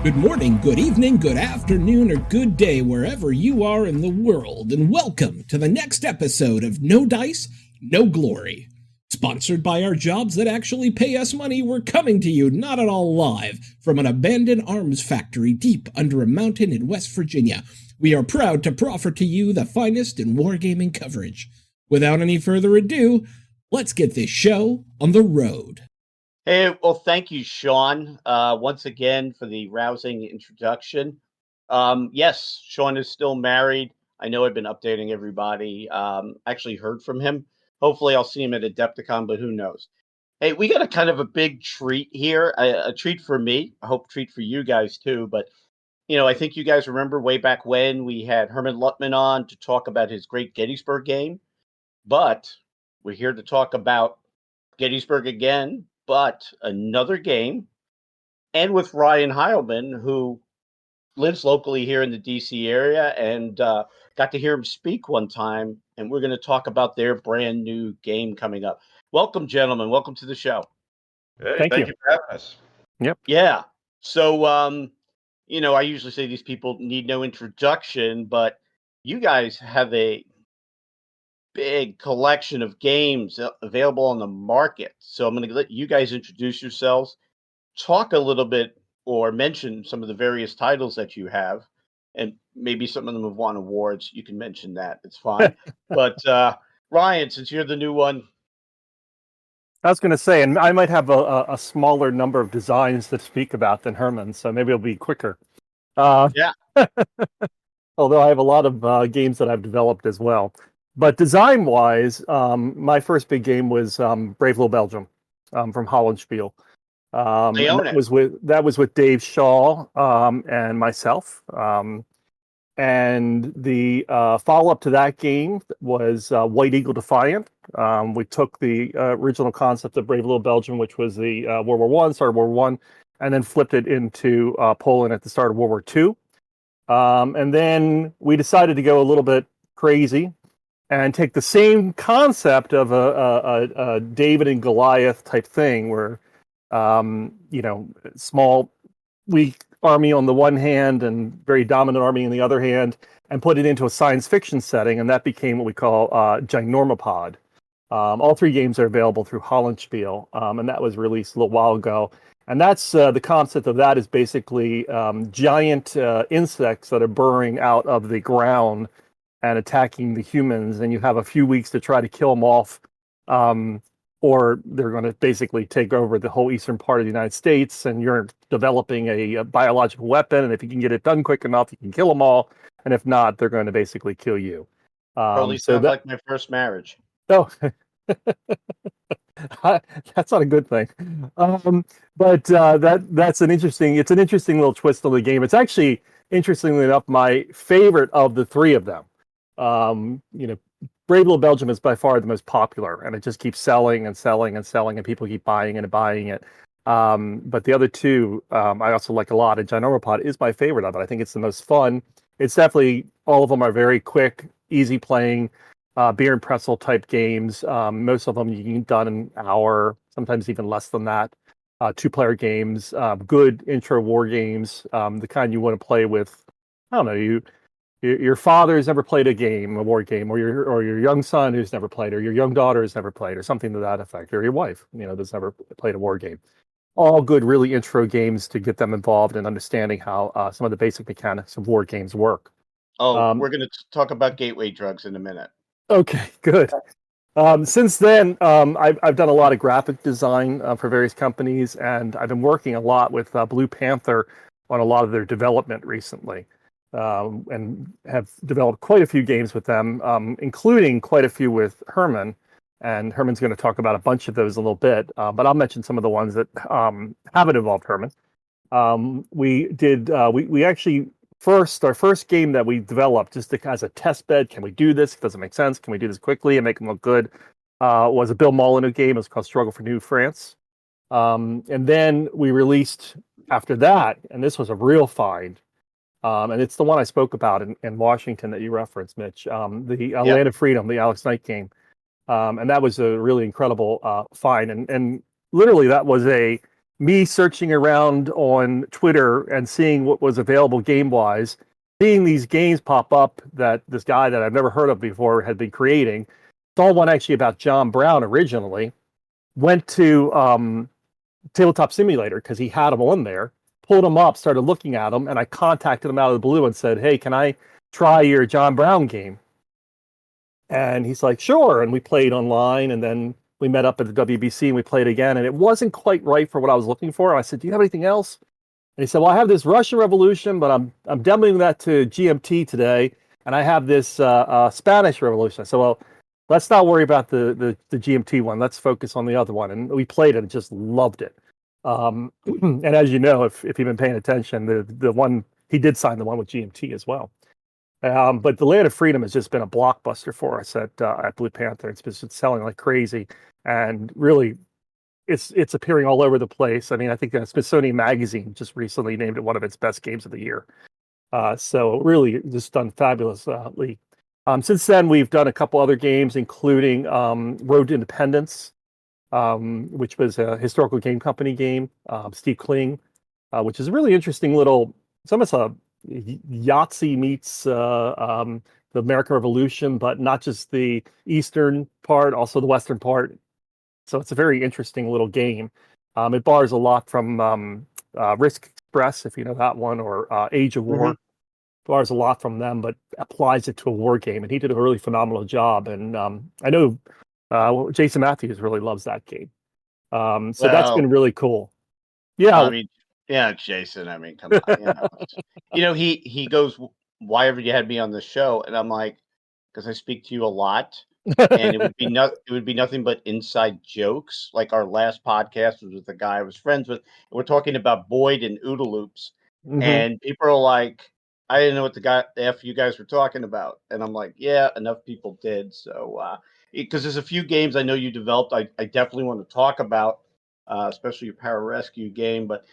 Good morning, good evening, good afternoon, or good day wherever you are in the world, and welcome to the next episode of No Dice, No Glory. Sponsored by our jobs that actually pay us money, we're coming to you not at all live from an abandoned arms factory deep under a mountain in West Virginia. We are proud to proffer to you the finest in wargaming coverage. Without any further ado, let's get this show on the road. Hey, well, thank you, Sean, once again for the rousing introduction. Yes, Sean is still married. I know I've been updating everybody. Actually heard from him. Hopefully I'll see him at Adepticon, but who knows? Hey, we got a kind of a big treat here, a treat for me. I hope a treat for you guys too. But, I think you guys remember way back when we had Hermann Luttmann on to talk about his great Gettysburg game. But we're here to talk about Gettysburg again, but another game, and with Ryan Heilman, who lives locally here in the DC area, and got to hear him speak one time. And we're going to talk about their brand new game coming up. Welcome, gentlemen. Welcome to the show. Hey, thank you for having us. Yep. Yeah. So, I usually say these people need no introduction, but you guys have a big collection of games available on the market. So I'm going to let you guys introduce yourselves, talk a little bit or mention some of the various titles that you have, and maybe some of them have won awards. You can mention that. It's fine. But Ryan, since you're the new one. I was going to say, and I might have a smaller number of designs to speak about than Herman, so maybe it'll be quicker. Yeah. Although I have a lot of games that I've developed as well. But design-wise, my first big game was Brave Little Belgium from Hollandspiel. That was with Dave Shaw and myself. And the follow-up to that game was White Eagle Defiant. We took the original concept of Brave Little Belgium, which was the World War I, start of World War I, and then flipped it into Poland at the start of World War II. And then we decided to go a little bit crazy and take the same concept of a David and Goliath type thing, where small, weak army on the one hand and very dominant army on the other hand, and put it into a science fiction setting, and that became what we call Ginormopod. All three games are available through Hollandspiel, and that was released a little while ago. And that's the concept of that is basically giant insects that are burrowing out of the ground and attacking the humans, and you have a few weeks to try to kill them off, or they're going to basically take over the whole eastern part of the United States, and you're developing a biological weapon, and if you can get it done quick enough, you can kill them all, and if not, they're going to basically kill you. Probably sounds like my first marriage. Oh, that's not a good thing. But that's an interesting little twist on the game. It's actually, interestingly enough, my favorite of the three of them. Brave Little Belgium is by far the most popular, and it just keeps selling and selling and selling, and people keep buying it and buying it. But the other two, I also like a lot, and Ginormopod is my favorite of it. I think it's the most fun. It's definitely, all of them are very quick, easy playing, beer and pretzel type games. Most of them you can get done in an hour, sometimes even less than that. 2-player games, good intro war games, the kind you want to play with. I don't know, your father has never played a war game, or your young son who's never played, or your young daughter has never played, or something to that effect, or your wife, that's never played a war game. All good, really intro games to get them involved in understanding how some of the basic mechanics of war games work. Oh, we're going to talk about gateway drugs in a minute. Okay, good. Since then, I've done a lot of graphic design for various companies, and I've been working a lot with Blue Panther on a lot of their development recently, and have developed quite a few games with them, including quite a few with Herman. And Herman's going to talk about a bunch of those in a little bit, but I'll mention some of the ones that haven't involved Herman. We actually our first game that we developed just as a test bed. Can we do this? Does it make sense? Can we do this quickly and make them look good? Was a Bill Molyneux game. It was called Struggle for New France. And then we released after that, and this was a real find. And it's the one I spoke about in Washington that you referenced, Mitch. The Land of Freedom, the Alex Knight game. And that was a really incredible find. And literally that was me searching around on Twitter and seeing what was available game-wise, seeing these games pop up that this guy that I've never heard of before had been creating. Saw one actually about John Brown originally. Went to Tabletop Simulator because he had them on there. Pulled them up, started looking at them, and I contacted him out of the blue and said, "Hey, can I try your John Brown game?" And he's like, "Sure." And we played online, and then we met up at the WBC and we played again, and it wasn't quite right for what I was looking for. And I said, "Do you have anything else?" And he said, "Well, I have this Russian Revolution, but I'm demoing that to GMT today, and I have this Spanish Revolution." I said, "Well, let's not worry about the GMT one. Let's focus on the other one." And we played it and just loved it. And as you know, if you've been paying attention, the one he did sign the one with GMT as well. But the Land of Freedom has just been a blockbuster for us at Blue Panther. It's been selling like crazy, and really, it's appearing all over the place. I mean, I think Smithsonian Magazine just recently named it one of its best games of the year. So really, just done fabulously. Since then, we've done a couple other games, including Road to Independence, which was a historical game company game. Steve Kling, which is a really interesting little. It's almost a Yahtzee meets the American Revolution, but not just the eastern part, also the western part. So it's a very interesting little game. It borrows a lot from Risk Express, if you know that one, or Age of War. Borrows a lot from them, but applies it to a war game. And he did a really phenomenal job. And I know Jason Matthews really loves that game. So that's been really cool. Yeah. I mean, yeah, Jason. I mean, come on. He goes, "Why ever you had me on the show?" And I'm like, "Because I speak to you a lot, and it would be nothing but inside jokes. Like our last podcast was with a guy I was friends with, and we're talking about Boyd and OODA loops, and people are like, I didn't know what you guys were talking about, and I'm like, yeah, enough people did. So, because there's a few games I know you developed, I definitely want to talk about, especially your Pararescue game, but.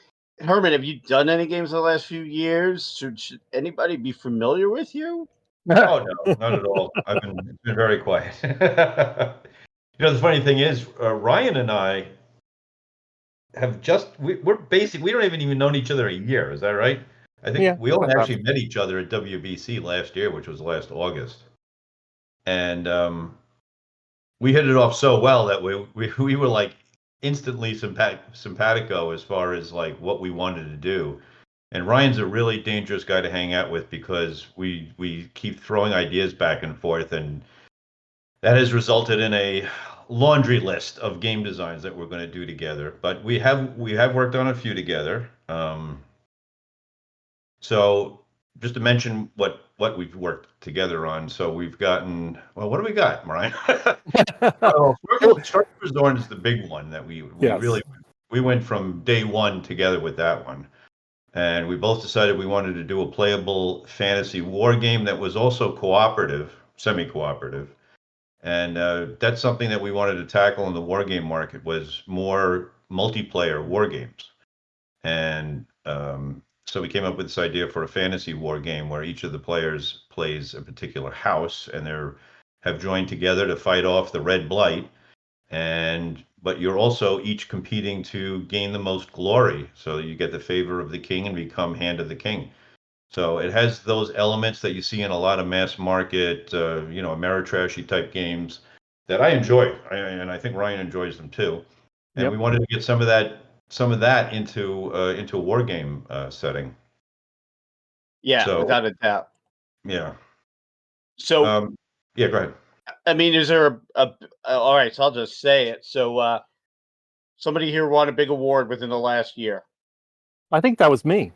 Herman, have you done any games in the last few years? Should anybody be familiar with you? Oh no, not at all. It's been very quiet. The funny thing is, Ryan and I have we're basic. We don't even known each other a year. Is that right? I think we only actually met each other at WBC last year, which was last August, and we hit it off so well that we were like instantly simpatico as far as like what we wanted to do. And Ryan's a really dangerous guy to hang out with because we keep throwing ideas back and forth, and that has resulted in a laundry list of game designs that we're going to do together. But we have worked on a few together. So just to mention what we've worked together on. So we've gotten, well, what do we got, Ryan? Structure's Zorn is the big one that we went from day one together with that one. And we both decided we wanted to do a playable fantasy war game that was also cooperative, semi-cooperative. And that's something that we wanted to tackle in the war game market was more multiplayer war games. And so we came up with this idea for a fantasy war game where each of the players plays a particular house, and have joined together to fight off the Red Blight. But you're also each competing to gain the most glory, so you get the favor of the king and become Hand of the King. So it has those elements that you see in a lot of mass market, Ameritrashy type games that I enjoy, and I think Ryan enjoys them too. And we wanted to get some of that into a war game setting. Yeah, without a doubt. Yeah. So, go ahead. I mean, is there all right, so I'll just say it. So, somebody here won a big award within the last year. I think that was me.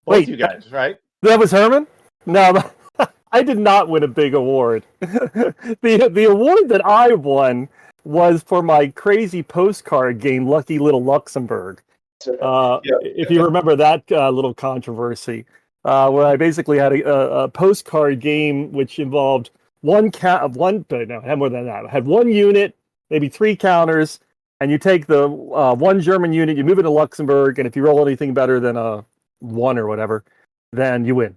Both you guys, right? That was Herman? No, I did not win a big award. The award that I won was for my crazy postcard game, Lucky Little Luxembourg. If you remember that little controversy, where I basically had a postcard game which involved I had more than that. I had one unit, maybe 3 counters, and you take the one German unit, you move it to Luxembourg, and if you roll anything better than a 1 or whatever, then you win.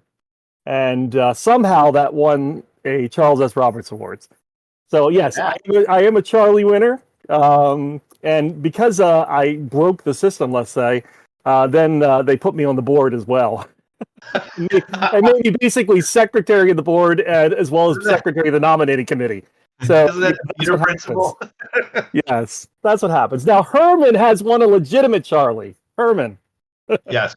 And somehow that won a Charles S. Roberts Awards. So yes, I am a Charlie winner. And because I broke the system, let's say, then they put me on the board as well. And made me basically secretary of the board, and as well as secretary of the nominating committee. So Isn't that your principle? Yes, that's what happens. Now Herman has won a legitimate Charlie. Herman. Yes.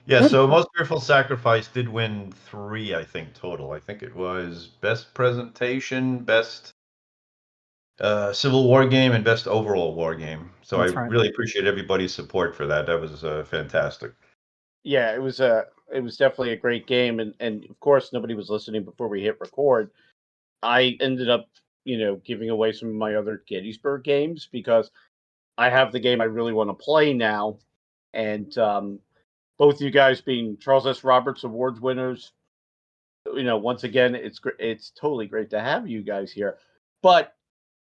Yeah, so Most Fearful Sacrifice did win 3, I think, total. I think it was Best Presentation, Best Civil War Game, and Best Overall War Game. So That's I right. really appreciate everybody's support for that. That was fantastic. Yeah, it was definitely a great game, and of course nobody was listening before we hit record. I ended up, giving away some of my other Gettysburg games because I have the game I really want to play now, and both you guys being Charles S. Roberts Awards winners, once again, it's totally great to have you guys here. But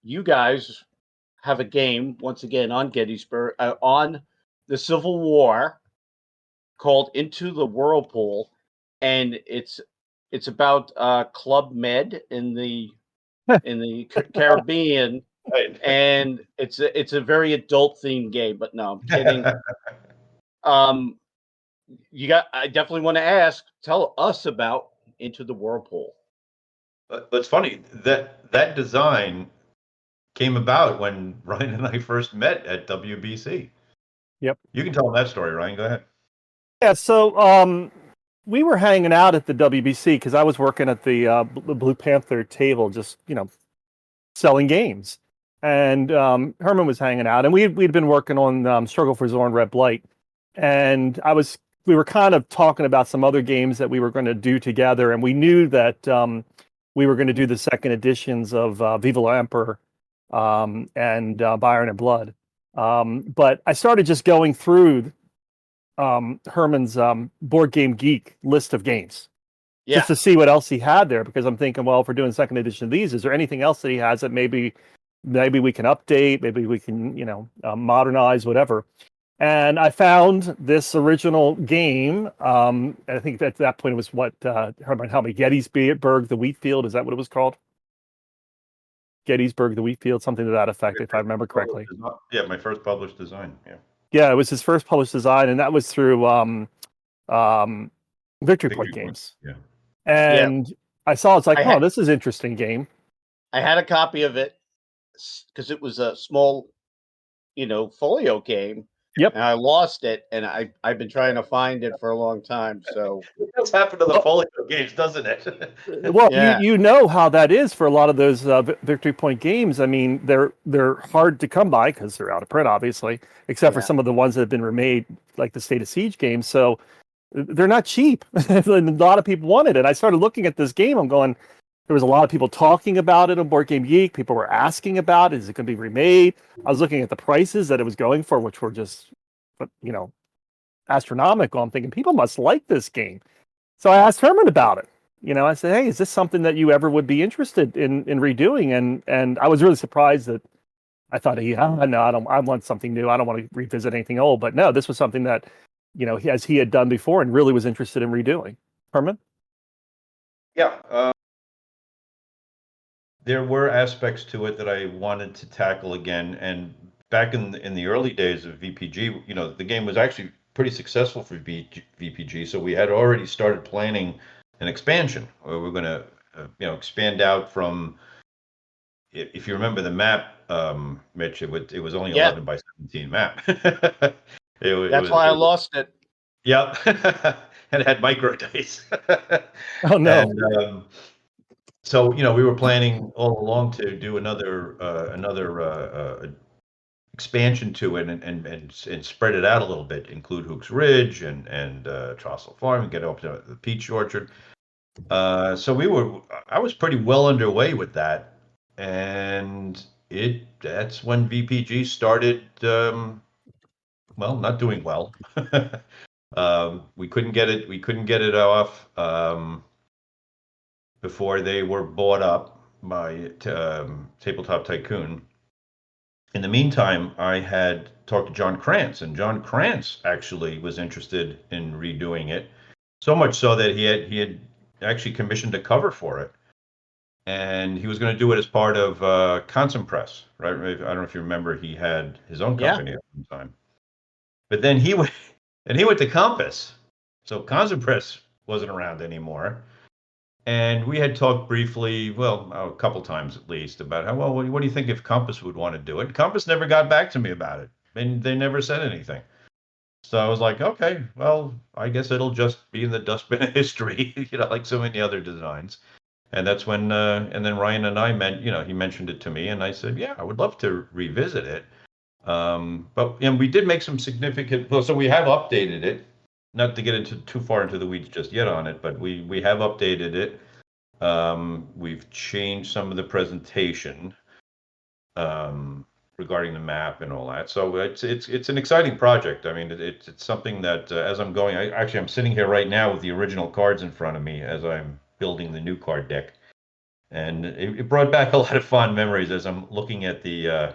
you guys have a game once again on Gettysburg on the Civil War called Into the Whirlpool, and it's about Club Med in the Caribbean, Right. and it's a very adult themed game. But no, I'm kidding. I definitely want to ask. Tell us about Into the Whirlpool. But it's funny that design came about when Ryan and I first met at WBC. Yep. You can tell them that story, Ryan. Go ahead. Yeah, so we were hanging out at the WBC because I was working at the Blue Panther table, just selling games, and Herman was hanging out, and we'd been working on Struggle for Zorn Red Blight, and we were kind of talking about some other games that we were going to do together, and we knew that we were going to do the second editions of Viva la Emperor and By Iron and Blood, but I started just going through Herman's Board Game Geek list of games, just to see what else he had there, because I'm thinking, well, if we're doing second edition of these, is there anything else that he has that maybe we can update, maybe we can modernize, whatever. And I found this original game. I think at that point it was what Herman helped me, Gettysburg the Wheatfield. Is that what it was called? Gettysburg the Wheatfield, something to that effect, if I remember correctly. Yeah, my first published design. Yeah. Yeah, it was his first published design, and that was through Victory Point Games. Yeah. And I saw it's like, this is an interesting game. I had a copy of it because it was a small, folio game. Yep. And I lost it, and I've been trying to find it for a long time. So it does happen to the folio games, doesn't it? Well, you know how that is for a lot of those Victory Point games. I mean, they're hard to come by because they're out of print, obviously, except for some of the ones that have been remade, like the State of Siege games. So they're not cheap. A lot of people want it. And I started looking at this game. I'm going, there was a lot of people talking about it on Board Game Geek. People were asking about it. Is it going to be remade? I was looking at the prices that it was going for, which were just, astronomical. I'm thinking people must like this game. So I asked Herman about it. I said, hey, is this something that you ever would be interested in redoing? And I was really surprised that I thought, I want something new. I don't want to revisit anything old. But no, this was something that, as he had done before and really was interested in redoing. Herman? Yeah. There were aspects to it that I wanted to tackle again. And back in the early days of VPG, the game was actually pretty successful for VPG. So we had already started planning an expansion where we're going to, expand out from, if you remember the map, Mitch, it was only 11 by 17 map. That's why I lost it. Yep. And it had micro dice. Oh, no. And, so, we were planning all along to do another expansion to it and spread it out a little bit, include Hook's Ridge and Trossel Farm, and get up to the Peach Orchard. So I was pretty well underway with that, and that's when VPG started, not doing well. We couldn't get it off before they were bought up by Tabletop Tycoon. In the meantime, I had talked to John Krantz, and John Krantz actually was interested in redoing it, so much so that he had actually commissioned a cover for it. and he was going to do it as part of Consum Press, right? I don't know if you remember, he had his own company at the time. But then he went to Compass, so Consum Press wasn't around anymore. And we had talked briefly, well, a couple times at least, about how, well, what do you think if Compass would want to do it? Compass never got back to me about it, and they never said anything. So I was like, okay, well, I guess it'll just be in the dustbin of history, like so many other designs. And that's when, and then Ryan and I he mentioned it to me, and I said, yeah, I would love to revisit it. And we did make some significant, well, so we have updated it, not to get into too far into the weeds just yet on it, but we have updated it. We've changed some of the presentation, regarding the map and all that. So it's an exciting project. I mean, it's something that as I'm going, I'm sitting here right now with the original cards in front of me as I'm building the new card deck, and it brought back a lot of fond memories as I'm looking at the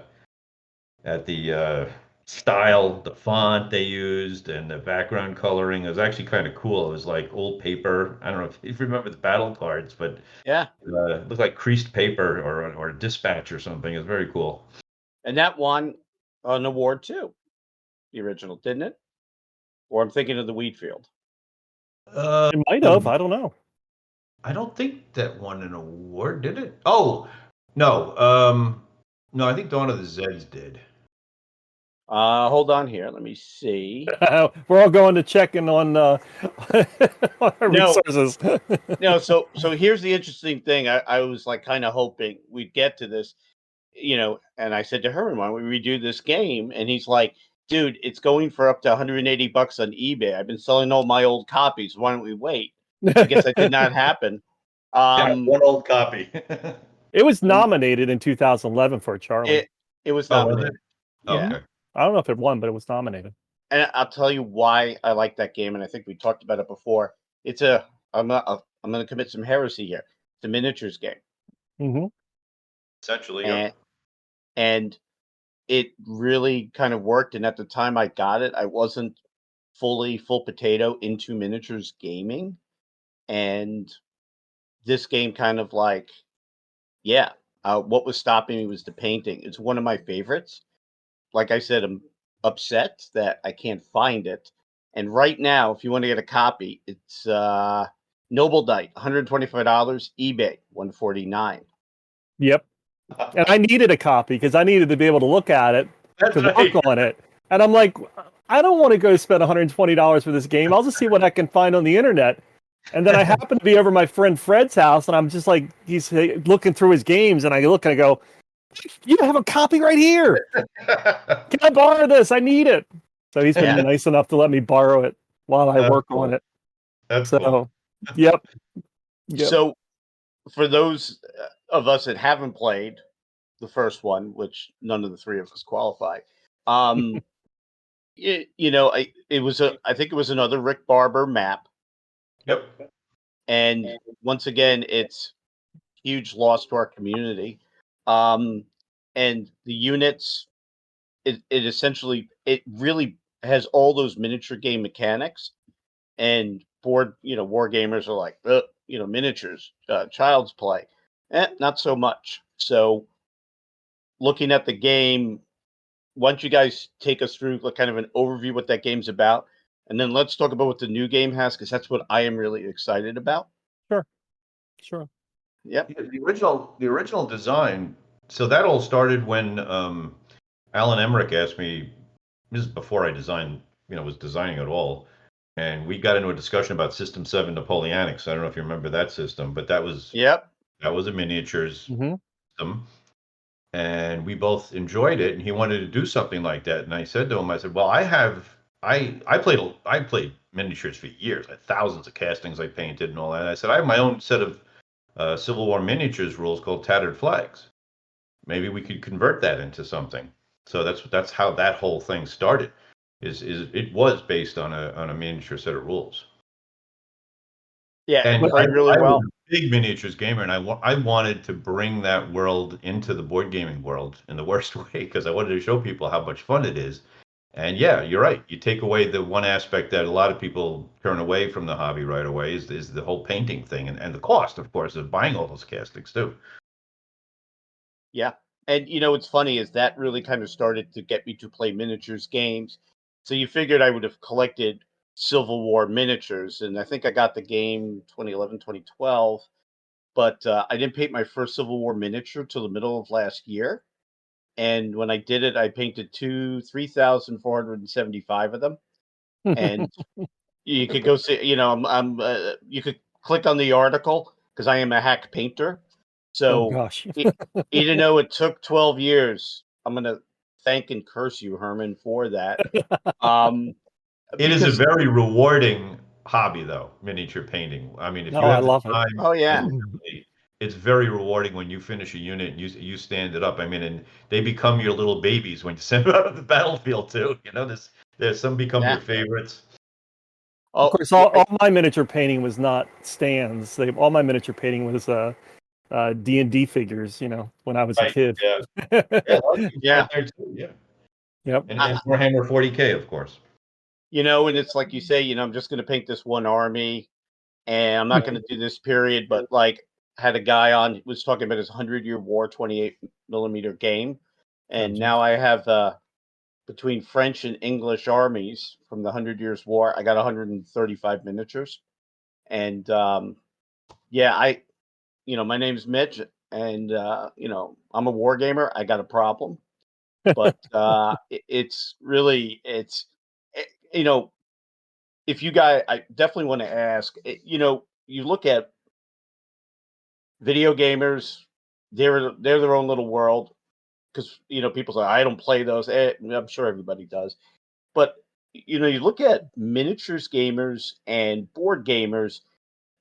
style, the font they used, and the background coloring. It was actually kind of cool. It was like old paper. I don't know if you remember the battle cards, but yeah, it looked like creased paper or a dispatch or something. It was very cool. And that won an award too, the original, didn't it? Or I'm thinking of the Wheatfield. It might have. I don't know. I don't think that won an award, did it? Oh, no. No, I think Dawn of the Zeds did. Hold on here. Let me see. We're all going to checking on our resources. No, so here's the interesting thing. I was like kind of hoping we'd get to this, and I said to Herman, why don't we redo this game? And he's like, dude, it's going for up to $180 on eBay. I've been selling all my old copies. Why don't we wait? I guess that did not happen. One old copy. It was nominated in 2011 for a Charlie. It was nominated. Yeah. Okay. I don't know if it won, but it was nominated. And I'll tell you why I like that game, and I think we talked about it before. I'm going to commit some heresy here. It's a miniatures game. Mm-hmm. Essentially, and it really kind of worked. And at the time I got it, I wasn't full potato into miniatures gaming. And this game kind of like, what was stopping me was the painting. It's one of my favorites. Like I said, I'm upset that I can't find it. And right now, if you want to get a copy, it's Noble Dight, $125, eBay, $149. Yep. And I needed a copy because I needed to be able to look at it, work on it. And I'm like, I don't want to go spend $120 for this game. I'll just see what I can find on the internet. And then I happen to be over my friend Fred's house, and I'm just like, he's looking through his games, and I look and I go, you have a copy right here. Can I borrow this? I need it. So he's been nice enough to let me borrow it while I work on it. That's cool. Yep. So for those of us that haven't played the first one, which none of the three of us qualify, I think it was another Rick Barber map. Yep. And once again, it's huge loss to our community. And the units, it really has all those miniature game mechanics, and war gamers are like, miniatures, child's play. Not so much. So looking at the game, why don't you guys take us through kind of an overview what that game's about, and then let's talk about what the new game has, because that's what I am really excited about. Sure. Yep. The original design. So that all started when Alan Emmerich asked me. This is before I was designing it all, and we got into a discussion about System 7 Napoleonics. I don't know if you remember that system, but that was a miniatures system, and we both enjoyed it. And he wanted to do something like that, and I said to him, well, I played miniatures for years. I had thousands of castings I painted and all that. And I said, I have my own set of Civil War miniatures rules called Tattered Flags. Maybe we could convert that into something. So that's how that whole thing started. It was based on a miniature set of rules. Yeah, and it played really well. I was a big miniatures gamer, and I wanted to bring that world into the board gaming world in the worst way, because I wanted to show people how much fun it is. And yeah, you're right. You take away the one aspect that a lot of people turn away from the hobby right away is the whole painting thing and the cost, of course, of buying all those castings too. Yeah. And what's funny is that really kind of started to get me to play miniatures games. So you figured I would have collected Civil War miniatures, and I think I got the game 2011, 2012. But I didn't paint my first Civil War miniature till the middle of last year. And when I did it, I painted 3,475 of them. And you could go see, you could click on the article because I am a hack painter. Oh So gosh. even though it took 12 years, I'm going to thank and curse you, Herman, for that. Um, It is a because, very rewarding hobby, though, miniature painting. I mean, if No, you I have the love it. time oh, and yeah. the ability, it's very rewarding when you finish a unit and you stand it up. I mean, and they become your little babies when you send them out of the battlefield too. There's some become Yeah. your favorites. Of Oh, course, yeah. all my miniature painting was not stands. All my miniature painting was D&D figures. When I was a Right. kid. Yeah. Yeah. A lot of people Yeah. out there too. Yeah. Yep. And Warhammer 40K, of course. And it's like you say, I'm just going to paint this one army and I'm not going to do this period, but like had a guy on was talking about his 100-year war 28 millimeter game. Oh, And geez. now I have between French and English armies from the 100 Years' War. I got 135 miniatures, and yeah, my name's Mitch, and I'm a war gamer. I got a problem, but it's really you know, if you guys, I definitely want to ask. You look at video gamers; they're their own little world because people say I don't play those. I'm sure everybody does. But you look at miniatures gamers and board gamers.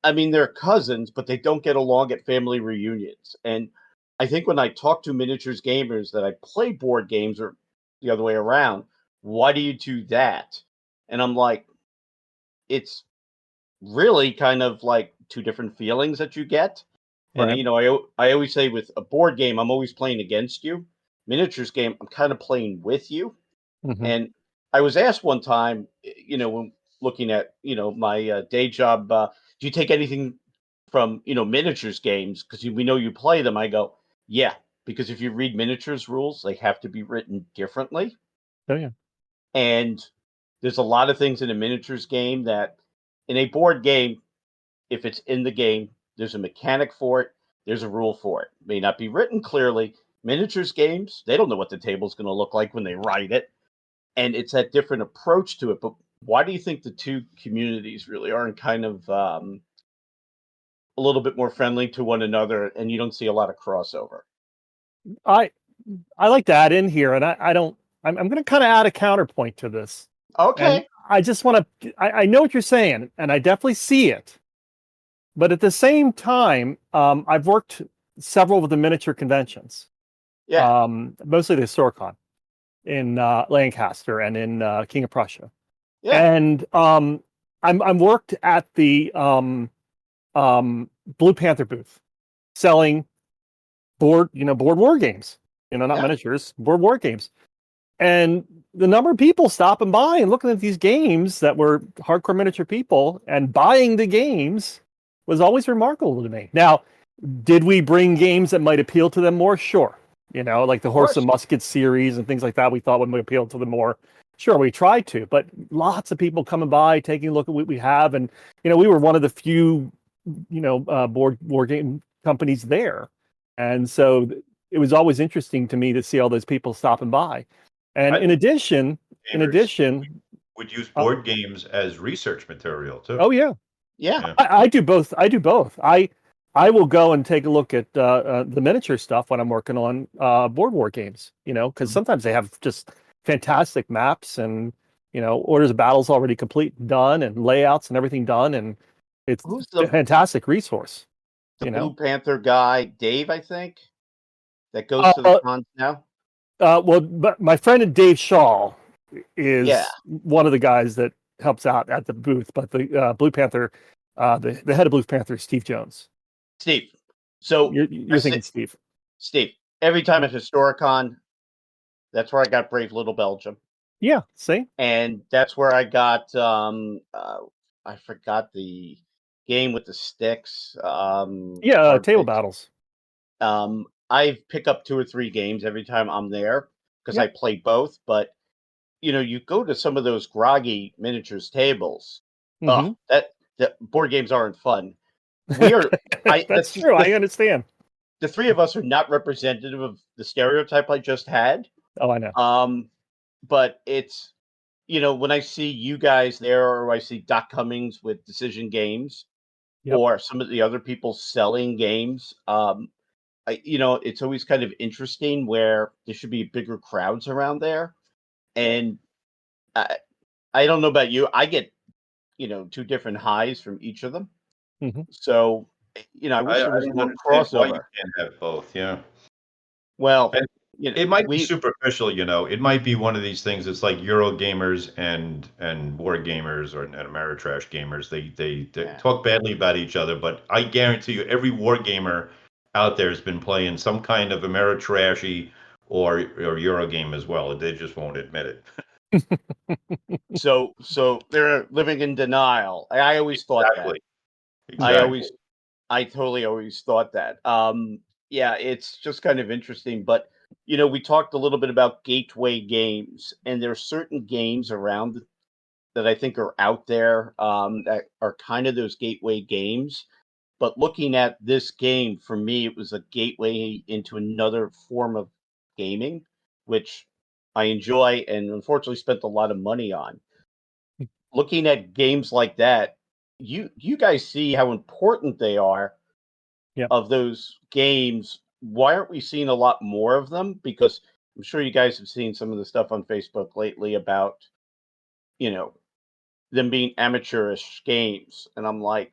I mean, they're cousins, but they don't get along at family reunions. And I think when I talk to miniatures gamers that I play board games or the other way around, why do you do that? And I'm like, it's really kind of like two different feelings that you get. And Right. I always say with a board game, I'm always playing against you. Miniatures game, I'm kind of playing with you. Hmm. And I was asked one time, when looking at, my day job, do you take anything from, miniatures games? Because we know you play them. I go, yeah, because if you read miniatures rules, they have to be written differently. Oh yeah. And there's a lot of things in a miniatures game that in a board game, if it's in the game, there's a mechanic for it, there's a rule for it. May not be written clearly. Miniatures games, they don't know what the table's going to look like when they write it, and it's that different approach to it. But why do you think the two communities really aren't kind of a little bit more friendly to one another, and you don't see a lot of crossover? I I like to add in here, and I don't. I'm going to kind of add a counterpoint to this, and Okay. I just want to. I know what you're saying, and I definitely see it. But at the same time, I've worked several of the miniature conventions, Yeah. mostly the Historicon in Lancaster and in King of Prussia, Yeah. and I'm worked at the Blue Panther booth, selling board war games, not Yeah. miniatures, board war games, and the number of people stopping by and looking at these games that were hardcore miniature people and buying the games was always remarkable to me. Now, did we bring games that might appeal to them more? Sure. Like the Of Horse and course. Musket series and things like that, we thought would appeal to them more. Sure, we tried to, but lots of people coming by, taking a look at what we have. And, we were one of the few, board war game companies there. And so it was always interesting to me to see all those people stopping by. And I in think addition, gamers would use uh, board games as research material too. oh yeah, Yeah. Yeah. I do both. I do both. I will go and take a look at the miniature stuff when I'm working on board war games. Because sometimes they have just fantastic maps and orders of battles already complete, and done, and layouts and everything done, and it's Who's a fantastic resource. the Blue Panther guy, Dave? I think that goes Uh, to the cons now. well, but my friend Dave Shaw is Yeah. one of the guys that helps out at the booth. But the Blue Panther, the head of Blue Panther, is Steve Jones. Steve. So You're thinking Steve. Steve. Every time at Historicon, that's where I got Brave Little Belgium. Yeah, see? And that's where I got I forgot the game with the sticks. Yeah, Hard table Picks. battles. I pick up 2 or 3 games every time I'm there because I Yep. play both. But you go to some of those groggy miniatures tables. Oh, Mm-hmm. that board games aren't fun. We are. I That's true. I understand. the 3 of us are not representative of the stereotype I just had. Oh, I know. But it's when I see you guys there, or I see Doc Cummings with Decision Games, Yep. or some of the other people selling games, it's always kind of interesting where there should be bigger crowds around there. And I, I don't know about you, I get 2 different highs from each of them. Mm-hmm. So I wish I there was don't more understand why you crossover. can't have both. Yeah. Well, And it might be we superficial, It might be one of these things. It's like Euro gamers and war gamers and Ameritrash gamers. They yeah. talk badly about each other, but I guarantee you, every war gamer out there has been playing some kind of Ameritrashy or Euro game as well. They just won't admit it. So they're living in denial. I always thought that. Exactly. I totally always thought that. Yeah, it's just kind of interesting. But we talked a little bit about gateway games, and there's certain games around that I think are out there that are kind of those gateway games. But looking at this game, for me, it was a gateway into another form of gaming, which I enjoy and unfortunately spent a lot of money on. Looking at games like that, you guys see how important they are Yep. of those games. Why aren't we seeing a lot more of them? Because I'm sure you guys have seen some of the stuff on Facebook lately about, you know, them being amateurish games. And I'm like,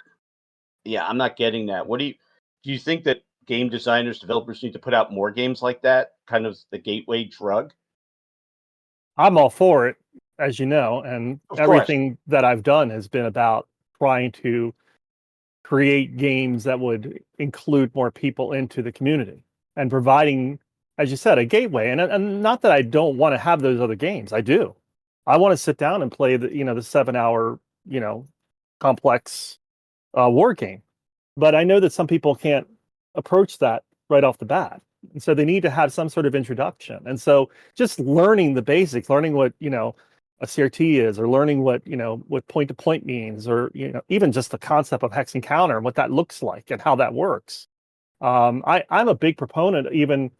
yeah, I'm not getting that. Do you think that game designers, developers need to put out more games like that? Kind of the gateway drug? I'm all for it, as you know, and Of course. everything that I've done has been about trying to create games that would include more people into the community and providing, as you said, a gateway. And not that I don't want to have those other games. I do. I want to sit down and play the 7 hour, complex war game. But I know that some people can't approach that right off the bat. And so they need to have some sort of introduction. And so just learning the basics, learning what, a CRT is, or learning what point to point means, or, even just the concept of hex and counter and what that looks like and how that works. I'm a big proponent even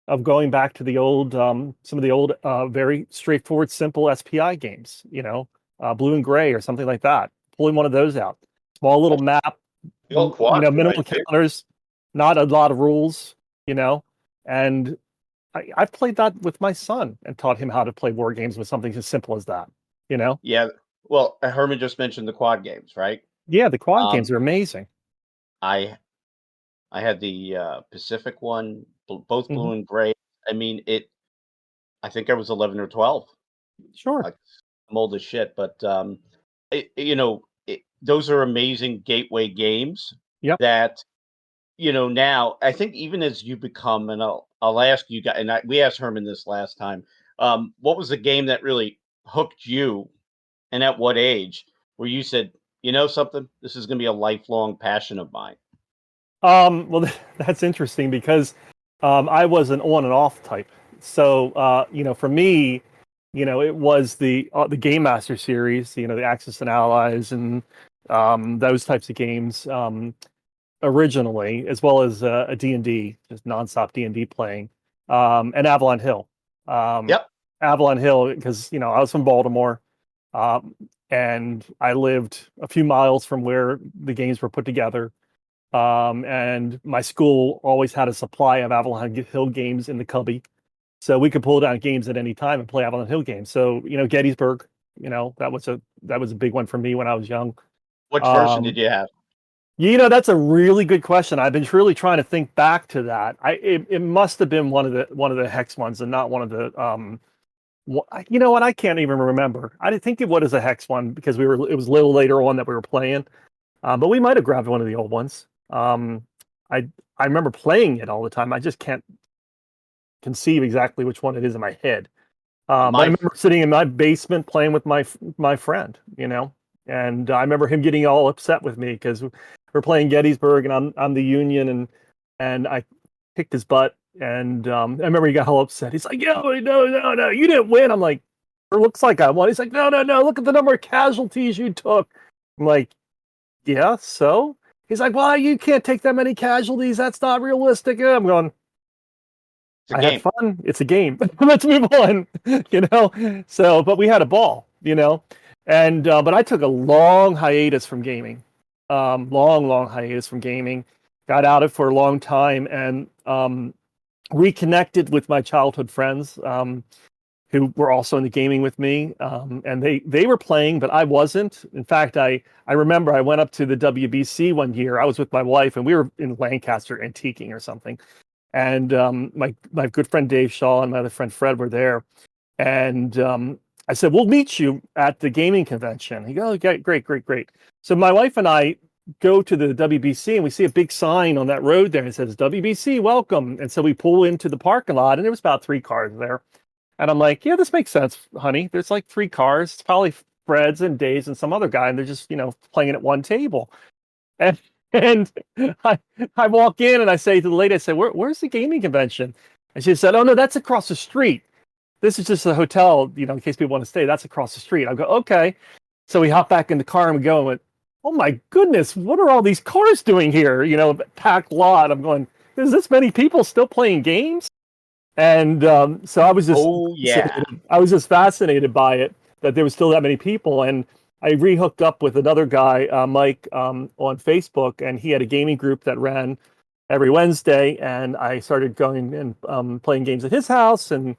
of going back to the old, some of the old, very straightforward, simple SPI games, blue and gray or something like that, pulling one of those out. Small little map, The old quads, minimal right? counters, not a lot of rules, and I've played that with my son and taught him how to play war games with something as simple as that, Yeah. Well, Herman just mentioned the quad games, right? Yeah, the quad games Um, are amazing. I I had the Pacific one, both Hmm. blue and gray. I mean, I think I was 11 or 12. Sure. Like, I'm old as shit, but those are amazing gateway games Yep. that now I think even as you become, and I'll ask you guys, and we asked Herman this last time. What was the game that really hooked you, and at what age where you said, something, this is going to be a lifelong passion of mine? Well, that's interesting because I was an on and off type. So, for me, it was the Game Master series, the Axis and Allies and those types of games originally, as well as a D&D, just nonstop D&D playing, and Avalon Hill. Um, Yep. Avalon Hill, because, I was from Baltimore, um, and I lived a few miles from where the games were put together. And my school always had a supply of Avalon Hill games in the cubby, so we could pull down games at any time and play Avalon Hill games. So Gettysburg, that was a big one for me when I was young. Which version did Um, you have? that's a really good question. I've been truly trying to think back to that. It must have been one of the hex ones and not one of the you know what? I can't even remember. I didn't think it was a hex one because it was a little later on that we were playing. But we might have grabbed one of the old ones. I remember playing it all the time. I just can't conceive exactly which one it is in my head. But I remember sitting in my basement playing with my friend, and I remember him getting all upset with me because we're playing Gettysburg and I'm the Union and I kicked his butt. And I remember he got all upset. He's like, "Yo, no, you didn't win." I'm like, "It looks like I won." He's like, "No, look at the number of casualties you took." I'm like, "Yeah, so?" He's like, "Well, you can't take that many casualties. That's not realistic." And I'm going, I had fun. It's a game. Let's move on, So, but we had a ball, and but I took a long hiatus from gaming, long hiatus from gaming. Got out of it for a long time and reconnected with my childhood friends who were also into gaming with me, and they were playing, but I wasn't. In fact, I remember I went up to the WBC one year. I was with my wife, and we were in Lancaster antiquing or something. And my good friend Dave Shaw and my other friend Fred were there. And I said, "We'll meet you at the gaming convention." He goes, "Okay, great. So my wife and I go to the WBC and we see a big sign on that road there. And it says, "WBC, welcome." And so we pull into the parking lot and there was about 3 cars there. And I'm like, "Yeah, this makes sense, honey. There's like 3 cars. It's probably Fred's and Dave's and some other guy. And they're just, playing at one table." And I walk in and I say to the lady, I say, "Where's the gaming convention?" And she said, "Oh, no, that's across the street. This is just a hotel, in case people want to stay. That's across the street." I go, "Okay." So we hop back in the car and we go and went, "Oh my goodness, what are all these cars doing here?" Packed lot. I'm going, "There's this many people still playing games?" And so I was just fascinated by it, that there was still that many people. And I rehooked up with another guy, Mike, on Facebook, and he had a gaming group that ran every Wednesday. And I started going and playing games at his house and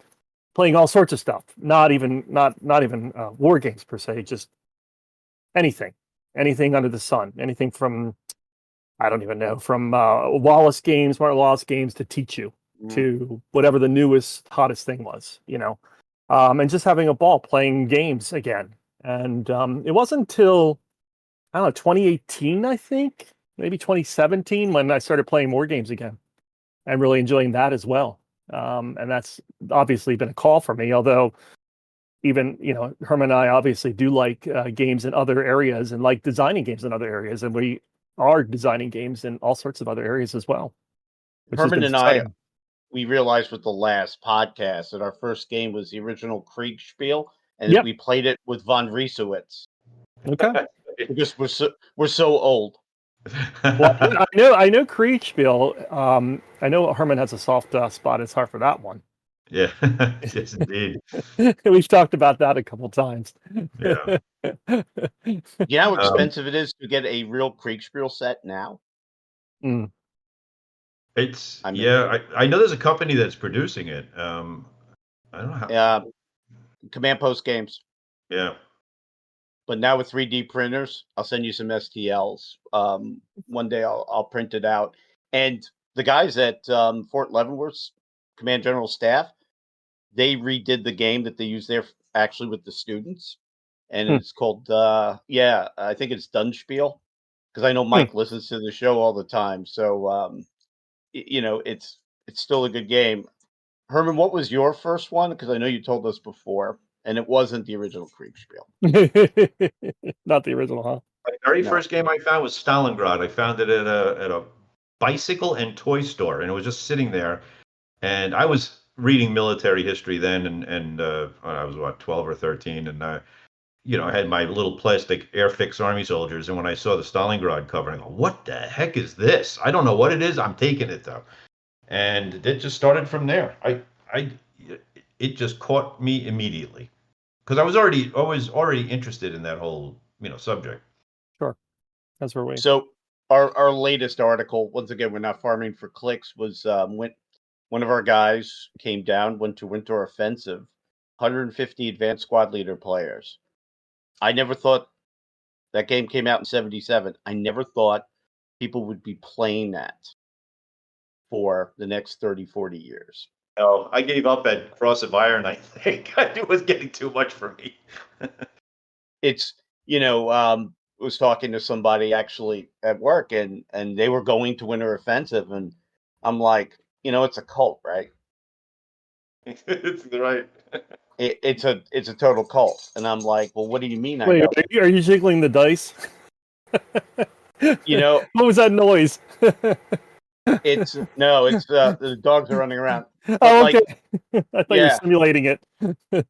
playing all sorts of stuff. Not even war games per se, just anything under the sun. Anything from, I don't even know, from Wallace games, Martin Wallace games, to Teach You, to whatever the newest, hottest thing was, and just having a ball playing games again. And it wasn't until, I don't know, 2018, I think, maybe 2017, when I started playing more games again and really enjoying that as well. And that's obviously been a call for me, although even, Herman and I obviously do like games in other areas and like designing games in other areas. And we are designing games in all sorts of other areas as well. Herman and I, we realized with the last podcast that our first game was the original Kriegspiel, and we played it with von Riesewitz. Okay. Because we're so old. Well, I know Kriegspiel. I know Herman has a soft spot in his heart for that one. Yeah, yes, indeed. We've talked about that a couple times. Yeah. You know how expensive it is to get a real Kriegspiel set now? Mm. I know there's a company that's producing it. I don't know how. Command Post Games. Yeah. But now with 3D printers, I'll send you some STLs. One day I'll print it out. And the guys at Fort Leavenworth's Command General Staff, they redid the game that they use there actually with the students. And it's called, I think it's Dunspiel. Because I know Mike listens to the show all the time. So, it's still a good game. Herman, what was your first one? Because I know you told us before, and it wasn't the original Kriegspiel. Not the original, huh? My very first game I found was Stalingrad. I found it at a bicycle and toy store, and it was just sitting there. And I was reading military history then, and I was 12 or 13, and I had my little plastic Airfix Army soldiers. And when I saw the Stalingrad cover, I go, "What the heck is this? I don't know what it is. I'm taking it though." And it just started from there. It just caught me immediately because I was already interested in that whole subject. Sure, that's where we. So our latest article, once again, we're not farming for clicks, was when one of our guys came down, went to Winter Offensive, 150 advanced squad leader players. I never thought that game came out in 77. I never thought people would be playing that for the next 30, 40 years. No, I gave up at Cross of Iron, I think. It was getting too much for me. It's, was talking to somebody actually at work, and they were going to Winter Offensive, and I'm like, it's a cult, right? It's right. it's a total cult. And I'm like, well, what do you mean? I Wait, go, are you jiggling the dice? you know, What was that noise? it's the dogs are running around. But Oh, okay. I thought you were yeah, simulating it.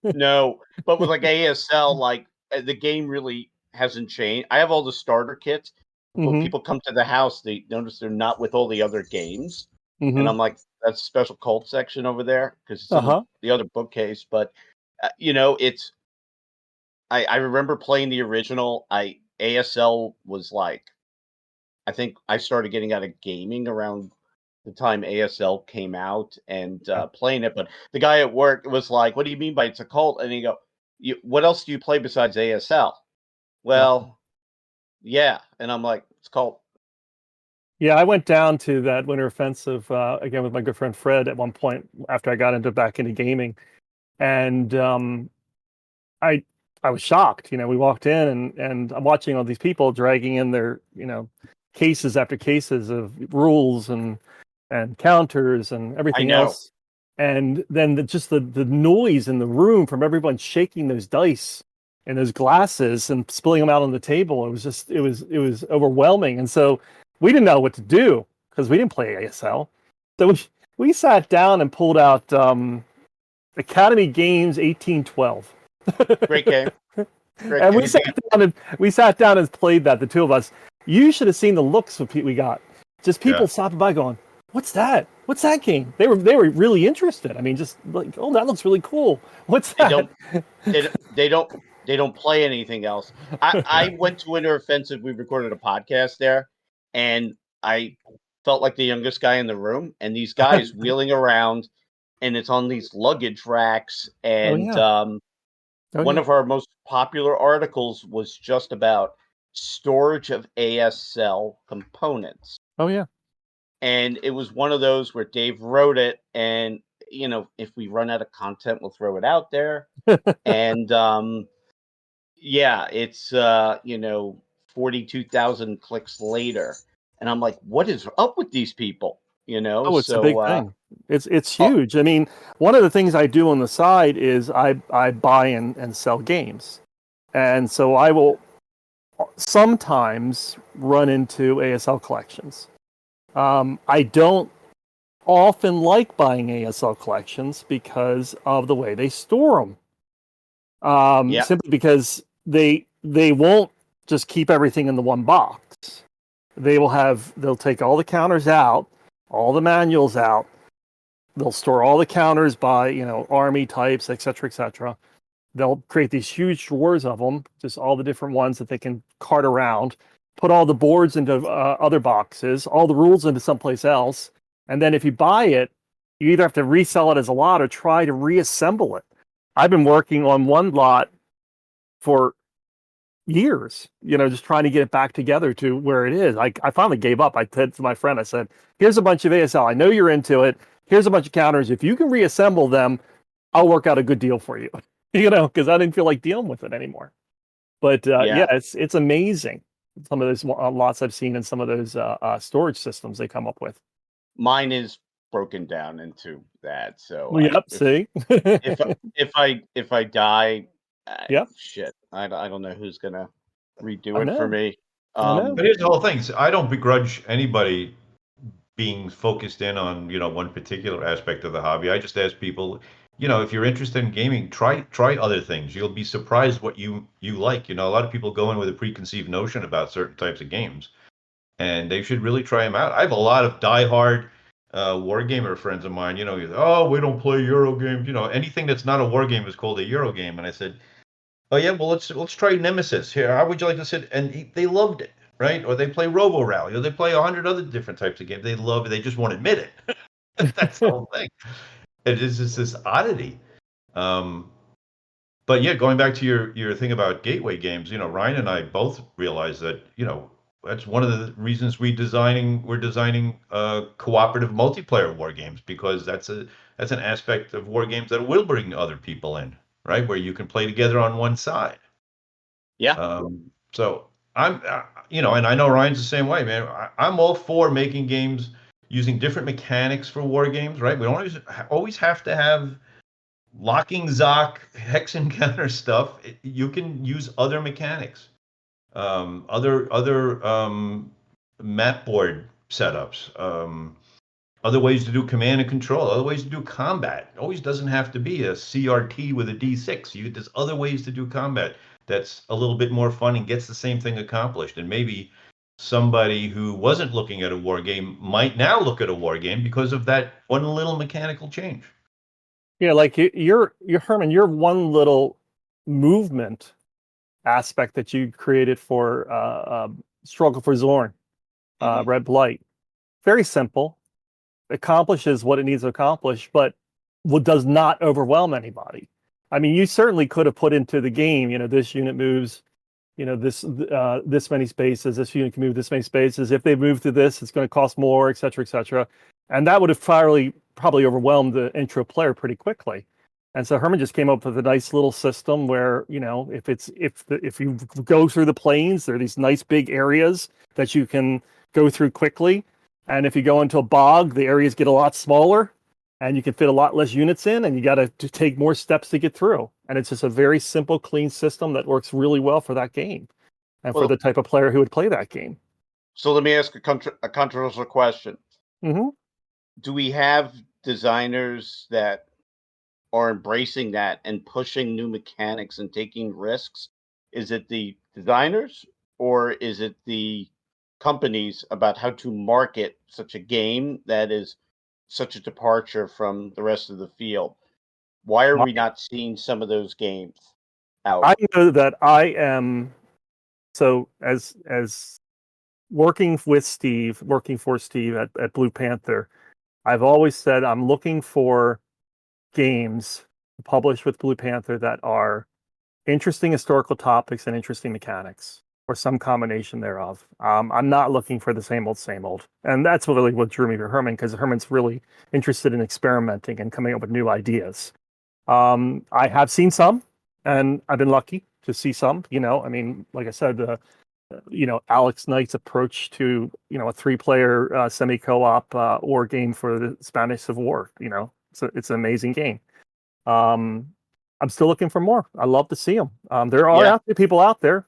no, but with like ASL, like the game really hasn't changed. I have all the starter kits. When Mm-hmm. people come to the house, they notice they're not with all the other games, and Mm-hmm. I'm like, that's a special cult section over there because it's in Uh-huh. the other bookcase. But it's I remember playing the original. ASL was like, I think I started getting out of gaming around the time ASL came out and playing it. But the guy at work was like, "What do you mean by it's a cult?" And he go, "What else do you play besides ASL?" Nothing. Well, yeah, and I'm like, "It's cult." Yeah, I went down to that Winter Offensive again with my good friend Fred at one point after I got back into gaming, and I I was shocked. We walked in and I'm watching all these people dragging in their cases after cases of rules and counters and I everything know. else, and then just the noise in the room from everyone shaking those dice and those glasses and spilling them out on the table. It was overwhelming, and so we didn't know what to do because we didn't play ASL. So we sat down and pulled out Academy Games 1812. Great game. Great And game. we sat down and played that, the two of us. You should have seen the looks we got. Just people Yeah. stopping by going, "What's that? What's that game?" They were really interested. I mean, just like, "Oh, that looks really cool. What's They that?" don't. They don't play anything else. I went to Winter Offensive. We recorded a podcast there, and I felt like the youngest guy in the room. And these guys wheeling around, and it's on these luggage racks. Oh And yeah. one of our most popular articles was just about storage of ASL components. Oh yeah. And it was one of those where Dave wrote it, and if we run out of content, we'll throw it out there. And yeah, it's 42,000 clicks later, and I'm like, what is up with these people? Oh, it's a So big thing. It's oh, huge. I mean, one of the things I do on the side is I buy and sell games, and so I will sometimes run into ASL collections. I don't often like buying ASL collections because of the way they store them. yeah, Simply because they won't just keep everything in the one box. They'll take all the counters out, all the manuals out. They'll store all the counters by army types, etc., etc. They'll create these huge drawers of them, just all the different ones that they can cart around. Put all the boards into other boxes, all the rules into someplace else, and then if you buy it, you either have to resell it as a lot or try to reassemble it. I've been working on one lot for years, just trying to get it back together to where it is. I finally gave up. I said to my friend, I said, "Here's a bunch of ASL. I know you're into it. Here's a bunch of counters. If you can reassemble them, I'll work out a good deal for you." Because I didn't feel like dealing with it anymore. But yeah. it's amazing some of those lots I've seen and some of those storage systems they come up with. Mine is broken down into that. So Well, yep. See. if I die, Yep. shit, I don't know who's gonna redo I it for know. me. I know. But here's the whole thing. So I don't begrudge anybody being focused in on, one particular aspect of the hobby. I just ask people, if you're interested in gaming, try other things. You'll be surprised what you like. A lot of people go in with a preconceived notion about certain types of games, and they should really try them out. I have a lot of diehard wargamer friends of mine. Oh, we don't play Euro games. Anything that's not a war game is called a Euro game. And I said, oh yeah, well let's try Nemesis here. How would you like to sit? And they loved it, right? Or they play Robo Rally, or they play 100 other different types of games. They love it. They just won't admit it. That's the whole thing. It is just this oddity. But yeah, going back to your thing about gateway games, Ryan and I both realized that, that's one of the reasons we're designing cooperative multiplayer war games, because that's an aspect of war games that will bring other people in, right? Where you can play together on one side. Yeah, So I'm, and I know Ryan's the same way, man. I'm all for making games using different mechanics for war games, right? We don't always have to have locking Zoc, hex encounter stuff, you can use other mechanics, other map board setups, other ways to do command and control, other ways to do combat. It always doesn't have to be a CRT with a D6. There's other ways to do combat that's a little bit more fun and gets the same thing accomplished. And maybe somebody who wasn't looking at a war game might now look at a war game because of that one little mechanical change. Yeah, like you're Herman, your one little movement aspect that you created for Struggle for Zorn, Red Blight. Very simple, accomplishes what it needs to accomplish, but what does not overwhelm anybody. I mean, you certainly could have put into the game, this unit moves, this many spaces, this unit can move this many spaces. If they move to this, it's going to cost more, et cetera, et cetera. And that would have probably overwhelmed the intro player pretty quickly. And so Herman just came up with a nice little system where, if you go through the plains, there are these nice big areas that you can go through quickly. And if you go into a bog, the areas get a lot smaller and you can fit a lot less units in, and you got to take more steps to get through. And it's just a very simple, clean system that works really well for that game and for the type of player who would play that game. So let me ask a controversial question. Mm-hmm. Do we have designers that are embracing that and pushing new mechanics and taking risks? Is it the designers or is it the companies about how to market such a game that is such a departure from the rest of the field? Why are we not seeing some of those games out? I know that I am, so as working for Steve at Blue Panther, I've always said I'm looking for games published with Blue Panther that are interesting historical topics and interesting mechanics, or some combination thereof. I'm not looking for the same old. And that's really what drew me to Herman, because Herman's really interested in experimenting and coming up with new ideas. I have seen some, and I've been lucky to see some. I mean, like I said, Alex Knight's approach to, a 3-player semi-co-op war game for the Spanish Civil War. It's an amazing game. I'm still looking for more. I love to see them. There are people out there.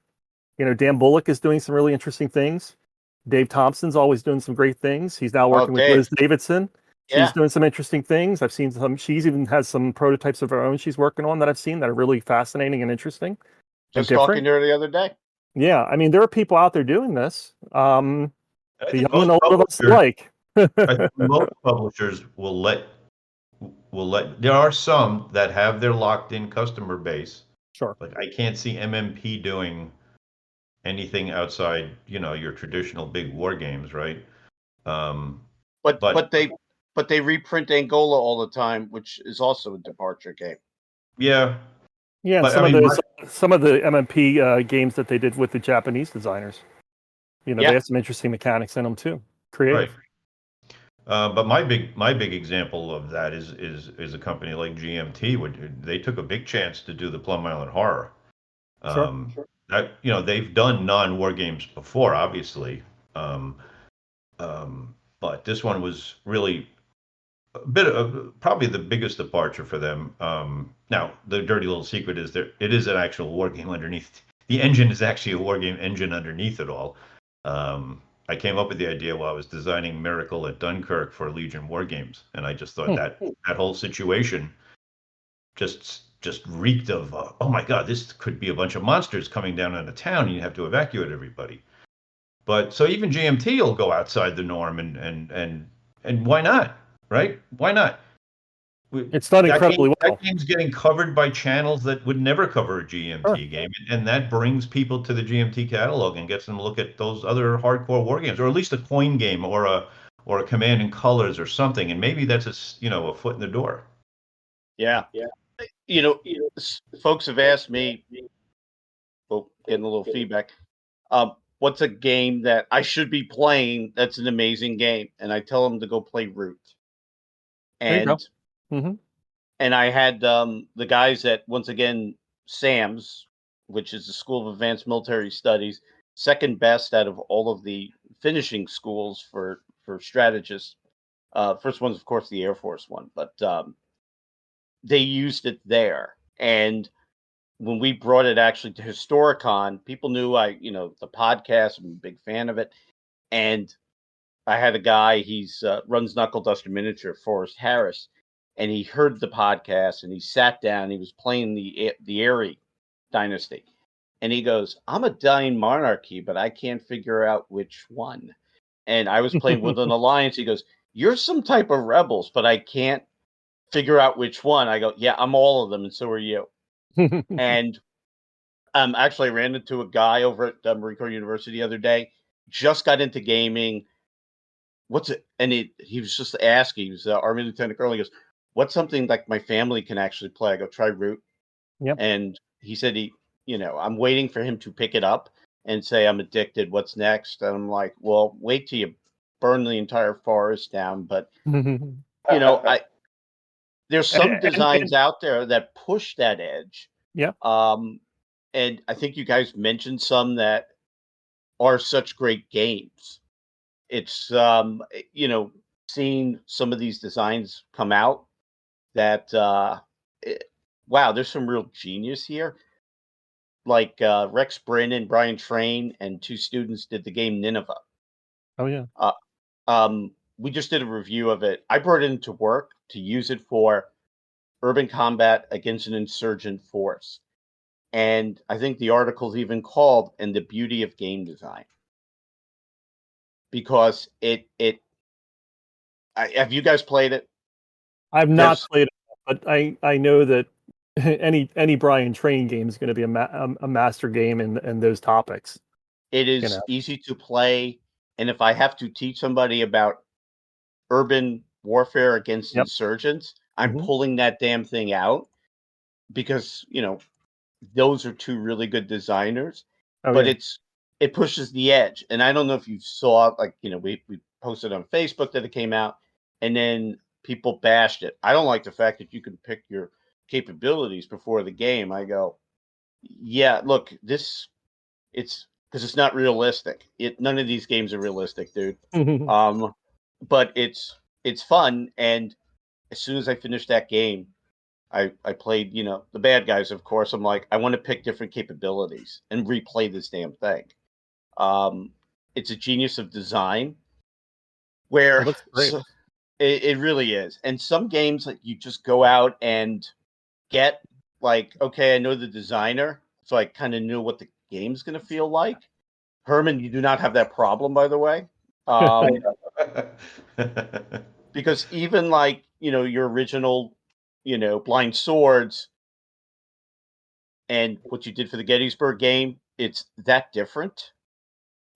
Dan Bullock is doing some really interesting things. Dave Thompson's always doing some great things. He's now working with Liz Davidson. She's doing some interesting things. I've seen some. She's even has some prototypes of her own she's working on that I've seen that are really fascinating and interesting. Just talking to her the other day. Yeah, I mean, there are people out there doing this. The young and old of us alike. I think most publishers will let. There are some that have their locked-in customer base. Sure. Like I can't see MMP doing anything outside, your traditional big war games, right? But they reprint Angola all the time, which is also a departure game. Yeah. Yeah, but, some of the MMP games that they did with the Japanese designers, they have some interesting mechanics in them too. Creative. Right. But my big example of that is a company like GMT. They took a big chance to do the Plum Island Horror. Sure. That, they've done non-war games before, obviously. But this one was really a bit of probably the biggest departure for them. Now, the dirty little secret is it is an actual war game underneath. The engine is actually a war game engine underneath it all. I came up with the idea while I was designing Miracle at Dunkirk for Legion War Games, and I just thought that whole situation just reeked of oh my god, this could be a bunch of monsters coming down on a town, and you have to evacuate everybody. But so even GMT will go outside the norm, and why not, right? Why not? It's done incredibly well. That game's getting covered by channels that would never cover a GMT game, and that brings people to the GMT catalog and gets them to look at those other hardcore war games, or at least a coin game, or a Command and Colors, or something. And maybe that's a foot in the door. Yeah. Folks have asked me. Getting a little feedback. What's a game that I should be playing? That's an amazing game, and I tell them to go play Root. And and I had the guys at, once again, SAMS, which is the School of Advanced Military Studies, second best out of all of the finishing schools for strategists. First one's, of course, the Air Force one, but they used it there. And when we brought it actually to Historicon, people knew the podcast, I'm a big fan of it. And I had a guy, he's runs Knuckle Duster Miniature, Forrest Harris, and he heard the podcast and he sat down, he was playing the Erie Dynasty. And he goes, I'm a dying monarchy, but I can't figure out which one. And I was playing with an alliance. He goes, you're some type of rebels, but I can't figure out which one. I go, yeah, I'm all of them, and so are you. And actually, I ran into a guy over at Marine Corps University the other day, just got into gaming. What's it? And he was just asking, he was Army Lieutenant Colonel. He goes, what's something like my family can actually play? I go, try Root. Yep. And he said I'm waiting for him to pick it up and say, I'm addicted. What's next? And I'm like, well, wait till you burn the entire forest down. But, there's some designs out there that push that edge. Yeah. And I think you guys mentioned some that are such great games. It's, seeing some of these designs come out that, wow, there's some real genius here. Like Rex Bryn and Brian Train and two students did the game Nineveh. Oh, yeah. We just did a review of it. I brought it into work to use it for urban combat against an insurgent force. And I think the article's even called "And the Beauty of Game Design." Because have you guys played it? I've not played it, but I know that any Brian Train game is going to be a master game in those topics. It is easy to play, and if I have to teach somebody about urban warfare against insurgents, I'm pulling that damn thing out because those are two really good designers. But it pushes the edge, and I don't know if you saw we posted on Facebook that it came out, and then people bashed it. I don't like the fact that you can pick your capabilities before the game. I go, yeah, look, it's because it's not realistic. None of these games are realistic, dude. But it's fun, and as soon as I finished that game, I played, the bad guys, of course. I'm like, I want to pick different capabilities and replay this damn thing. It's a genius of design where it really is. And some games, like, you just go out and get okay, I know the designer, so I kind of knew what the game's going to feel like. Herman, you do not have that problem, by the way. Because even your original, Blind Swords and what you did for the Gettysburg game, it's that different.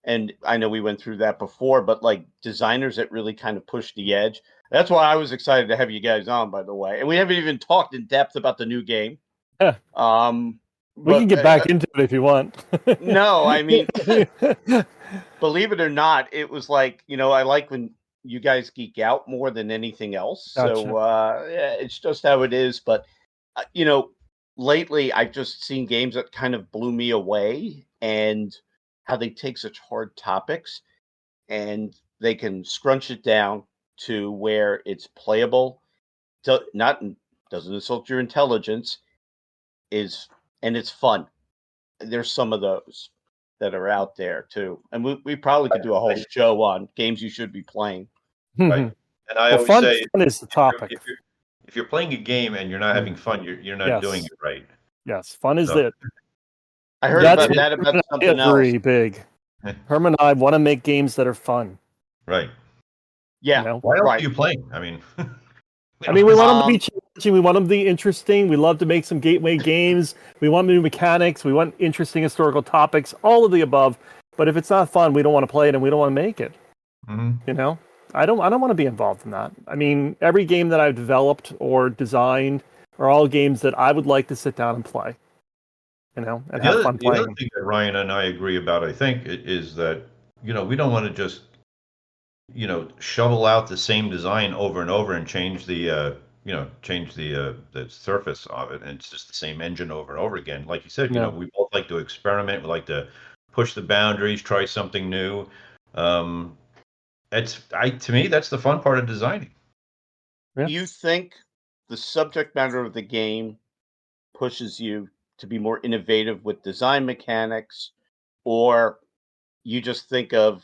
And I know we went through that before, but designers that really kind of push the edge. That's why I was excited to have you guys on, by the way. And we haven't even talked in depth about the new game. We can get back into it if you want. No, I mean, believe it or not, it was I like when you guys geek out more than anything else. Gotcha. So it's just how it is. But, lately I've just seen games that kind of blew me away, and how they take such hard topics and they can scrunch it down to where it's playable, doesn't insult your intelligence, and it's fun. There's some of those that are out there too, and we probably could do a whole show on games you should be playing. Right. And I always say, fun is the topic. If you're playing a game and you're not having fun, you're not doing it right. Yes, fun is it. I heard about something else. Very big. Herman and I want to make games that are fun. Right. Yeah. Why else are you playing? I mean, we want them to be challenging. We want them to be interesting. We love to make some gateway games. We want new mechanics. We want interesting historical topics. All of the above. But if it's not fun, we don't want to play it, and we don't want to make it. Mm-hmm. I don't want to be involved in that. I mean, every game that I've developed or designed are all games that I would like to sit down and play. And have fun playing. The other thing that Ryan and I agree about, I think, is that we don't want to just shovel out the same design over and over and change the surface of it, and it's just the same engine over and over again. Like you said, we both like to experiment. We like to push the boundaries, try something new. To me, that's the fun part of designing. Yeah. You think the subject matter of the game pushes you to be more innovative with design mechanics, or you just think of,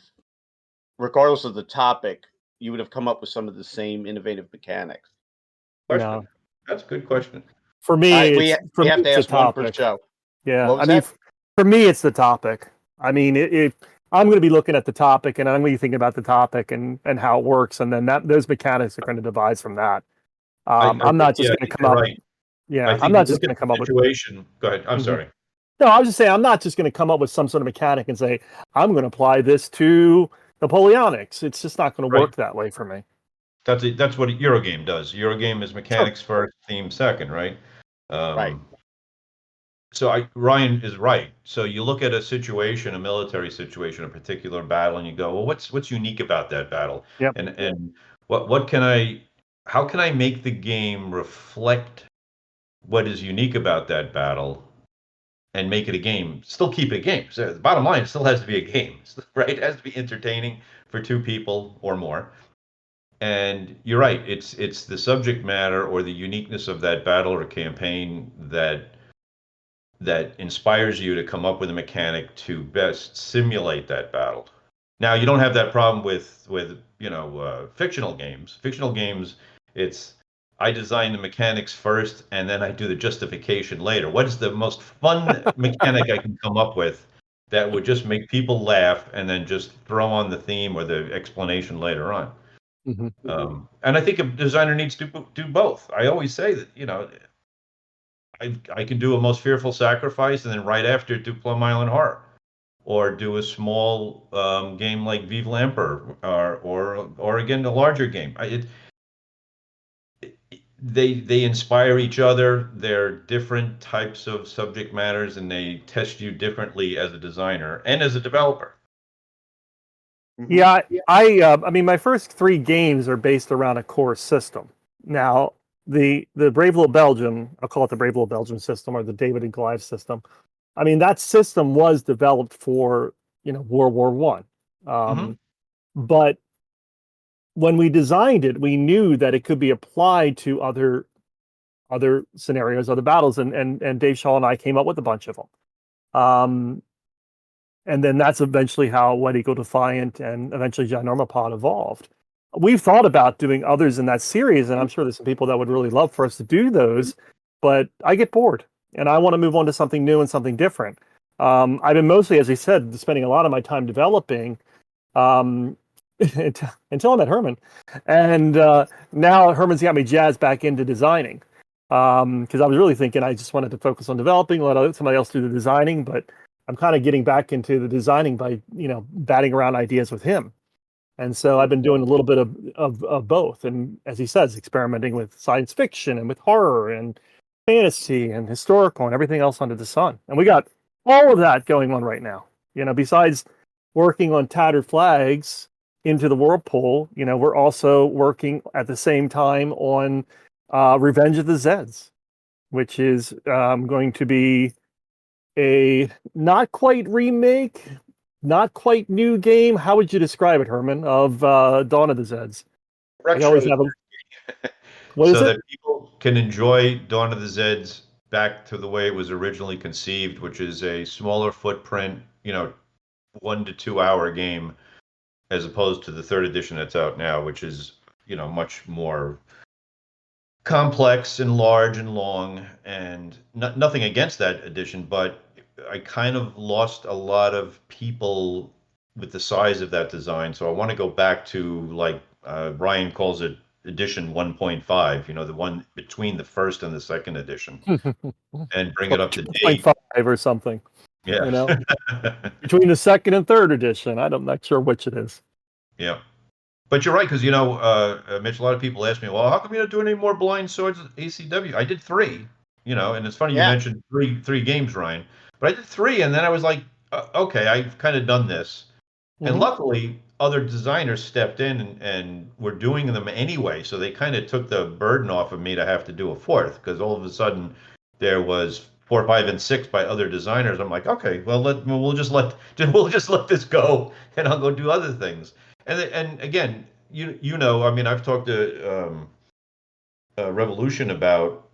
regardless of the topic, you would have come up with some of the same innovative mechanics? Question. No. That's a good question. For me, We have to it's ask the one per topic. show. Yeah, What was I mean, that? for me, it's the topic. I mean, if I'm going to be looking at the topic, and I'm going to be thinking about the topic and how it works, and then those mechanics are going to devise from that. I'm not just going to come up. Right. Yeah, I think I'm not just going to come up with. Situation. Go ahead. I'm sorry. No, I was just saying I'm not just going to come up with some sort of mechanic and say I'm going to apply this to Napoleonics. It's just not going to work that way for me. That's what a Eurogame does. Eurogame is mechanics first, theme second, right? Right. So Ryan is right. So you look at a situation, a military situation, a particular battle, and you go, well, what's unique about that battle? Yep. And how can I make the game reflect what is unique about that battle and make it a game? Still keep it a game. So the bottom line, it still has to be a game, right? It has to be entertaining for two people or more. And you're right. It's the subject matter or the uniqueness of that battle or campaign that inspires you to come up with a mechanic to best simulate that battle. Now, you don't have that problem with fictional games. Fictional games, it's I design the mechanics first and then I do the justification later. What is the most fun mechanic I can come up with that would just make people laugh and then just throw on the theme or the explanation later on? And I think a designer needs to do both. I always say that, I can do a Most Fearful Sacrifice and then right after do Plum Island Horror, or do a small game like Vive l'Empereur, or again a larger game. They inspire each other. They're different types of subject matters, and they test you differently as a designer and as a developer. Yeah, I mean, my first 3 games are based around a core system. Now, the Brave Little Belgium, I'll call it the Brave Little Belgium system or the David and Goliath system. I mean, that system was developed for World War I. But when we designed it, we knew that it could be applied to other scenarios, other battles, and Dave Shaw and I came up with a bunch of them. And then that's eventually how What Eagle Defiant and eventually John Normanpod evolved. We've thought about doing others in that series, and I'm sure there's some people that would really love for us to do those, but I get bored, and I want to move on to something new and something different. I've been mostly, as I said, spending a lot of my time developing until I met Herman. And now Herman's got me jazzed back into designing because I was really thinking I just wanted to focus on developing, let somebody else do the designing, but I'm kind of getting back into the designing by, batting around ideas with him. And so I've been doing a little bit of both. And as he says, experimenting with science fiction and with horror and fantasy and historical and everything else under the sun. And we got all of that going on right now. Besides working on Tattered Flags into the Whirlpool, we're also working at the same time on Revenge of the Zeds, which is going to be a not quite remake, not quite new game. How would you describe it, Herman, of Dawn of the Zeds? Retro. I always have so that people can enjoy Dawn of the Zeds back to the way it was originally conceived, which is a smaller footprint, 1 to 2 hour game, as opposed to the 3rd edition that's out now, which is, much more complex and large and long, and nothing against that edition, but I kind of lost a lot of people with the size of that design. So I want to go back to, like Ryan calls it, edition 1.5, the one between the first and the second edition, and bring it up to date. 2.5 or something. Yeah. Between the second and third edition. I'm not sure which it is. Yeah. But you're right, because, Mitch, a lot of people ask me, well, how come you don't do any more Blind Swords ACW? I did 3, and it's funny you mentioned three games, Ryan. But I did 3, and then I was like, okay, I've kind of done this. And luckily, other designers stepped in and were doing them anyway, so they kind of took the burden off of me to have to do a 4th, because all of a sudden there was 4, 5, and 6 by other designers. I'm like, okay, well, we'll just let this go, and I'll go do other things. And again, I mean, I've talked to Revolution about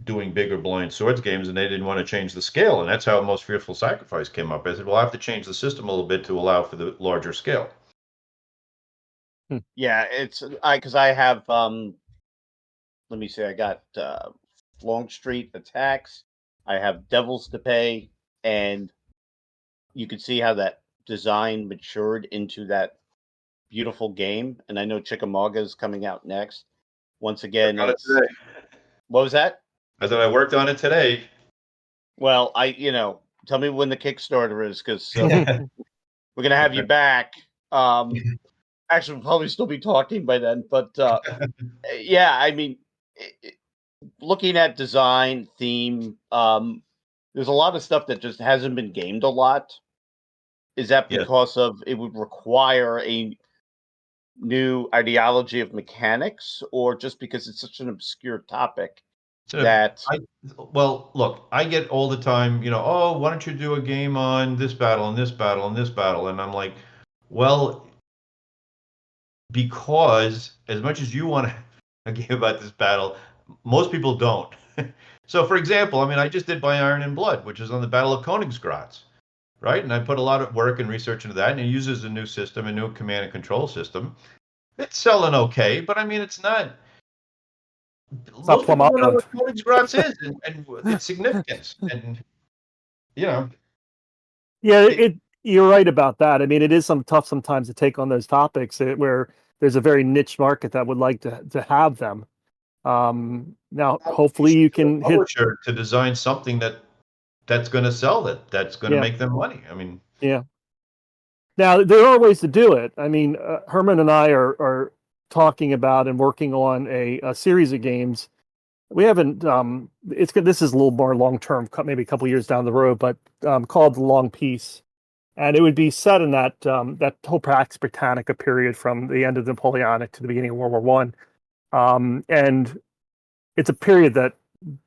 doing bigger Blind Swords games, and they didn't want to change the scale, and that's how Most Fearful Sacrifice came up. I said, well, I have to change the system a little bit to allow for the larger scale. Yeah, it's because I have let me see, I got Longstreet Attacks, I have Devils to Pay, and you can see how that design matured into that beautiful game. And I know Chickamauga is coming out next. Once again, what was that? I said I worked on it today. Well, tell me when the Kickstarter is, because we're gonna have you back. Actually, we'll probably still be talking by then, but yeah, I mean, looking at design, theme, there's a lot of stuff that just hasn't been gamed a lot. Is that because of it would require a new ideology of mechanics, or just because it's such an obscure topic that? Well, look, I get all the time, oh, why don't you do a game on this battle and this battle and this battle? And I'm like, well, because as much as you want a game about this battle, most people don't. So, for example, I mean, I just did By Iron and Blood, which is on the Battle of Königsgrätz, right? And I put a lot of work and research into that, and it uses a new system, a new command and control system. It's selling okay, but I mean, it's not. Most people don't know what Königsgrätz is and its significance, and Yeah, you're right about that. I mean, it is tough sometimes to take on those topics where there's a very niche market that would like to have them. Now, hopefully, you can hit to design something that's going to sell that's going to make them money. I mean, yeah. Now there are ways to do it. I mean, Herman and I are talking about and working on a series of games. We haven't. This is a little more long term, maybe a couple years down the road, but called The Long Peace, and it would be set in that whole Pax Britannica period from the end of the Napoleonic to the beginning of World War One, and it's a period that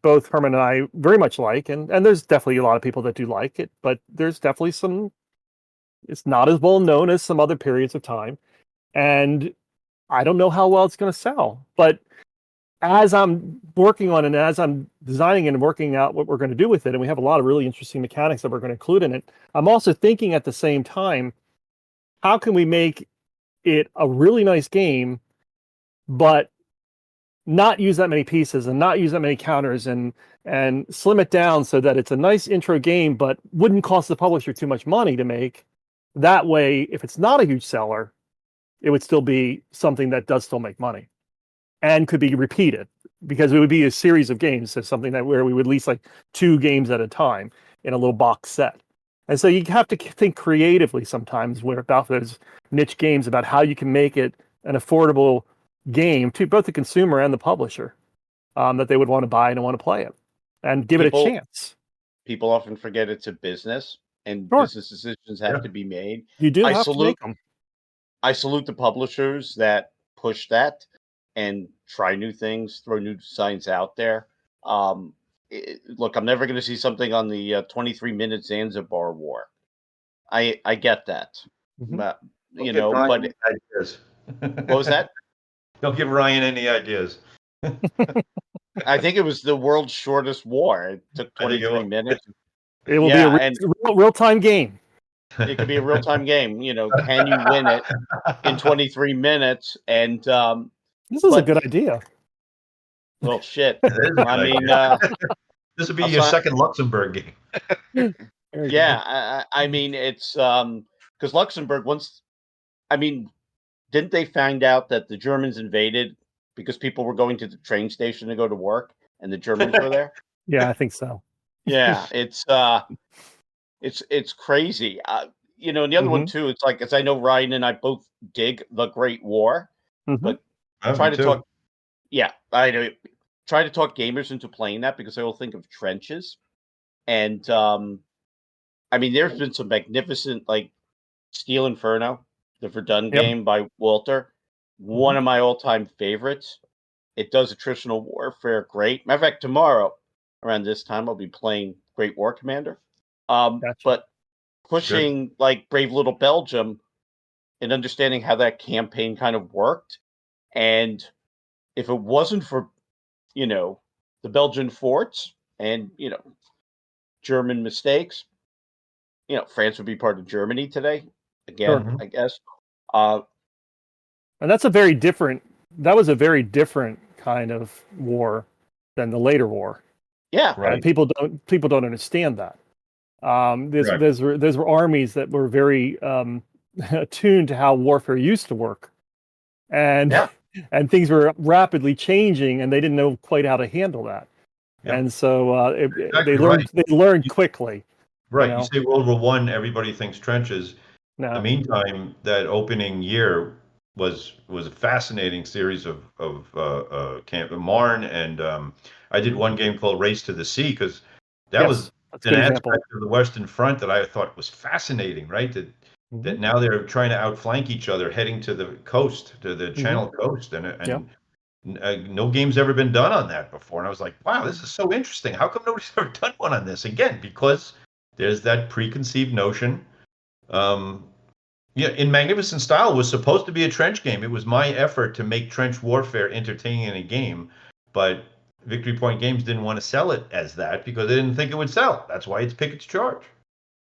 both Herman and I very much like, and there's definitely a lot of people that do like it, but there's definitely some. It's not as well known as some other periods of time, and I don't know how well it's going to sell. But as I'm working on it, and as I'm designing it and working out what we're going to do with it, and we have a lot of really interesting mechanics that we're going to include in it, I'm also thinking at the same time, how can we make it a really nice game, but not use that many pieces and not use that many counters and slim it down so that it's a nice intro game, but wouldn't cost the publisher too much money to make. That way, if it's not a huge seller, it would still be something that does still make money and could be repeated, because it would be a series of games. So something where we would release like 2 games at a time in a little box set. And so you have to think creatively sometimes about those niche games, about how you can make it an affordable game to both the consumer and the publisher, that they would want to buy and want to play it and give it a chance. People often forget it's a business, and business decisions have to be made. You do have to make them. I salute the publishers that push that and try new things, throw new designs out there. Look, I'm never going to see something on the 23-minute Zanzibar War. I get that. Mm-hmm. But ideas. What was that? Don't give Ryan any ideas. I think it was the world's shortest war. It took 23 minutes. It will be a real-time game. It could be a real-time game. Can you win it in 23 minutes? And this is a good idea. Well, shit. I mean, this would be your second Luxembourg game. Yeah, I mean, it's because Luxembourg didn't they find out that the Germans invaded because people were going to the train station to go to work, and the Germans were there? Yeah, I think so. Yeah, it's crazy. And the other one too. It's like, as I know, Ryan and I both dig The Great War, but try to talk. Yeah, I know. Try to talk gamers into playing that, because they will think of trenches, and there's been some magnificent, like Steel Inferno, the Verdun game by Walter, one of my all-time favorites. It does attritional warfare great. Matter of fact, tomorrow around this time, I'll be playing Great War Commander. Gotcha. But pushing like Brave Little Belgium and understanding how that campaign kind of worked. And if it wasn't for the Belgian forts and, German mistakes. France would be part of Germany today. Again, Sure. I guess. And that was a very different kind of war than the later war. Yeah. Right. And people don't understand that. Right. Those were armies that were very attuned to how warfare used to work. And and things were rapidly changing, and they didn't know quite how to handle that. Yep. And so Exactly they learned quickly. Right. You say World War I, everybody thinks trenches. No. In the meantime, that opening year was a fascinating series of Camp Marne, and I did one game called Race to the Sea because that was an aspect of the Western Front that I thought was fascinating. Right, that now they're trying to outflank each other, heading to the coast, to the Channel coast, and no game's ever been done on that before. And I was like, wow, this is so interesting. How come nobody's ever done one on this? Again, because there's that preconceived notion. In Magnificent Style was supposed to be a trench game. It was my effort to make trench warfare entertaining in a game, but Victory Point Games didn't want to sell it as that because they didn't think it would sell. That's why it's Pickett's Charge.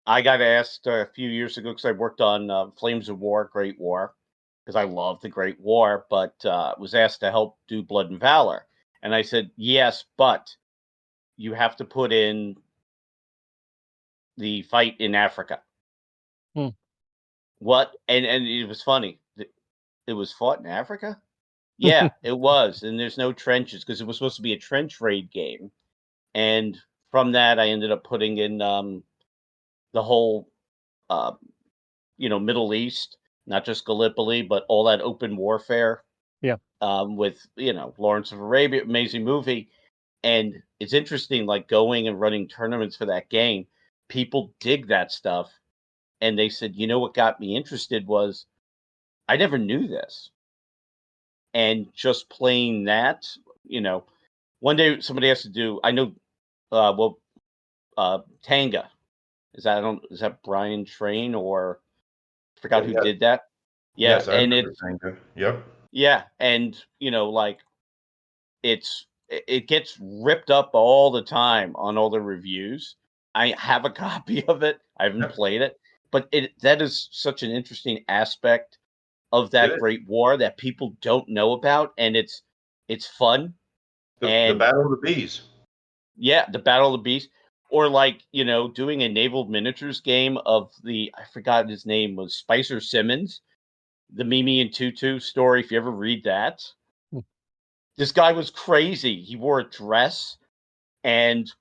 I got asked a few years ago because I worked on Flames of War, Great War, because I love the Great War, but was asked to help do Blood and Valor. And I said, yes, but you have to put in the fight in Africa. What? And it was funny. It was fought in Africa? Yeah, it was. And there's no trenches because it was supposed to be a trench raid game. And from that, I ended up putting in the whole, Middle East, not just Gallipoli, but all that open warfare. Yeah. With, Lawrence of Arabia, amazing movie. And it's interesting, like going and running tournaments for that game. People dig that stuff. And they said, what got me interested was I never knew this. And just playing that, one day somebody has to do, I know, Tanga. Is that Brian Train or I forgot who did that? Yeah. Yes, I remember Tanga. Yep. Yeah. And, it gets ripped up all the time on all the reviews. I have a copy of it. I haven't played it. But that is such an interesting aspect of that Great War that people don't know about, and it's fun. The Battle of the Bees. Yeah, the Battle of the Bees. Or doing a naval miniatures game of I forgot his name, was Spicer Simmons, the Mimi and Tutu story, if you ever read that. This guy was crazy. He wore a dress and,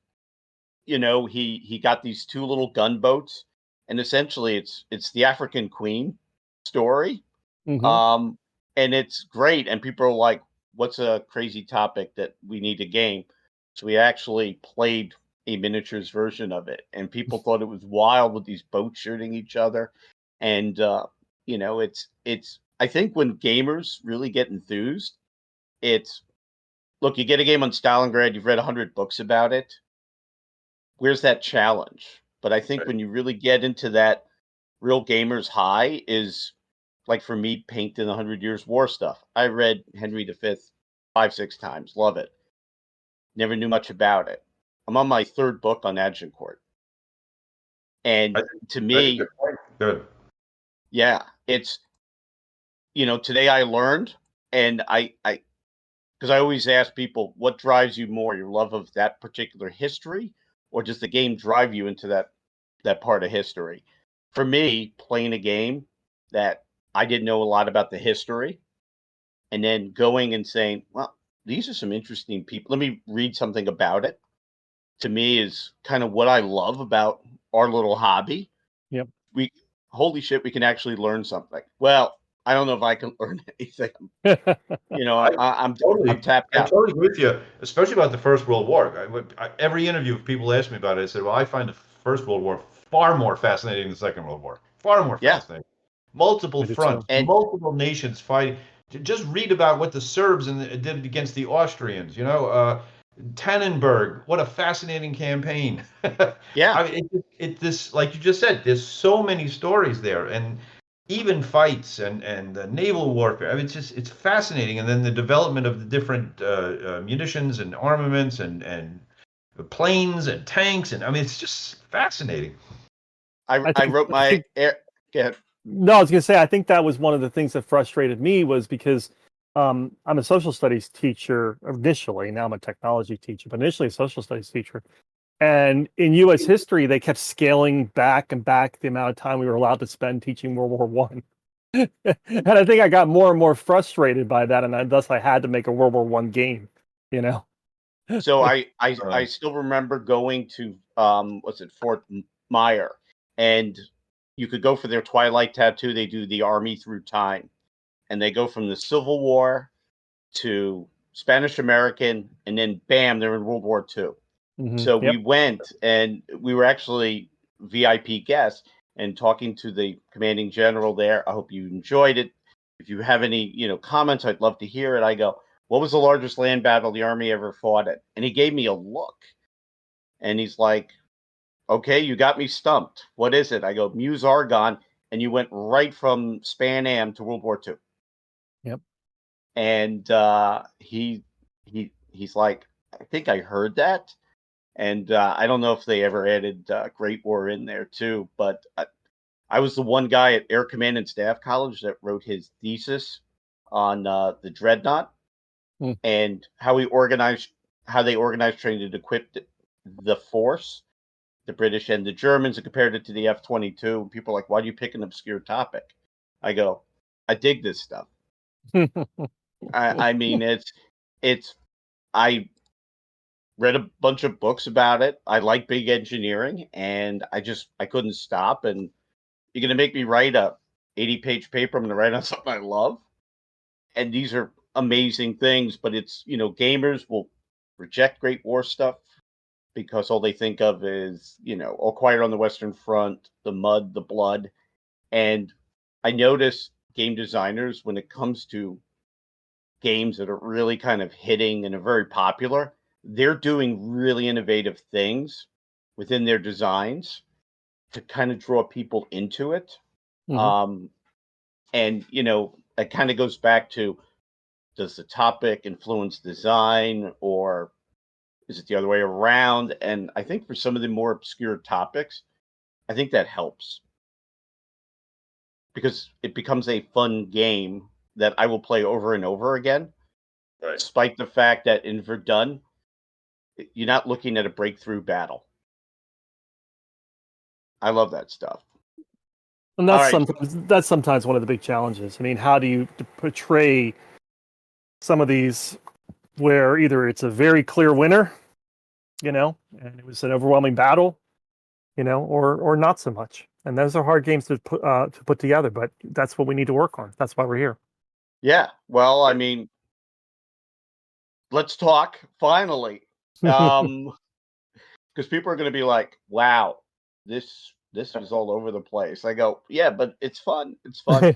he got these two little gunboats. And essentially, it's the African Queen story, and it's great. And people are like, "What's a crazy topic that we need a game?" So we actually played a miniatures version of it, and people thought it was wild with these boats shooting each other. And it's. I think when gamers really get enthused, look. You get a game on Stalingrad. You've read 100 books about it. Where's that challenge? But I think when you really get into that real gamer's high is, like for me, Paint in the 100 Years War stuff. I read Henry V 5-6 times. Love it. Never knew much about it. I'm on my third book on Agincourt. And to me, good. Yeah, it's, today I learned, and because I always ask people, what drives you more, your love of that particular history, or does the game drive you into that part of history? For me, playing a game that I didn't know a lot about the history, and then going and saying, well, these are some interesting people. Let me read something about it. To me is kind of what I love about our little hobby. Yep. Holy shit, we can actually learn something. Well, I don't know if I can learn anything. I'm tapped out. I'm totally with you, especially about the First World War. Every interview, if people ask me about it, I said, well, I find the First World War far more fascinating than the Second World War. Far more fascinating. Multiple fronts, multiple nations fighting. Just read about what the Serbs did against the Austrians. Tannenberg, what a fascinating campaign. Yeah. I mean, this, like you just said, there's so many stories there, and even fights and naval warfare. I mean, it's fascinating. And then the development of the different munitions and armaments and planes and tanks, and I mean, it's just fascinating. I wrote my air. Go ahead. No, I was going to say, I think that was one of the things that frustrated me was because I'm a social studies teacher initially. Now I'm a technology teacher, but initially a social studies teacher. And in U.S. history, they kept scaling back and back the amount of time we were allowed to spend teaching World War One. And I think I got more and more frustrated by that, and thus I had to make a World War One game. You know. So I still remember going to was it Fort Myer, and you could go for their Twilight Tattoo. They do the Army Through Time, and they go from the Civil War to Spanish American, and then bam, they're in World War II. Mm-hmm. So we went, and we were actually VIP guests, and talking to the commanding general there. I hope you enjoyed it. If you have any, comments, I'd love to hear it. I go, what was the largest land battle the Army ever fought at? And he gave me a look, and he's like, okay, you got me stumped. What is it? I go, Meuse Argonne, and you went right from Span Am to World War II. Yep. And he's like, I think I heard that. And I don't know if they ever added Great War in there too, but I was the one guy at Air Command and Staff College that wrote his thesis on the Dreadnought and how they organized training and equipped the force, the British and the Germans, and compared it to the F-22. People are like, why do you pick an obscure topic? I go, I dig this stuff. I mean, I read a bunch of books about it. I like big engineering, and I couldn't stop. And you're going to make me write a 80-page paper. I'm going to write on something I love. And these are amazing things, but it's, gamers will reject Great War stuff because all they think of is, All Quiet on the Western Front, the mud, the blood. And I notice game designers, when it comes to games that are really kind of hitting and are very popular, they're doing really innovative things within their designs to kind of draw people into it. And, it kind of goes back to, does the topic influence design, or is it the other way around? And I think for some of the more obscure topics, I think that helps because it becomes a fun game that I will play over and over again, despite the fact that in Verdun, you're not looking at a breakthrough battle. I love that stuff. And that's sometimes one of the big challenges. I mean, how do you portray some of these where either it's a very clear winner, and it was an overwhelming battle, or not so much. And those are hard games to put together, but that's what we need to work on. That's why we're here. Yeah. Well, I mean, let's talk finally. Because people are going to be like, wow, this is all over the place. I go, yeah, but it's fun. It's fun.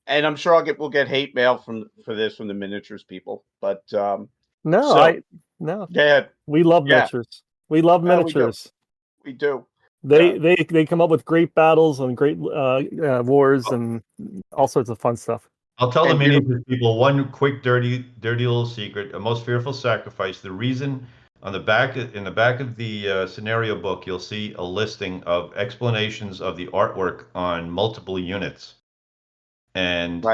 And I'm sure we'll get hate mail from the miniatures people. But no. Go ahead. We love miniatures. We love miniatures. We do. They come up with great battles and great wars and all sorts of fun stuff. I'll tell the miniatures people one quick dirty little secret. A Most Fearful Sacrifice. The reason in the back of the scenario book, you'll see a listing of explanations of the artwork on multiple units. And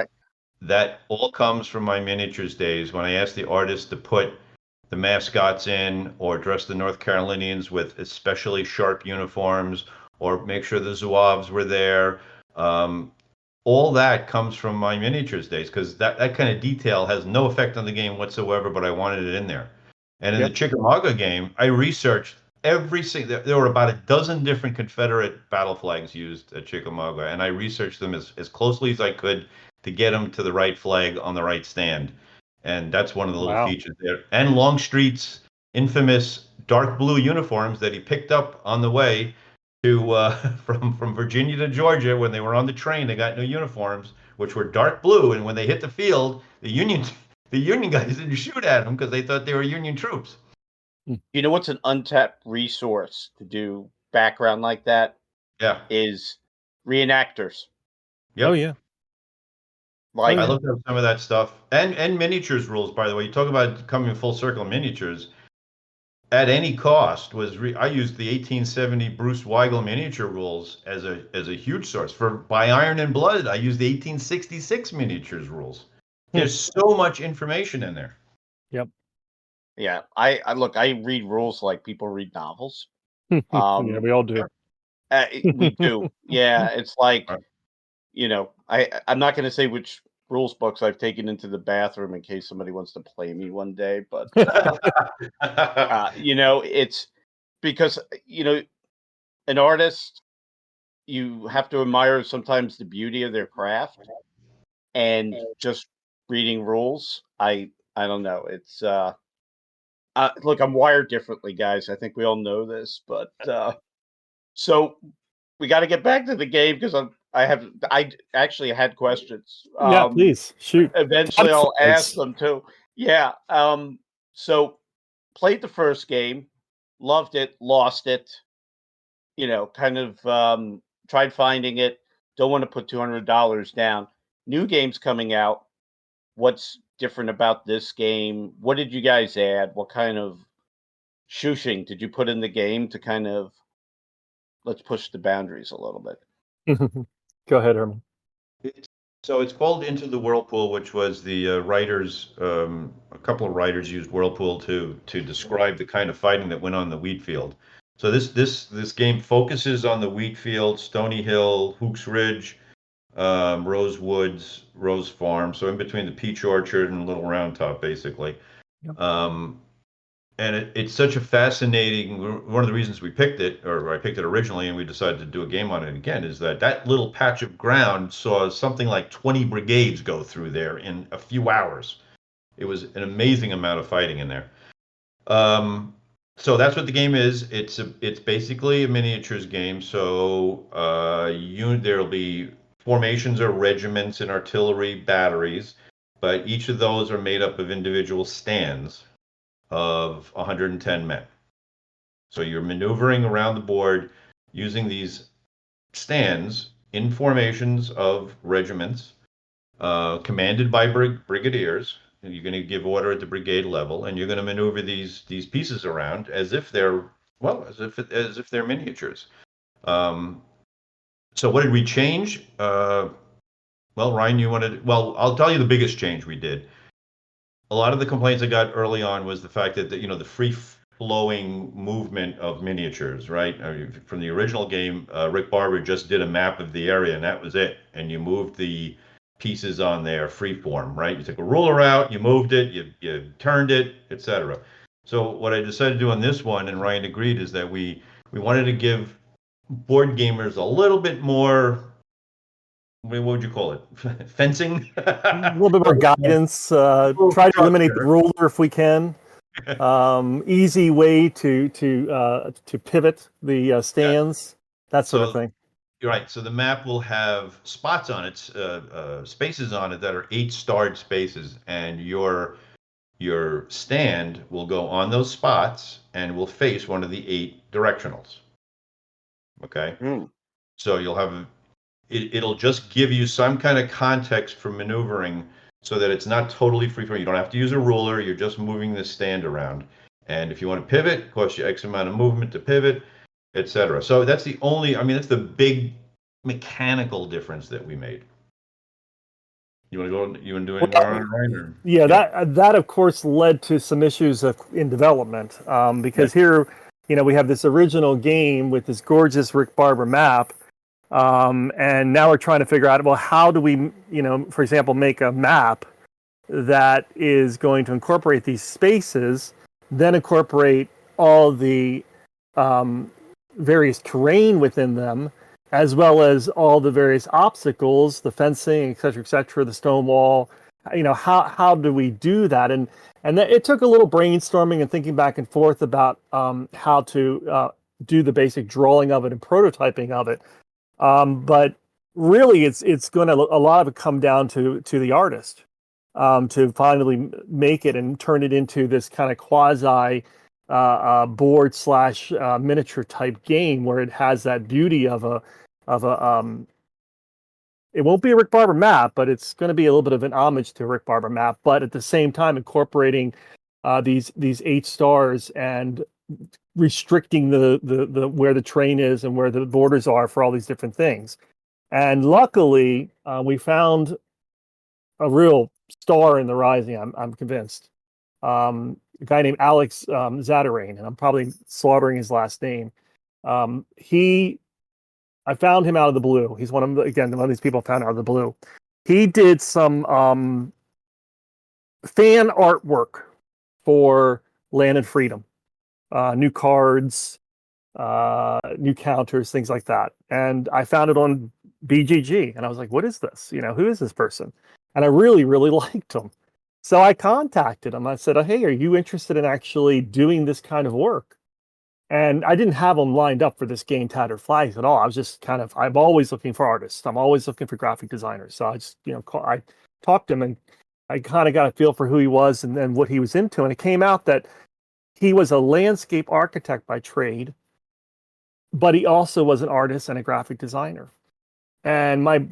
that all comes from my miniatures days when I asked the artist to put the mascots in or dress the North Carolinians with especially sharp uniforms or make sure the Zouaves were there. All that comes from my miniatures days because that kind of detail has no effect on the game whatsoever, but I wanted it in there. And in the Chickamauga game, I researched there were about a dozen different Confederate battle flags used at Chickamauga, and I researched them as closely as I could to get them to the right flag on the right stand. And that's one of the little features there. And Longstreet's infamous dark blue uniforms that he picked up on the way to from Virginia to Georgia when they were on the train. They got new uniforms, which were dark blue, and when they hit the field, the Union guys didn't shoot at them because they thought they were Union troops. You know what's an untapped resource to do background like that? Yeah. Is reenactors. Yep. Oh yeah. Like, I looked up some of that stuff and miniatures rules. By the way, you talk about coming full circle miniatures. At any cost I used the 1870 Bruce Weigel miniature rules as a huge source for By Iron and Blood. I used the 1866 miniatures rules. There's so much information in there. Yep. yeah, I look, I read rules like people read novels. Yeah, we all do. We do. Yeah, it's like, I'm not going to say which rules books I've taken into the bathroom in case somebody wants to play me one day, but it's because an artist, you have to admire sometimes the beauty of their craft, and just reading rules, I don't know. It's look, I'm wired differently, guys. I think we all know this, but so we got to get back to the game because I actually had questions. Yeah, please shoot. Eventually, I'll ask them too. Yeah. So played the first game, loved it, lost it. Kind of tried finding it. Don't want to put $200 down. New games coming out. What's different about this game? What did you guys add? What kind of shushing did you put in the game to kind of let's push the boundaries a little bit? Go ahead, Herman. So it's called Into the Whirlpool, which was the writers. A couple of writers used Whirlpool to describe the kind of fighting that went on the wheat field. So this game focuses on the wheat field, Stony Hill, Hooks Ridge, Rose Woods, Rose Farm. So in between the Peach Orchard and Little Round Top, basically. Yep. And it's such a fascinating. One of the reasons we picked it, or I picked it originally, and we decided to do a game on it again, is that little patch of ground saw something like 20 brigades go through there in a few hours. It was an amazing amount of fighting in there. So that's what the game is. It's basically a miniatures game. So there'll be formations or regiments and artillery batteries, but each of those are made up of individual stands of 110 men. So you're maneuvering around the board using these stands in formations of regiments, commanded by brigadiers. And you're going to give order at the brigade level, and you're going to maneuver these pieces around as if they're miniatures. So what did we change? Well, Ryan, I'll tell you the biggest change we did. A lot of the complaints I got early on was the fact that the free flowing movement of miniatures, right? I mean, from the original game, Rick Barber just did a map of the area and that was it. And you moved the pieces on there freeform, right? You took a ruler out, you moved it, you turned it, etc. So what I decided to do on this one, and Ryan agreed, is that we wanted to give board gamers a little bit more, what would you call it? Fencing? A little bit more guidance. Try to eliminate the ruler if we can. Easy way to pivot the stands, that sort of thing. You're right. So the map will have spots on it, spaces on it that are 8-starred spaces, and your stand will go on those spots and will face one of the 8 directionals. Okay. So you'll have it'll just give you some kind of context for maneuvering so that it's not totally free from. You don't have to use a ruler. You're just moving the stand around. And if you want to pivot, it costs you X amount of movement to pivot, etc. So that's that's the big mechanical difference that we made. You want to do any more on it, Ryan? Yeah, that of course led to some issues in development because here, we have this original game with this gorgeous Rick Barber map. And now we're trying to figure out, well, how do we, for example, make a map that is going to incorporate these spaces, then incorporate all the various terrain within them, as well as all the various obstacles, the fencing, et cetera, the stone wall. How do we do that? And it took a little brainstorming and thinking back and forth about how to do the basic drawing of it and prototyping of it. But really, it's going to a lot of it come down to the artist to finally make it and turn it into this kind of quasi board / miniature type game where it has that beauty of a it won't be a Rick Barber map, but it's going to be a little bit of an homage to a Rick Barber map, but at the same time incorporating these 8 stars and restricting the where the terrain is and where the borders are for all these different things. And luckily, we found a real star in the Rising. I'm convinced. A guy named Alex Zatarain, and I'm probably slaughtering his last name. I found him out of the blue. He's one of these people I found out of the blue. He did some fan artwork for Land and Freedom, new cards, new counters, things like that. And I found it on BGG, and I was like, "What is this? Who is this person?" And I really, really liked him. So I contacted him. I said, "Hey, are you interested in actually doing this kind of work?" And I didn't have them lined up for this game, Tattered Flags, at all. I was just I'm always looking for artists. I'm always looking for graphic designers. So I just, I talked to him, and I kind of got a feel for who he was and then what he was into. And it came out that he was a landscape architect by trade, but he also was an artist and a graphic designer. And my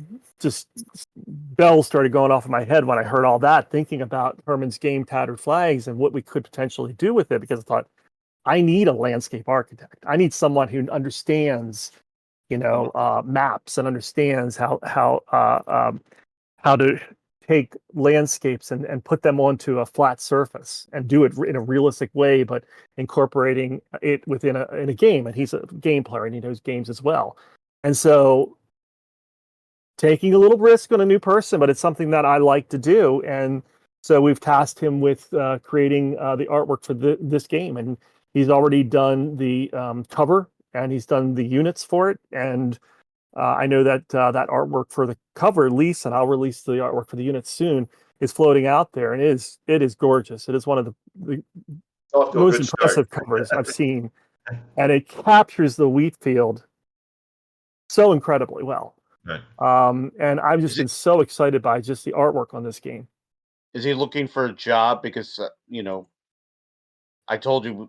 bells started going off in my head when I heard all that, thinking about Herman's game, Tattered Flags, and what we could potentially do with it, because I thought, I need a landscape architect. I need someone who understands, maps and understands how to take landscapes and put them onto a flat surface and do it in a realistic way, but incorporating it within a game. And he's a game player and he knows games as well. And so taking a little risk on a new person, but it's something that I like to do. And so we've tasked him with creating the artwork for this game. And he's already done the cover, and he's done the units for it. And I know that that artwork for the cover, at least, and I'll release the artwork for the units soon, is floating out there, and it is gorgeous. It is one of the most impressive covers I've seen, and it captures the wheat field so incredibly well. Right. And I've just been so excited by just the artwork on this game. Is he looking for a job? Because I told you,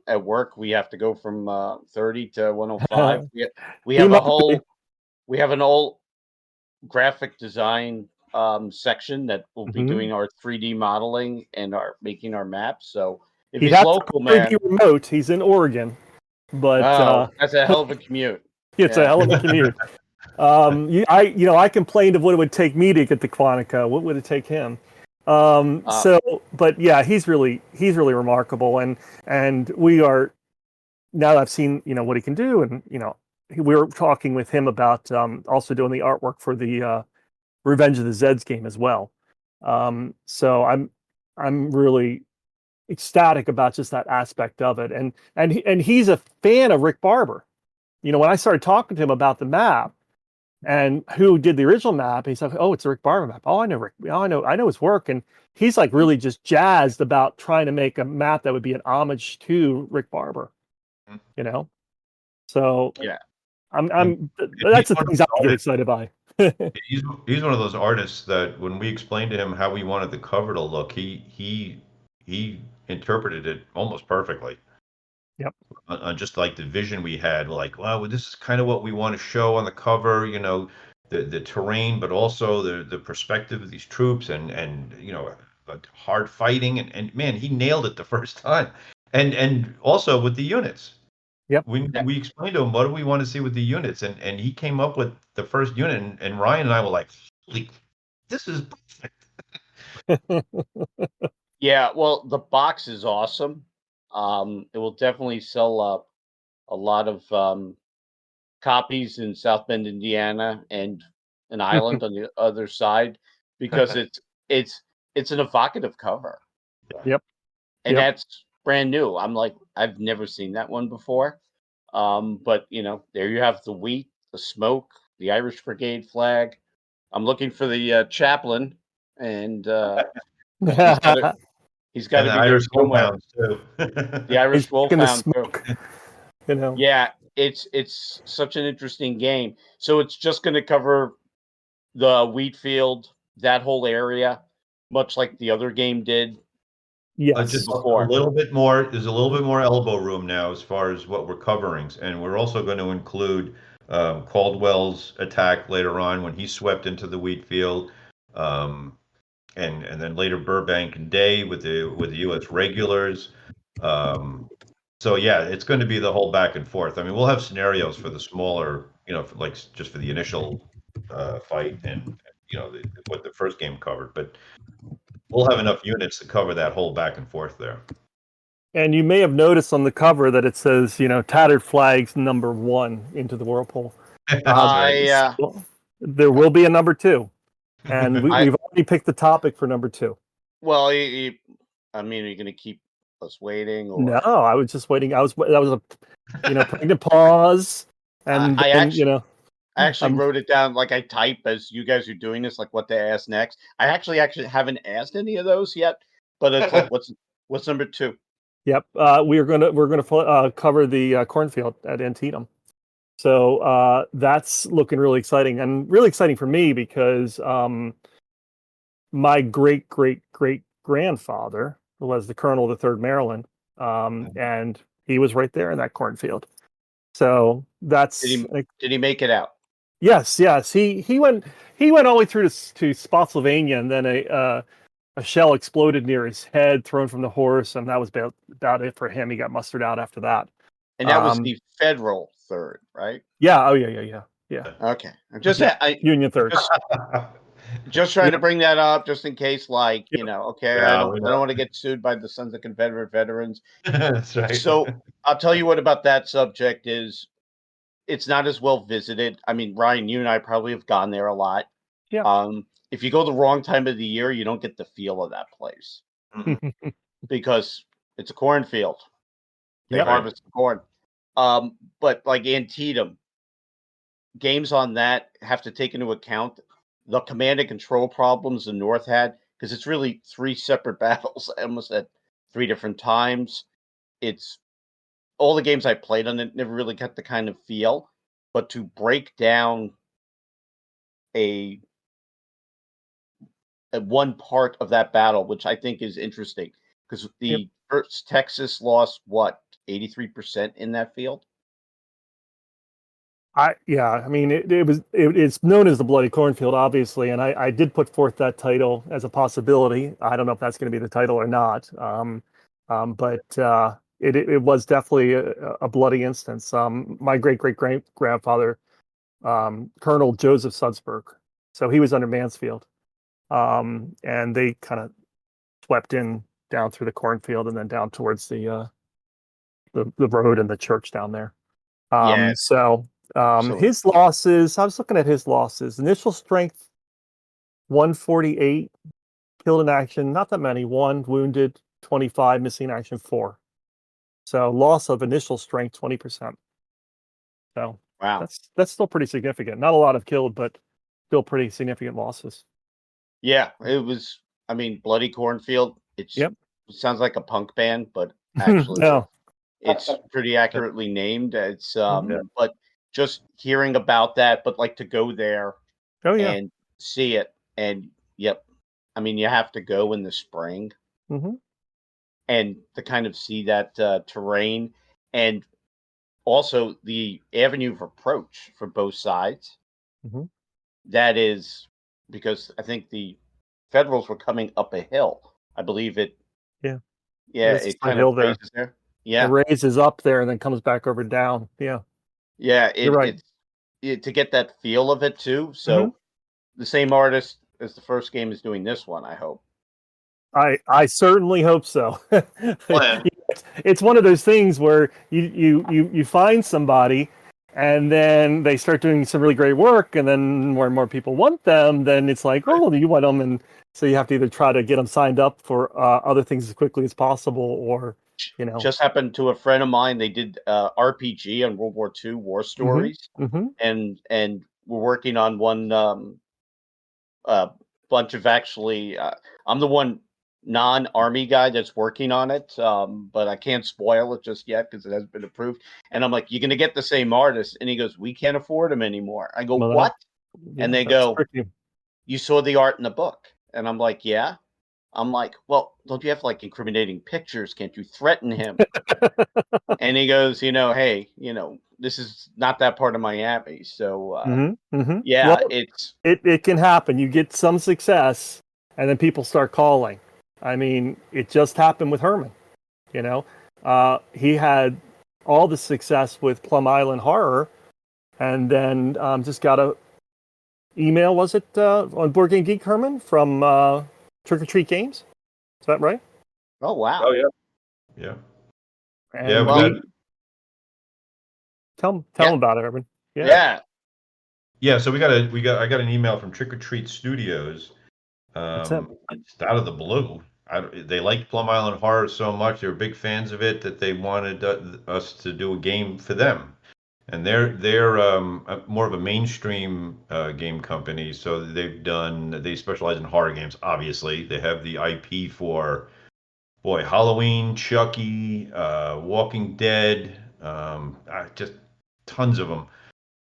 at work we have to go from 30 to 105. We have an old graphic design section that will be doing our 3D modeling and making our maps. So if he's local, man, be remote. He's in Oregon, but that's a hell of a commute. It's a hell of a commute. I complained of what it would take me to get to Quantico. What would it take him? But yeah, he's really remarkable, and we are, now that I've seen what he can do, and we were talking with him about also doing the artwork for the Revenge of the Zeds game as well. So I'm really ecstatic about just that aspect of it, and he's a fan of Rick Barber. When I started talking to him about the map and who did the original map, he's like, "Oh, it's a Rick Barber map. Oh, I know Rick. Oh, I know his work." And he's like really just jazzed about trying to make a map that would be an homage to Rick Barber. So yeah, that's the things I get excited by. He's one of those artists that when we explained to him how we wanted the cover to look, he interpreted it almost perfectly. Yep. Just like the vision we had, like, wow, this is kind of what we want to show on the cover, the terrain, but also the perspective of these troops and hard fighting. And man, he nailed it the first time. And also with the units. Yep. We explained to him, what do we want to see with the units? And he came up with the first unit, and Ryan and I were like, holy, this is perfect. Yeah, well, the box is awesome. It will definitely sell a lot of copies in South Bend, Indiana, and an island on the other side, because it's an evocative cover. Yep. And that's brand new. I'm like, I've never seen that one before. But there you have the wheat, the smoke, the Irish Brigade flag. I'm looking for the chaplain, and he's got to be Irish there somewhere. Too. The Irish Wolfhound too. Yeah, it's such an interesting game. So it's just going to cover the wheat field, that whole area, much like the other game did. Yes, just before. There's a little bit more elbow room now as far as what we're covering, and we're also going to include Caldwell's attack later on when he swept into the wheat field, and then later Burbank and Day with the U.S. regulars. So yeah, it's going to be the whole back and forth. I mean, we'll have scenarios for the smaller, like just for the initial fight and what the first game covered, but we'll have enough units to cover that whole back and forth there. And you may have noticed on the cover that it says, Tattered Flags #1 into the Whirlpool. So there will be a #2, and we've already picked the topic for #2. Well, are you going to keep us waiting? Or? No, I was just waiting. That was a pregnant pause, and I actually wrote it down. Like I type as you guys are doing this, like what to ask next. I actually haven't asked any of those yet, but it's like what's #2? Yep, we're gonna cover the cornfield at Antietam. So that's looking really exciting, and really exciting for me because my great grandfather was the colonel of the 3rd Maryland, and he was right there in that cornfield. So that's did he make it out? Yes. He went all the way through to Spotsylvania, and then a shell exploded near his head, thrown from the horse, and that was about it for him. He got mustered out after that. And that was the federal 3rd, right? Yeah. Oh, yeah. Okay. I'm just Union 3rd. Just trying to bring that up, just in case, okay, Yeah, I don't want to get sued by the Sons of Confederate Veterans. That's right. So I'll tell you what about that subject is, it's not as well visited. I mean, Ryan, you and I probably have gone there a lot. Yeah. If you go the wrong time of the year, you don't get the feel of that place because it's a cornfield. They harvest the corn. But like Antietam, games on that have to take into account the command and control problems the North had, because it's really 3 separate battles, almost at 3 different times. It's all the games I played on it never really got the kind of feel, but to break down a one part of that battle, which I think is interesting, because the first Texas lost 83% in that field. I mean, it's known as the Bloody Cornfield, obviously, and I did put forth that title as a possibility. I don't know if that's going to be the title or not, but it was definitely a bloody instance. My great grandfather, Colonel Joseph Sudsberg, so he was under Mansfield, and they kind of swept in down through the cornfield and then down towards the road and the church down there. So. His losses, I was looking at his losses. Initial strength, 148. Killed in action, not that many. 1 wounded, 25. Missing in action, 4. So loss of initial strength, 20%. So wow, that's still pretty significant. Not a lot of killed, but still pretty significant losses. Yeah, it was. I mean, Bloody Cornfield. It sounds like a punk band, but actually, it's pretty accurately named. It's but. Just hearing about that, but like to go there and see it. And I mean, you have to go in the spring and to kind of see that terrain, and also the avenue of approach for both sides. That is because I think the Federals were coming up a hill. I believe it. Yeah, it kind of raises there. Yeah, it raises up there and then comes back over down. Yeah, you're right. To get that feel of it too. So the same artist as the first game is doing this one, I hope. I certainly hope so. It's one of those things where you find somebody and then they start doing some really great work, and then more and more people want them. Then it's like, oh, you want them, and so you have to either try to get them signed up for other things as quickly as possible, or just happened to a friend of mine. They did RPG on World War II war stories, and we're working on one bunch of actually. I'm the one non-army guy that's working on it, but I can't spoil it just yet because it hasn't been approved. And I'm like, "You're going to get the same artist," and he goes, "We can't afford him anymore." I go, "What?" And they go, tricky. "You saw the art in the book," and I'm like, "Yeah." I'm like, "Well, don't you have like incriminating pictures? Can't you threaten him?" And he goes, "Hey, this is not that part of Miami. So yeah, Well, it's it can happen. You get some success, and then people start calling. I mean, it just happened with Herman. You know, he had all the success with Plum Island Horror, and then just got a email. Was it on Board Game Geek, Herman, from Trick or Treat Games? Is that right? oh wow. Oh yeah. And Yeah, well, tell them about it, Herman. Yeah. Yeah, so I got an email from Trick or Treat Studios. That's it. It's out of the blue. They liked Plum Island Horror so much; they were big fans of it that they wanted us to do a game for them. And they're more of a mainstream game company, so they specialize in horror games. Obviously, they have the IP for Halloween, Chucky, Walking Dead, just tons of them.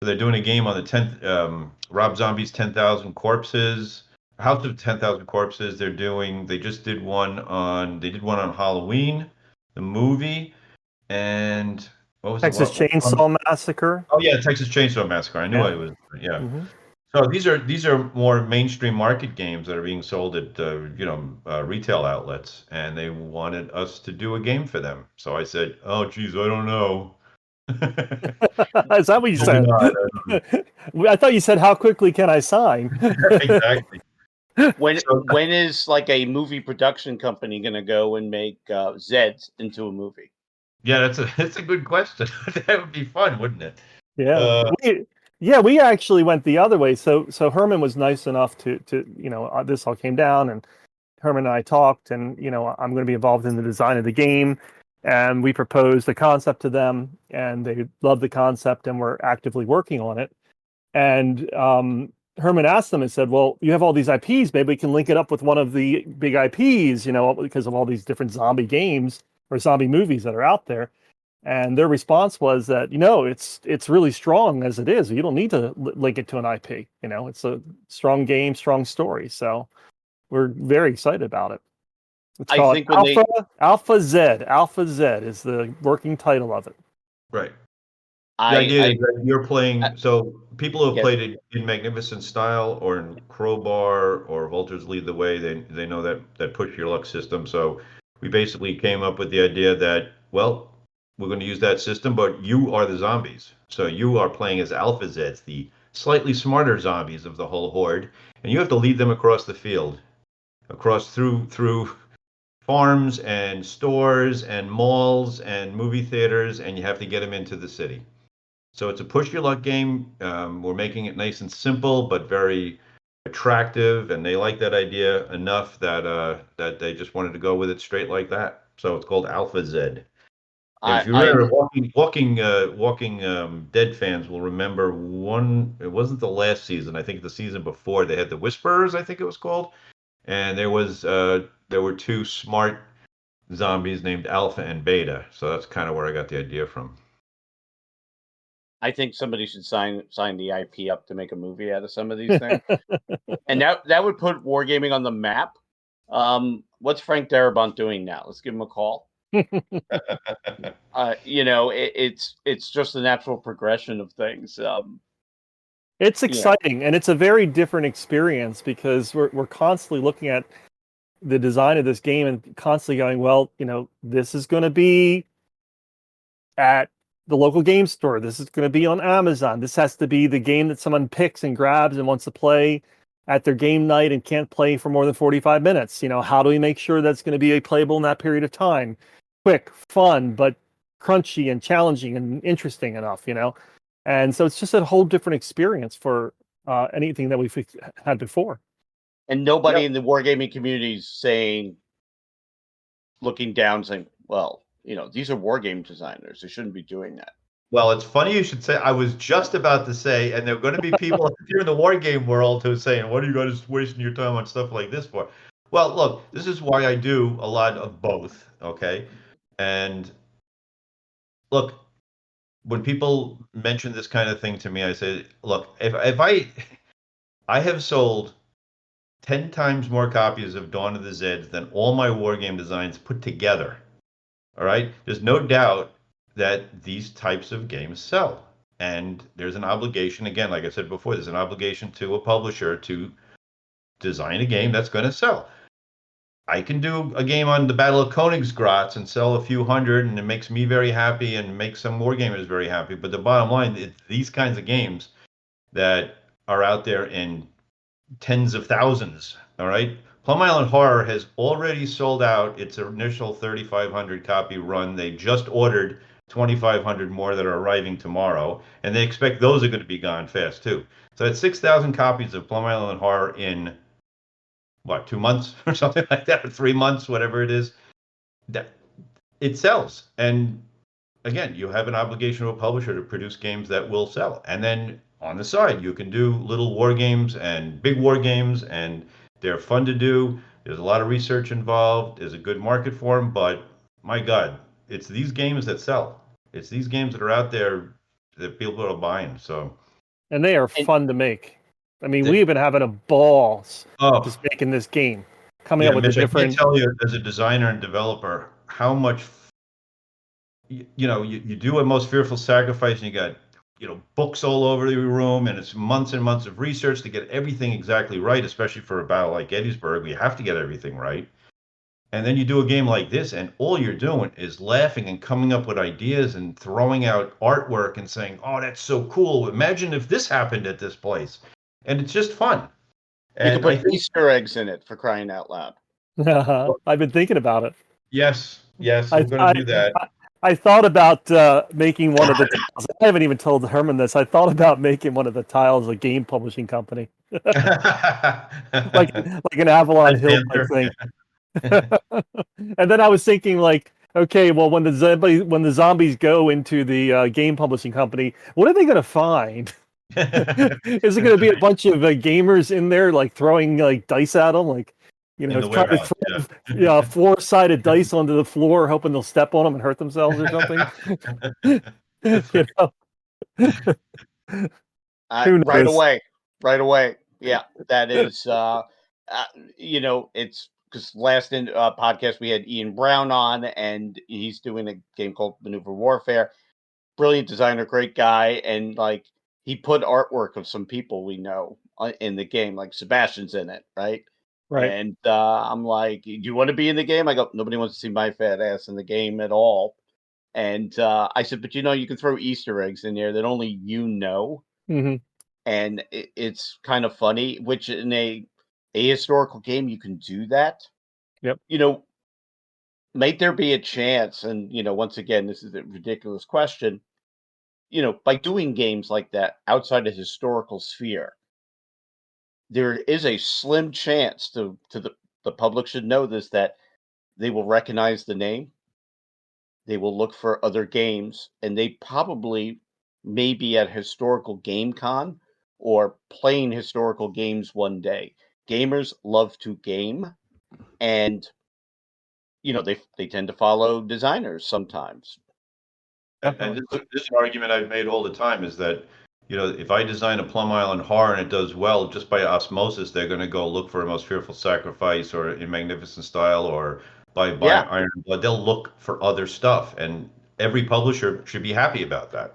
So they're doing a game on the 10th, Rob Zombie's 10,000 Corpses, House of 10,000 Corpses. They just did one on Halloween, the movie, and what was Texas it? Chainsaw Massacre. Oh yeah, Texas Chainsaw Massacre. I knew it was, yeah. Mm-hmm. So these are more mainstream market games that are being sold at retail outlets, and they wanted us to do a game for them. So I said, "Oh, geez, I don't know." Is that what you said? I thought you said, "How quickly can I sign?" Exactly. When is like a movie production company going to go and make Zeds into a movie? Yeah, that's a good question. That would be fun, wouldn't it? Yeah. We actually went the other way. So Herman was nice enough to this all came down, and Herman and I talked, and I'm going to be involved in the design of the game, and we proposed the concept to them, and they loved the concept, and we're actively working on it. And Herman asked them and said, "Well, you have all these IPs. Maybe we can link it up with one of the big IPs, because of all these different zombie games or zombie movies that are out there." And their response was that, it's really strong as it is. You don't need to link it to an IP. It's a strong game, strong story. So we're very excited about it. It's called Alpha Z. Alpha Z is the working title of it. Right. The idea is that you're playing. So people who have played it in Magnificent Style or in Crowbar or Volters Lead the Way, they know that push your luck system. So we basically came up with the idea that, well, we're going to use that system, but you are the zombies. So you are playing as Alpha Zeds, the slightly smarter zombies of the whole horde, and you have to lead them across the field, through farms and stores and malls and movie theaters, and you have to get them into the city. So it's a push your luck game. We're making it nice and simple, but very attractive, and they like that idea enough that they just wanted to go with it straight like that. So it's called Alpha Z. If you remember, Walking Dead fans will remember one. It wasn't the last season. I think the season before they had the Whisperers. I think it was called, and there were two smart zombies named Alpha and Beta. So that's kind of where I got the idea from. I think somebody should sign the IP up to make a movie out of some of these things, and that would put wargaming on the map. What's Frank Darabont doing now? Let's give him a call. It's just the natural progression of things. It's exciting, and it's a very different experience because we're constantly looking at the design of this game and constantly going, well, this is going to be at the local game store. This is going to be on Amazon. This has to be the game that someone picks and grabs and wants to play at their game night and can't play for more than 45 minutes. How do we make sure that's going to be playable in that period of time? Quick, fun, but crunchy and challenging and interesting enough, And so it's just a whole different experience for anything that we've had before. And nobody in the wargaming community is looking down, saying, well, these are wargame designers. They shouldn't be doing that. Well, it's funny you should say. I was just about to say, and there are going to be people here in the wargame world who are saying, what are you guys wasting your time on stuff like this for? Well, look, this is why I do a lot of both, okay? And look, when people mention this kind of thing to me, I say, look, if I have sold 10 times more copies of Dawn of the Zeds than all my wargame designs put together. All right? There's no doubt that these types of games sell. And there's an obligation, again, like I said before, there's an obligation to a publisher to design a game that's going to sell. I can do a game on the Battle of Königsgrätz and sell a few hundred, and it makes me very happy and makes some more gamers very happy. But the bottom line, it's these kinds of games that are out there in tens of thousands. All right. Plum Island Horror has already sold out its initial 3,500 copy run. They just ordered 2,500 more that are arriving tomorrow, and they expect those are going to be gone fast too. So that's 6,000 copies of Plum Island Horror in what, 2 months or something like that, or 3 months, whatever it is. That it sells, and again, you have an obligation to a publisher to produce games that will sell. And then on the side, you can do little war games and big war games, and they're fun to do. There's a lot of research involved. There's a good market for them, but my God, it's these games that sell. It's these games that are out there that people are buying. So, and they are fun to make. I mean, we've been having a ball just making this game, coming up with Mitch, the different. I can't tell you as a designer and developer how much. You do a Most Fearful Sacrifice, and you got books all over the room, and it's months and months of research to get everything exactly right, especially for a battle like Gettysburg. We have to get everything right. And then you do a game like this, and all you're doing is laughing and coming up with ideas and throwing out artwork and saying, "Oh, that's so cool! Imagine if this happened at this place." And it's just fun. And you can put Easter eggs in it, for crying out loud. I've been thinking about it. Yes, we're going to do that. I thought about making one of the tiles. I haven't even told Herman this. I thought about making one of the tiles a game publishing company, like an Avalon Hill type thing. And then I was thinking, like, okay, well, when the zombies go into the game publishing company, what are they going to find? Is it going to be a bunch of gamers in there, like throwing like dice at them, like? Trying to throw 4-sided dice onto the floor, hoping they'll step on them and hurt themselves or something. Right away. Yeah, that is. It's because last podcast we had Ian Brown on, and he's doing a game called Maneuver Warfare. Brilliant designer, great guy, and like he put artwork of some people we know in the game, like Sebastian's in it, right? Right. And I'm like, do you want to be in the game? I go, nobody wants to see my fat ass in the game at all. And I said, but you can throw Easter eggs in there that only you know. Mm-hmm. And it's kind of funny, which in a historical game, you can do that. Yep. Might there be a chance? And, once again, this is a ridiculous question. By doing games like that outside the historical sphere, there is a slim chance to the public should know this, that they will recognize the name. They will look for other games, and they probably may be at historical game con or playing historical games one day. Gamers love to game, and they tend to follow designers sometimes. And this is an argument I've made all the time, is that if I design a Plum Island Horror and it does well, just by osmosis, they're going to go look for a Most Fearful Sacrifice or In Magnificent Style or by Iron Blood. They'll look for other stuff, and every publisher should be happy about that.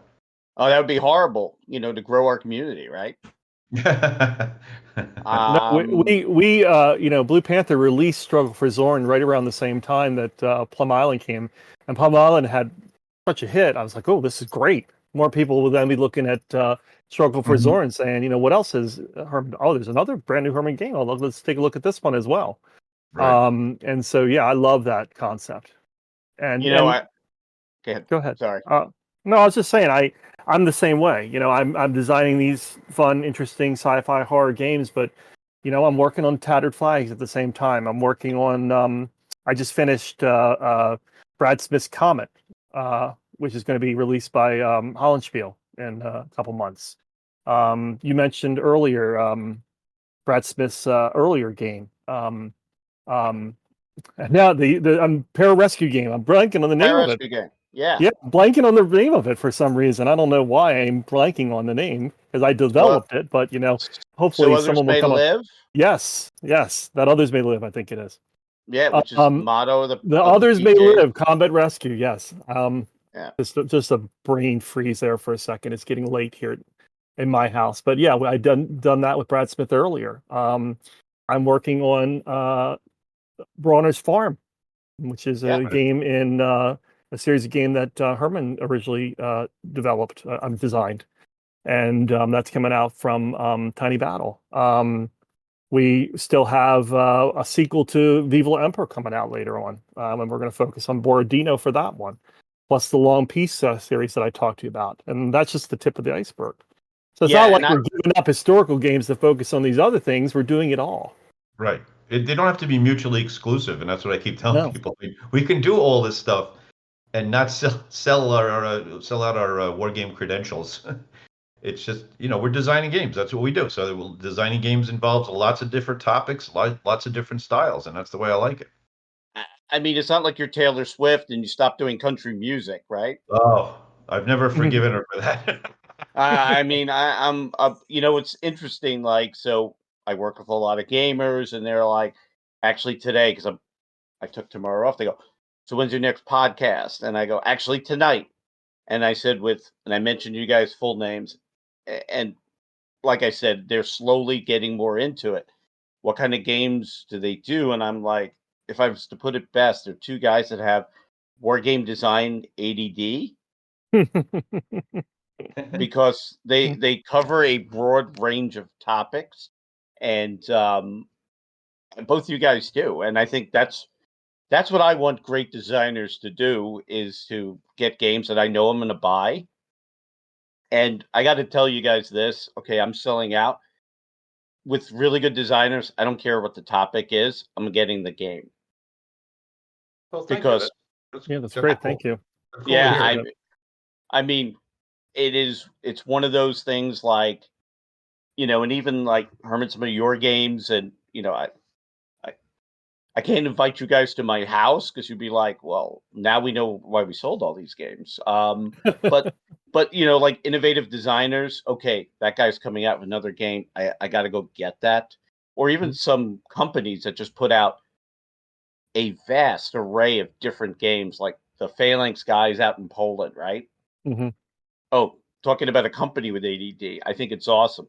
Oh, that would be horrible, to grow our community, right? Blue Panther released Struggle for Zorn right around the same time that Plum Island came, and Plum Island had such a hit. I was like, oh, this is great. More people will then be looking at Struggle for Zorn and saying, what else is Herman? Oh, there's another brand new Herman game. Oh, let's take a look at this one as well. Right. And so, I love that concept. And go ahead. Sorry. No, I was just saying, I'm the same way. I'm designing these fun, interesting sci-fi horror games, but I'm working on Tattered Flags at the same time. I'm working on. I just finished Brad Smith's Comet, which is going to be released by Hollandspiel in a couple months. You mentioned earlier Brad Smith's earlier game. And now the pararescue game. I'm blanking on the name of it. Game. Yeah, blanking on the name of it for some reason. I don't know why I'm blanking on the name, because I developed it, but hopefully someone will come live. Yes, that others may live. I think it is. Yeah, which is the motto of the others may live. Combat rescue. Yes. Yeah. Just a brain freeze there for a second. It's getting late here in my house, but yeah, I done that with Brad Smith earlier. I'm working on Brawner's Farm, which is a game in a series of game that Herman originally developed, designed, and that's coming out from Tiny Battle. We still have a sequel to Viva la Emperor coming out later on, and we're going to focus on Borodino for that one, plus the Long Peace series that I talked to you about, and that's just the tip of the iceberg. So it's not like we're giving up historical games to focus on these other things. We're doing it all. Right. They don't have to be mutually exclusive, and that's what I keep telling people. We can do all this stuff and not sell out our war game credentials. It's just, we're designing games. That's what we do. So designing games involves lots of different topics, lots of different styles, and that's the way I like it. I mean, it's not like you're Taylor Swift and you stop doing country music, right? Oh, I've never forgiven her for that. I mean, I'm it's interesting. Like, so I work with a lot of gamers, and they're like, actually today, because I took tomorrow off. They go, so when's your next podcast? And I go, actually tonight. And I said and I mentioned you guys' full names, and like I said, they're slowly getting more into it. What kind of games do they do? And I'm like, if I was to put it best, they're two guys that have war game design ADD. Because they cover a broad range of topics, and both you guys do, and I think that's what I want great designers to do, is to get games that I know I'm going to buy. And I got to tell you guys this, okay, I'm selling out with really good designers. I don't care what the topic is, I'm getting the game. Well, because that's great. Thank you. Yeah, I mean, it's one of those things, like, and even like Herman, some of your games, and I can't invite you guys to my house because you'd be like, well, now we know why we sold all these games. But like innovative designers, okay, that guy's coming out with another game, I got to go get that. Or even some companies that just put out a vast array of different games, like the Phalanx guys out in Poland, right? Mm-hmm. Oh, talking about a company with ADD, I think it's awesome.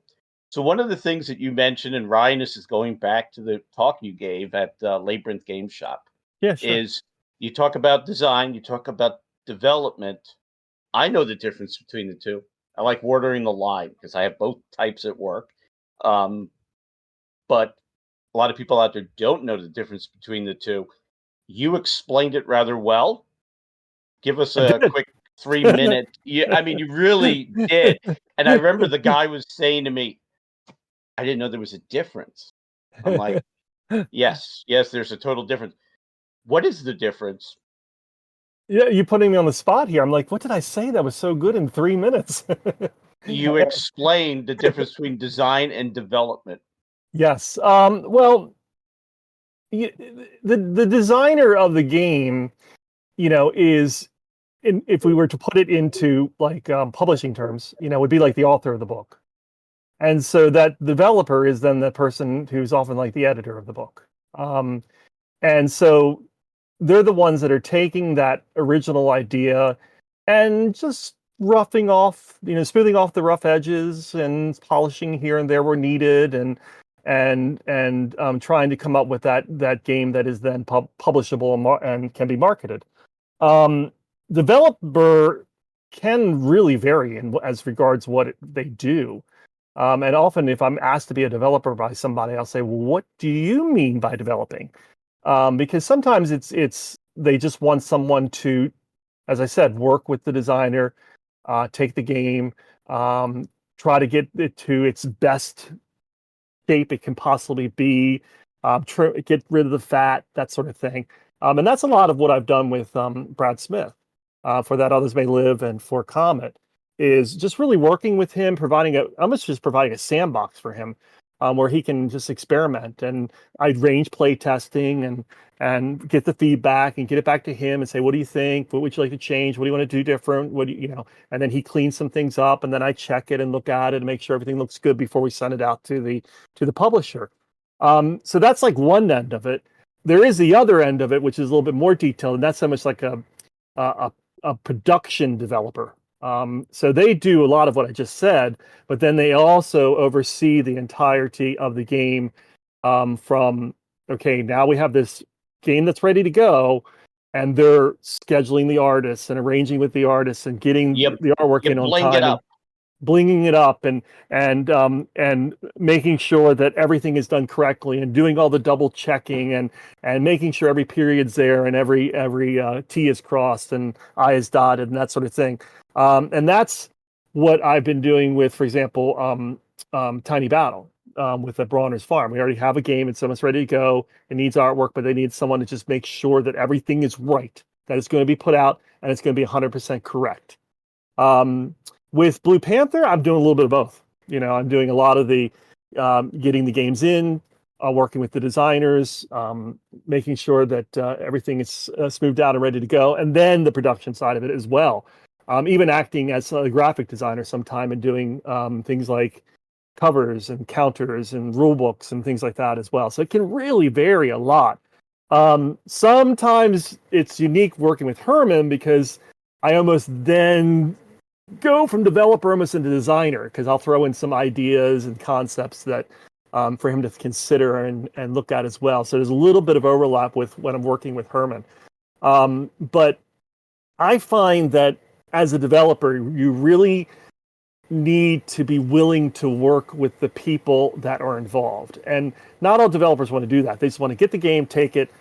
So one of the things that you mentioned, and Ryan, this is going back to the talk you gave at Labyrinth Game Shop, is you talk about design, you talk about development. I know the difference between the two. I like watering the line because I have both types at work. But a lot of people out there don't know the difference between the two. You explained it rather well. Give us a quick 3-minute. I mean, you really did. And I remember the guy was saying to me, I didn't know there was a difference. I'm like, yes, there's a total difference. What is the difference? Yeah, you're putting me on the spot here. I'm like, what did I say that was so good in 3 minutes? You explained the difference between design and development. Yes. Well, the designer of the game, is, if we were to put it into like publishing terms, would be like the author of the book. And so that developer is then the person who's often like the editor of the book. And so they're the ones that are taking that original idea and just roughing off, smoothing off the rough edges and polishing here and there where needed, and trying to come up with that game that is then publishable and can be marketed. Developer can really vary as regards what they do. And often if I'm asked to be a developer by somebody, I'll say, well, what do you mean by developing? Because sometimes it's they just want someone to, as I said, work with the designer, take the game, try to get it to its best shape it can possibly be, get rid of the fat, that sort of thing. And that's a lot of what I've done with Brad Smith for That Others May Live and for Comet, is just really working with him, almost just providing a sandbox for him where he can just experiment. And I'd range play testing and get the feedback and get it back to him and say, what do you think? What would you like to change? What do you want to do different? And then he cleans some things up, and then I check it and look at it and make sure everything looks good before we send it out to the publisher. So that's like one end of it. There is the other end of it, which is a little bit more detailed, and that's so much like a a production developer. So they do a lot of what I just said, but then they also oversee the entirety of the game from, okay, now we have this game that's ready to go, and they're scheduling the artists and arranging with the artists and getting the artwork in on time and blinging it up and making sure that everything is done correctly and doing all the double checking and making sure every period's there and every T is crossed and I is dotted and that sort of thing. And that's what I've been doing with, for example, Tiny Battle with the Brawner's Farm. We already have a game and someone's ready to go. It needs artwork, but they need someone to just make sure that everything is right, that it's going to be put out and it's going to be 100% correct. With Blue Panther, I'm doing a little bit of both. I'm doing a lot of the getting the games in, working with the designers, making sure that everything is smoothed out and ready to go, and then the production side of it as well. Even acting as a graphic designer sometime and doing things like covers and counters and rule books and things like that as well. So it can really vary a lot. Sometimes it's unique working with Hermann because I almost then go from developer almost into designer because I'll throw in some ideas and concepts that for him to consider and look at as well. So there's a little bit of overlap with when I'm working with Hermann. But I find that as a developer, you really need to be willing to work with the people that are involved. And not all developers want to do that. They just want to get the game, take it,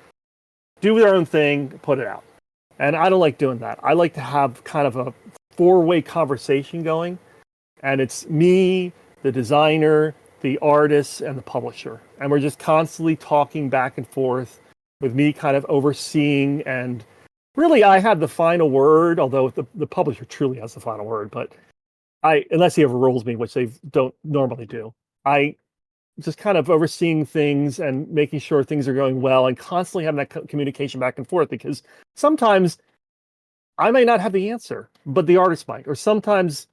do their own thing, put it out. And I don't like doing that. I like to have kind of a four-way conversation going, and it's me, the designer, the artist, and the publisher, and we're just constantly talking back and forth with me kind of overseeing, and really I have the final word, although the publisher truly has the final word, but unless he overrules me, which they don't normally do, I just kind of overseeing things and making sure things are going well and constantly having that communication back and forth, because sometimes I may not have the answer, but the artist might. Or sometimes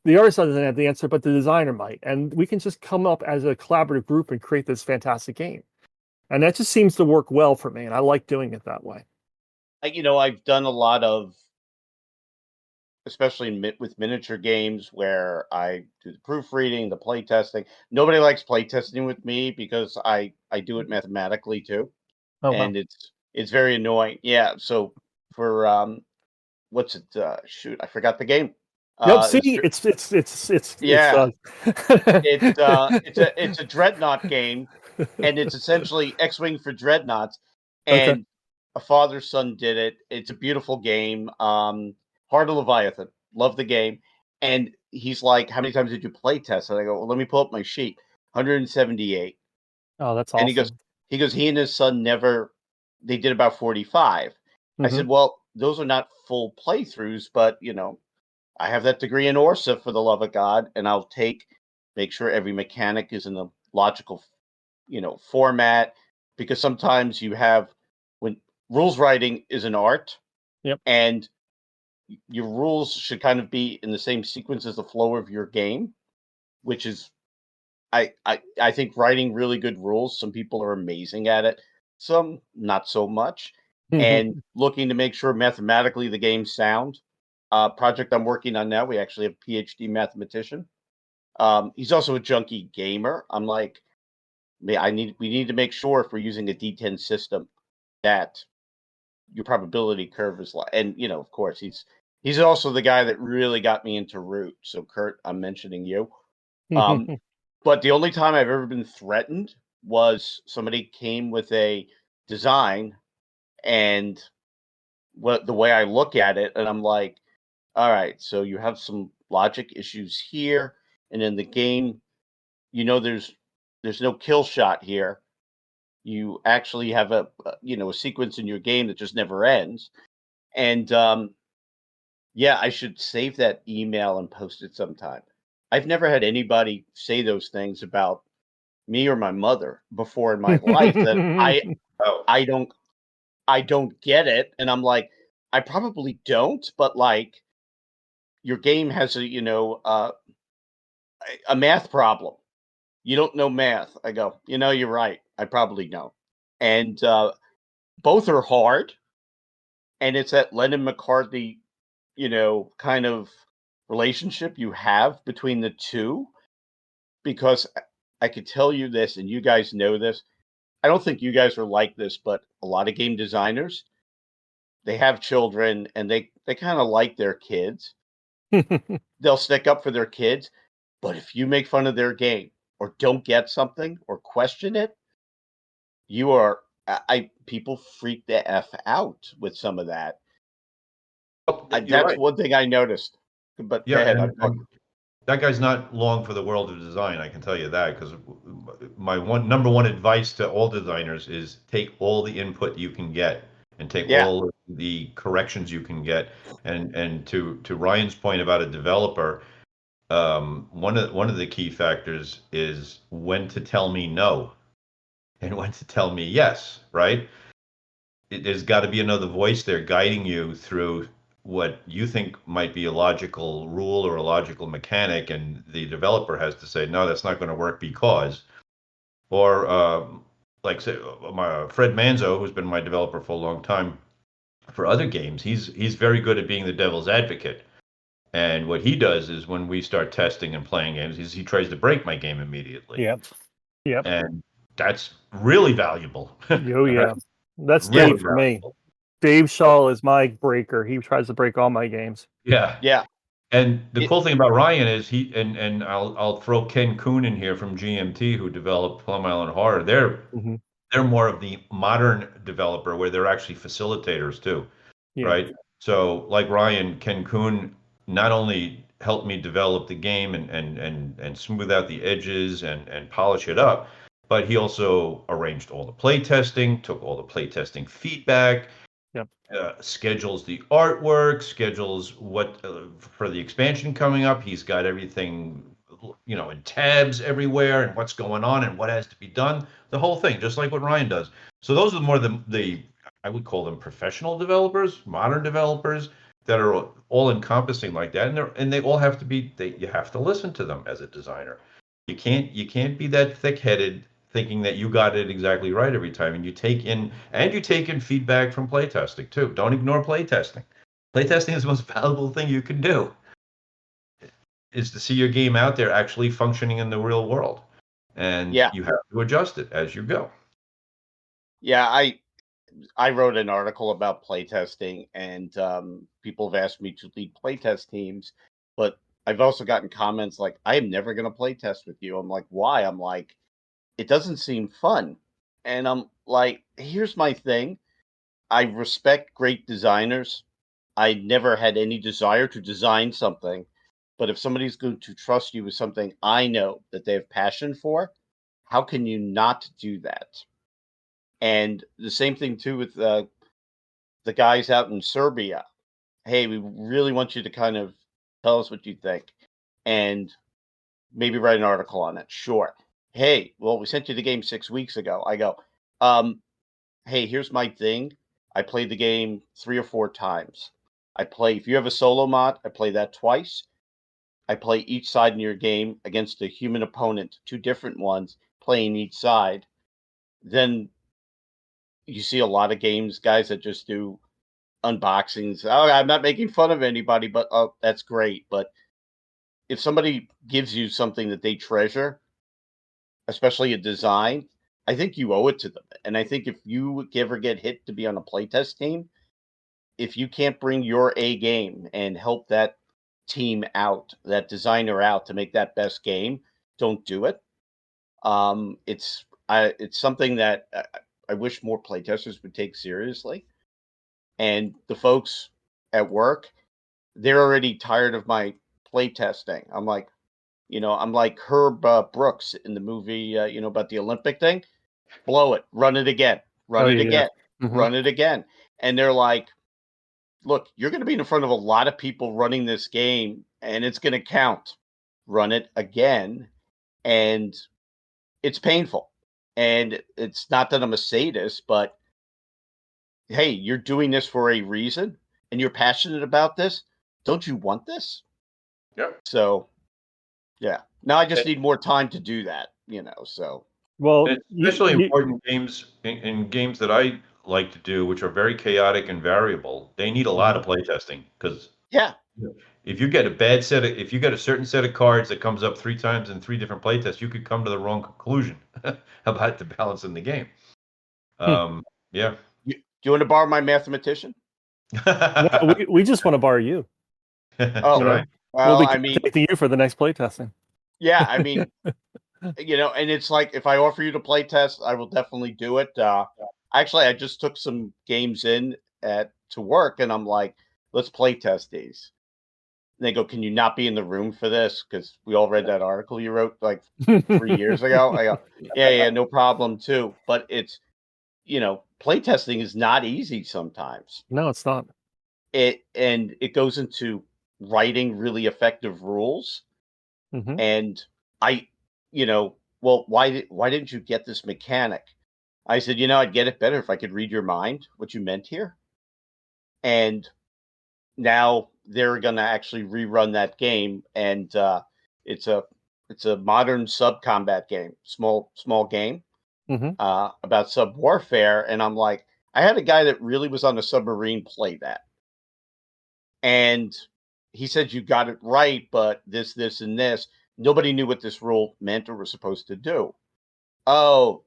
the artist doesn't have the answer, but the designer might. And we can just come up as a collaborative group and create this fantastic game. And that just seems to work well for me. And I like doing it that way. I've done a lot of, especially with miniature games, where I do the proofreading, the play testing. Nobody likes play testing with me because I do it mathematically too. Oh, and wow. it's very annoying. Yeah. So for what's it? Shoot, I forgot the game. Yep. See, it's it's a dreadnought game, and it's essentially X-wing for dreadnoughts. And okay. a father-son did it. It's a beautiful game. Heart of Leviathan, love the game. And he's like, "How many times did you play test?" And I go, "Well, let me pull up my sheet. 178." Oh, that's awesome. And he and his son they did about 45. I said, well, those are not full playthroughs, but I have that degree in ORSA, for the love of God, and I'll make sure every mechanic is in the logical, format, because sometimes when rules writing is an art. Yep. And your rules should kind of be in the same sequence as the flow of your game, which is, I think writing really good rules, some people are amazing at it, some not so much. And looking to make sure mathematically the game's sound. Project I'm working on now, we actually have a PhD mathematician. He's also a junkie gamer. I'm like, we need to make sure if we're using a D10 system that your probability curve is and of course he's also the guy that really got me into Root. So Kurt, I'm mentioning you. But the only time I've ever been threatened was somebody came with a design, and the way I look at it, and I'm like, all right, so you have some logic issues here, and in the game, there's no kill shot here. You actually have a sequence in your game that just never ends. And yeah, I should save that email and post it sometime. I've never had anybody say those things about me or my mother before in my life that I don't get it. And I'm like, I probably don't, but like, your game has a math problem. You don't know math. I go, you're right. I probably don't. And both are hard. And it's that Lennon McCarthy kind of relationship you have between the two, because I could tell you this, and you guys know this. I don't think you guys are like this, but a lot of game designers, they have children and they kind of like their kids. They'll stick up for their kids, but if you make fun of their game or don't get something or question it, you are people freak the F out with some of that. You're That's right. one thing I noticed. But go Yeah, ahead. and that guy's not long for the world of design, I can tell you that, because my number one advice to all designers is take all the input you can get and take Yeah. all the corrections you can get. And to Ryan's point about a developer, one of the key factors is when to tell me no and when to tell me yes, right? There's got to be another voice there guiding you through what you think might be a logical rule or a logical mechanic, and the developer has to say, no, that's not going to work because, or like say, my Fred Manzo, who's been my developer for a long time for other games, he's very good at being the devil's advocate. And what he does is when we start testing and playing games, is he tries to break my game immediately. Yep. And that's really valuable. Oh yeah, that's Really Dave for me. valuable. Dave Shaw is my breaker. He tries to break all my games. Yeah. And the cool thing about Ryan is he and I'll throw Ken Kuhn in here from GMT, who developed Plum Island Horror. They're more of the modern developer where they're actually facilitators too, right? So like Ryan, Ken Kuhn not only helped me develop the game and smooth out the edges and polish it up, but he also arranged all the play testing, took all the play testing feedback, schedules the artwork, schedules what for the expansion coming up. He's got everything, in tabs everywhere and what's going on and what has to be done. The whole thing, just like what Ryan does. So those are more the I would call them professional developers, modern developers that are all encompassing like that, and they all have to be. You have to listen to them as a designer. You can't be that thick-headed thinking that you got it exactly right every time. And you take in feedback from playtesting too. Don't ignore playtesting. Playtesting is the most valuable thing you can do, is to see your game out there actually functioning in the real world. And you have to adjust it as you go. Yeah, I wrote an article about playtesting, and people have asked me to lead playtest teams, but I've also gotten comments like, I am never going to playtest with you. I'm like, why? I'm like, it doesn't seem fun. And I'm like, here's my thing. I respect great designers. I never had any desire to design something, but if somebody's going to trust you with something I know that they have passion for, how can you not do that? And the same thing too with the guys out in Serbia. Hey, we really want you to kind of tell us what you think and maybe write an article on it. Sure. Hey, well, we sent you the game 6 weeks ago. I go, hey, here's my thing. I played the game 3 or 4 times. If you have a solo mod, I play that twice. I play each side in your game against a human opponent, 2 different ones playing each side. Then you see a lot of games, guys that just do unboxings. Oh, I'm not making fun of anybody, but that's great. But if somebody gives you something that they treasure, especially a design, I think you owe it to them. And I think if you ever get hit to be on a playtest team, if you can't bring your A game and help that team out, that designer out to make that best game, don't do it. It's something that I wish more playtesters would take seriously. And the folks at work, they're already tired of my playtesting. I'm like, I'm like Herb Brooks in the movie, about the Olympic thing. Blow it, run it again, run it again, run it again. And they're like, look, you're going to be in front of a lot of people running this game, and it's going to count. Run it again. And it's painful. And it's not that I'm a sadist, but hey, you're doing this for a reason, and you're passionate about this. Don't you want this? Yeah. So, yeah. Now I just need more time to do that, so. Well, it's especially important games in games that I like to do, which are very chaotic and variable. They need a lot of playtesting because Yeah. If you get if you get a certain set of cards that comes up 3 times in 3 different playtests, you could come to the wrong conclusion about the balance in the game. Yeah. Do you want to borrow my mathematician? No, we just want to borrow you. Oh, right. Well, we'll be contacting you for the next playtesting. Yeah, I mean, and it's like if I offer you to play test, I will definitely do it. Actually, I just took some games to work, and I'm like, let's play test these. And they go, can you not be in the room for this? Because we all read that article you wrote like 3 years ago. I go, yeah, no problem too. But it's, playtesting is not easy sometimes. No, it's not. It goes into writing really effective rules. Mm-hmm. And I, well, why didn't you get this mechanic? I said, I'd get it better if I could read your mind, what you meant here. And now they're going to actually rerun that game, and it's a modern sub combat game, small game, about sub warfare. And I'm like, I had a guy that really was on a submarine play that, and he said you got it right, but this, and this. Nobody knew what this rule meant or was supposed to do. Oh,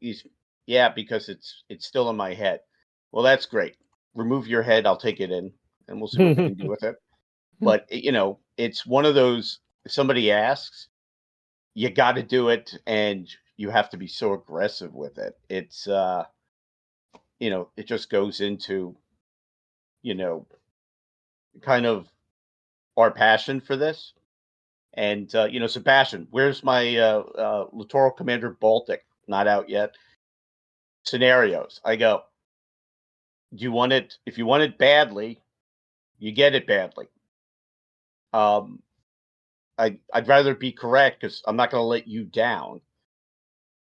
because it's still in my head. Well, that's great. Remove your head. I'll take it in, and we'll see what we can do with it. But, it's one of those, if somebody asks, you got to do it, and you have to be so aggressive with it. It's, it just goes into, kind of our passion for this. And, Sebastian, where's my Littoral Commander Baltic? Not out yet. Scenarios. I go, do you want it? If you want it badly, you get it badly. I'd rather be correct because I'm not going to let you down.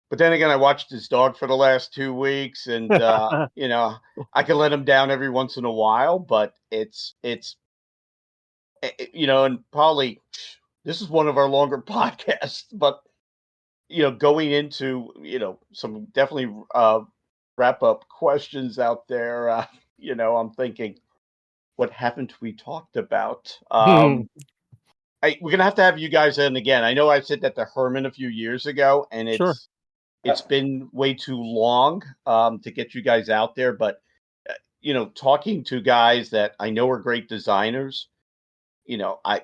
But then again, I watched his dog for the last 2 weeks, and I can let him down every once in a while. But it's and probably this is one of our longer podcasts. But going into some definitely wrap up questions out there. I'm thinking, what haven't we talked about? We're gonna have to have you guys in again. I know I said that to Herman a few years ago, and it's been way too long to get you guys out there. But talking to guys that I know are great designers, I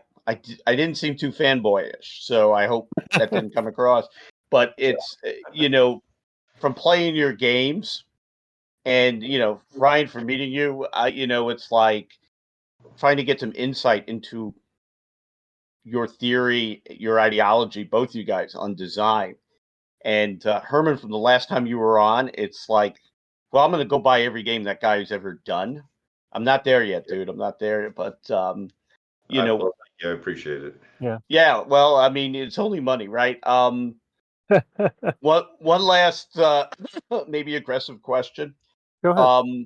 didn't seem too fanboyish, so I hope that didn't come across. But it's from playing your games, and Ryan, for meeting you, it's like trying to get some insight into your theory, your ideology, both you guys, on design. And Herman, from the last time you were on, it's like, well, I'm going to go buy every game that guy's ever done. I'm not there yet, dude. I'm not there, but I appreciate it. Yeah. Well, I mean, it's only money, right? One last maybe aggressive question. Go ahead.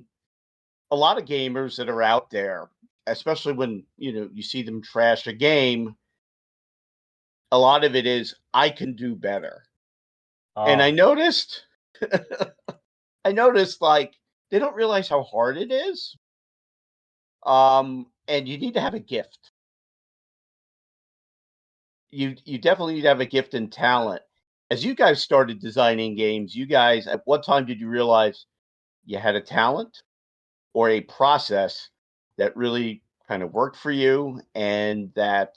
A lot of gamers that are out there, especially when you see them trash a game, a lot of it is, I can do better. And I noticed like they don't realize how hard it is. And you need to have a gift. You definitely need to have a gift and talent. As you guys started designing games, at what time did you realize you had a talent or a process that really kind of worked for you, and that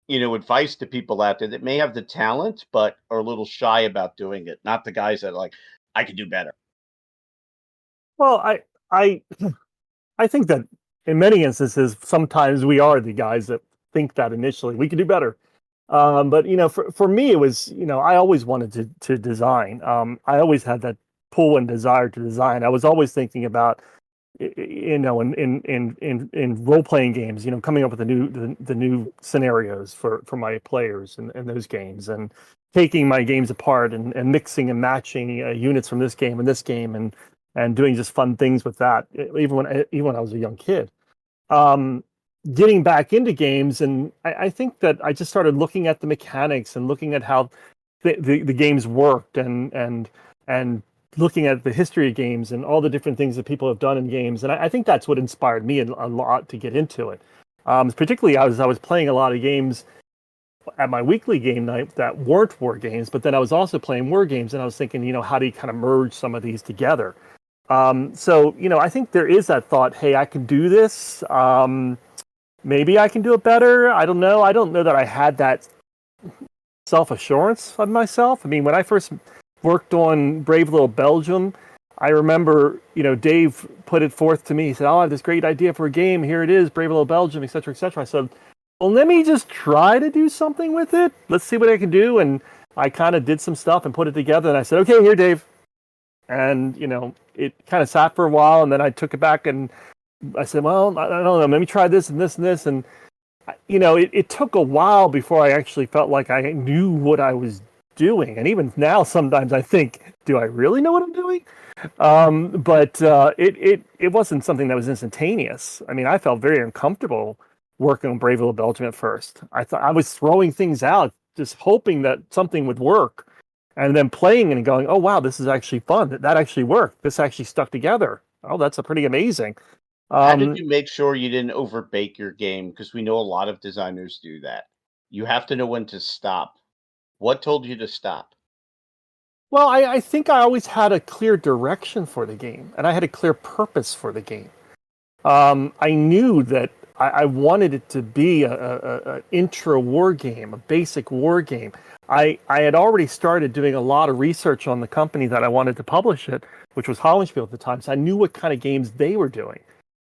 advice to people out there that may have the talent but are a little shy about doing it, not the guys that are like, I could do better? Well, I think that in many instances, sometimes we are the guys that think that initially we could do better. But for me, it was I always wanted to design. I always had that pull and desire to design. I was always thinking about in role playing games, coming up with the new scenarios for my players and those games, and taking my games apart and mixing and matching units from this game and doing just fun things with that. Even when I was a young kid. Getting back into games, and I think that I just started looking at the mechanics and looking at how the games worked, and looking at the history of games and all the different things that people have done in games. And I think that's what inspired me a lot to get into it. Particularly, I was playing a lot of games at my weekly game night that weren't war games, but then I was also playing war games, and I was thinking, how do you kind of merge some of these together? So, I think there is that thought, hey, I can do this. Maybe I can do it better. I don't know. I don't know that I had that self-assurance of myself. I mean, when I first worked on Brave Little Belgium, I remember, Dave put it forth to me. He said, "Oh, I have this great idea for a game. Here it is, Brave Little Belgium, et cetera, et cetera." I said, "Well, let me just try to do something with it. Let's see what I can do." And I kind of did some stuff and put it together. And I said, "Okay, here, Dave." And, it kind of sat for a while. And then I took it back and I said, "Well, I don't know. Let me try this and this and this." And, it took a while before I actually felt like I knew what I was doing. And even now, sometimes I think, do I really know what I'm doing? But it wasn't something that was instantaneous. I mean, I felt very uncomfortable working on Brave Little Belgium at first. I thought I was throwing things out, just hoping that something would work, and then playing and going, "Oh wow, this is actually fun. That actually worked. This actually stuck together. Oh, that's a pretty amazing." How did you make sure you didn't overbake your game? Because we know a lot of designers do that. You have to know when to stop. What told you to stop? Well, I think I always had a clear direction for the game, and I had a clear purpose for the game. I knew that I wanted it to be a intro war game, a basic war game. I had already started doing a lot of research on the company that I wanted to publish it, which was Hollenspiel at the time. So I knew what kind of games they were doing.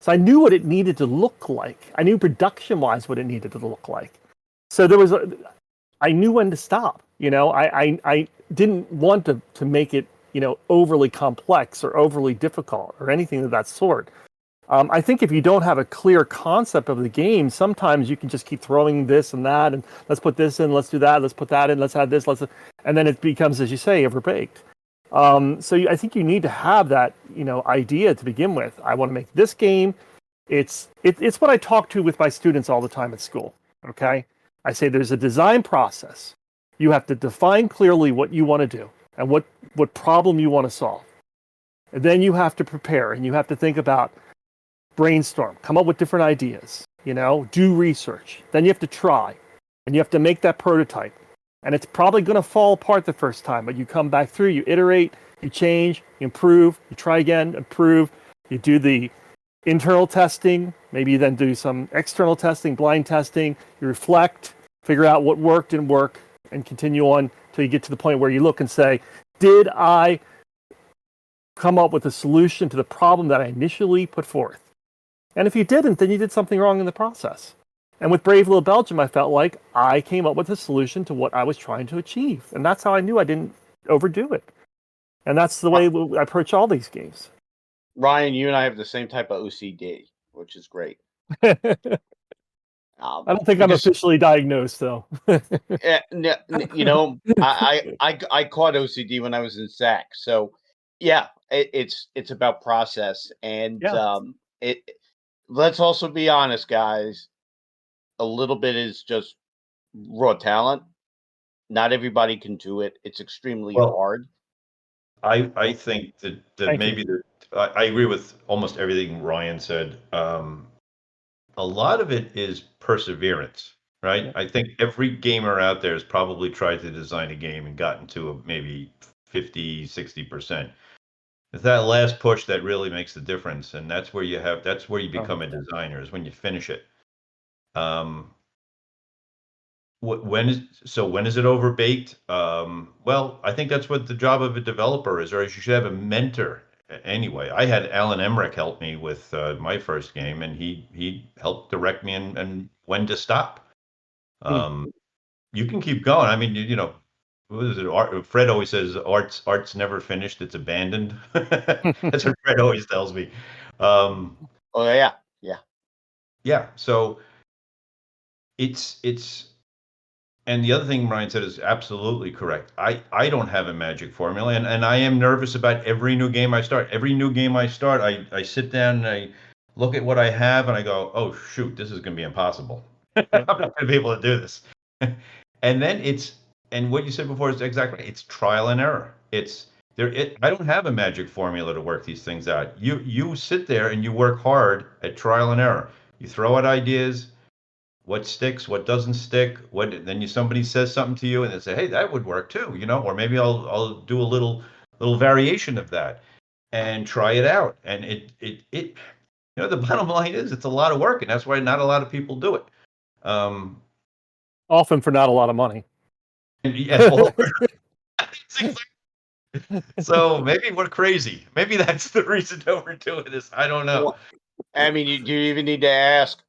So I knew what it needed to look like. I knew production-wise what it needed to look like. So I knew when to stop. I didn't want to make it, overly complex or overly difficult or anything of that sort. I think if you don't have a clear concept of the game, sometimes you can just keep throwing this and that, and let's put this in, let's do that, let's put that in, let's add this, and then it becomes, as you say, overbaked. I think you need to have that, idea to begin with. I want to make this game. It's what I talk to with my students all the time at school. Okay, I say there's a design process. You have to define clearly what you want to do and what problem you want to solve. And then you have to prepare and you have to think about, brainstorm, come up with different ideas, do research. Then you have to try and you have to make that prototype. And it's probably going to fall apart the first time, but you come back through, you iterate, you change, you improve, you try again, improve, you do the internal testing, maybe you then do some external testing, blind testing, you reflect, figure out what worked, didn't work, and continue on till you get to the point where you look and say, did I come up with a solution to the problem that I initially put forth? And if you didn't, then you did something wrong in the process. And with Brave Little Belgium, I felt like I came up with a solution to what I was trying to achieve. And that's how I knew I didn't overdo it. And that's the way I approach all these games. Ryan, you and I have the same type of OCD, which is great. I don't think I'm officially diagnosed, though. I caught OCD when I was in SAC. So, yeah, it's about process. And let's also be honest, guys. A little bit is just raw talent. Not everybody can do it. It's extremely hard. I think that maybe I agree with almost everything Ryan said. A lot of it is perseverance, right? Yeah. I think every gamer out there has probably tried to design a game and gotten to maybe 50, 60%. It's that last push that really makes the difference, and that's where you become a designer, is when you finish it. When is it overbaked? Well, I think that's what the job of a developer is, or you should have a mentor. Anyway, I had Alan Emmerich help me with my first game, and he helped direct me and when to stop. You can keep going. I mean, what is it? Fred always says, "Art's never finished; it's abandoned." That's what Fred always tells me. Oh yeah. So it's. And the other thing Ryan said is absolutely correct. I don't have a magic formula, and I am nervous about every new game I start. Every new game I start, I sit down and I look at what I have and I go, oh shoot, this is going to be impossible. I'm not going to be able to do this. And then and what you said before is exactly, it's trial and error. I don't have a magic formula to work these things out. You sit there and you work hard at trial and error. You throw out ideas, what sticks, what doesn't stick, then somebody says something to you and they say, hey, that would work too, or maybe I'll do a little variation of that and try it out. And the bottom line is it's a lot of work, and that's why not a lot of people do it. Often for not a lot of money. So maybe we're crazy. Maybe that's the reason that we're doing this. I don't know. Well, I mean, do you even need to ask?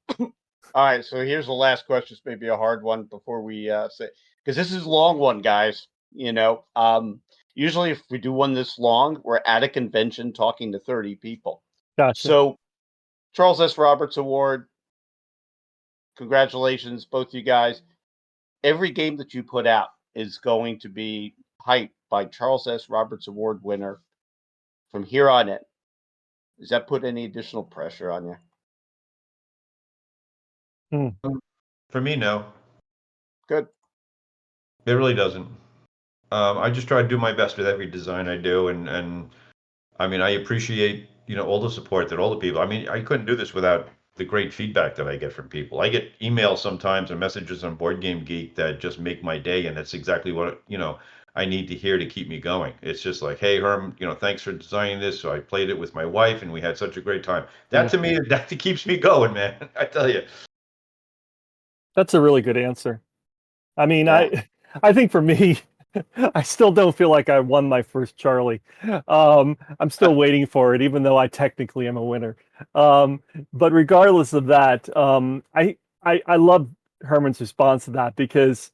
All right, so here's the last question. This may be a hard one before we say, because this is a long one, guys. Usually if we do one this long, we're at a convention talking to 30 people. Gotcha. So, Charles S. Roberts Award, congratulations, both you guys. Every game that you put out is going to be hyped by Charles S. Roberts Award winner from here on in. Does that put any additional pressure on you? For me, no. Good. It really doesn't. I just try to do my best with every design I do, and I mean, I appreciate all the support that all the people. I mean, I couldn't do this without the great feedback that I get from people. I get emails sometimes and messages on Board Game Geek that just make my day, and that's exactly what I need to hear to keep me going. It's just like, hey, Herm, thanks for designing this. So I played it with my wife, and we had such a great time. That to me, that keeps me going, man. I tell you. That's a really good answer. I mean, yeah. I think for me, I still don't feel like I won my first Charlie. I'm still waiting for it, even though I technically am a winner. But regardless of that, I love Herman's response to that because,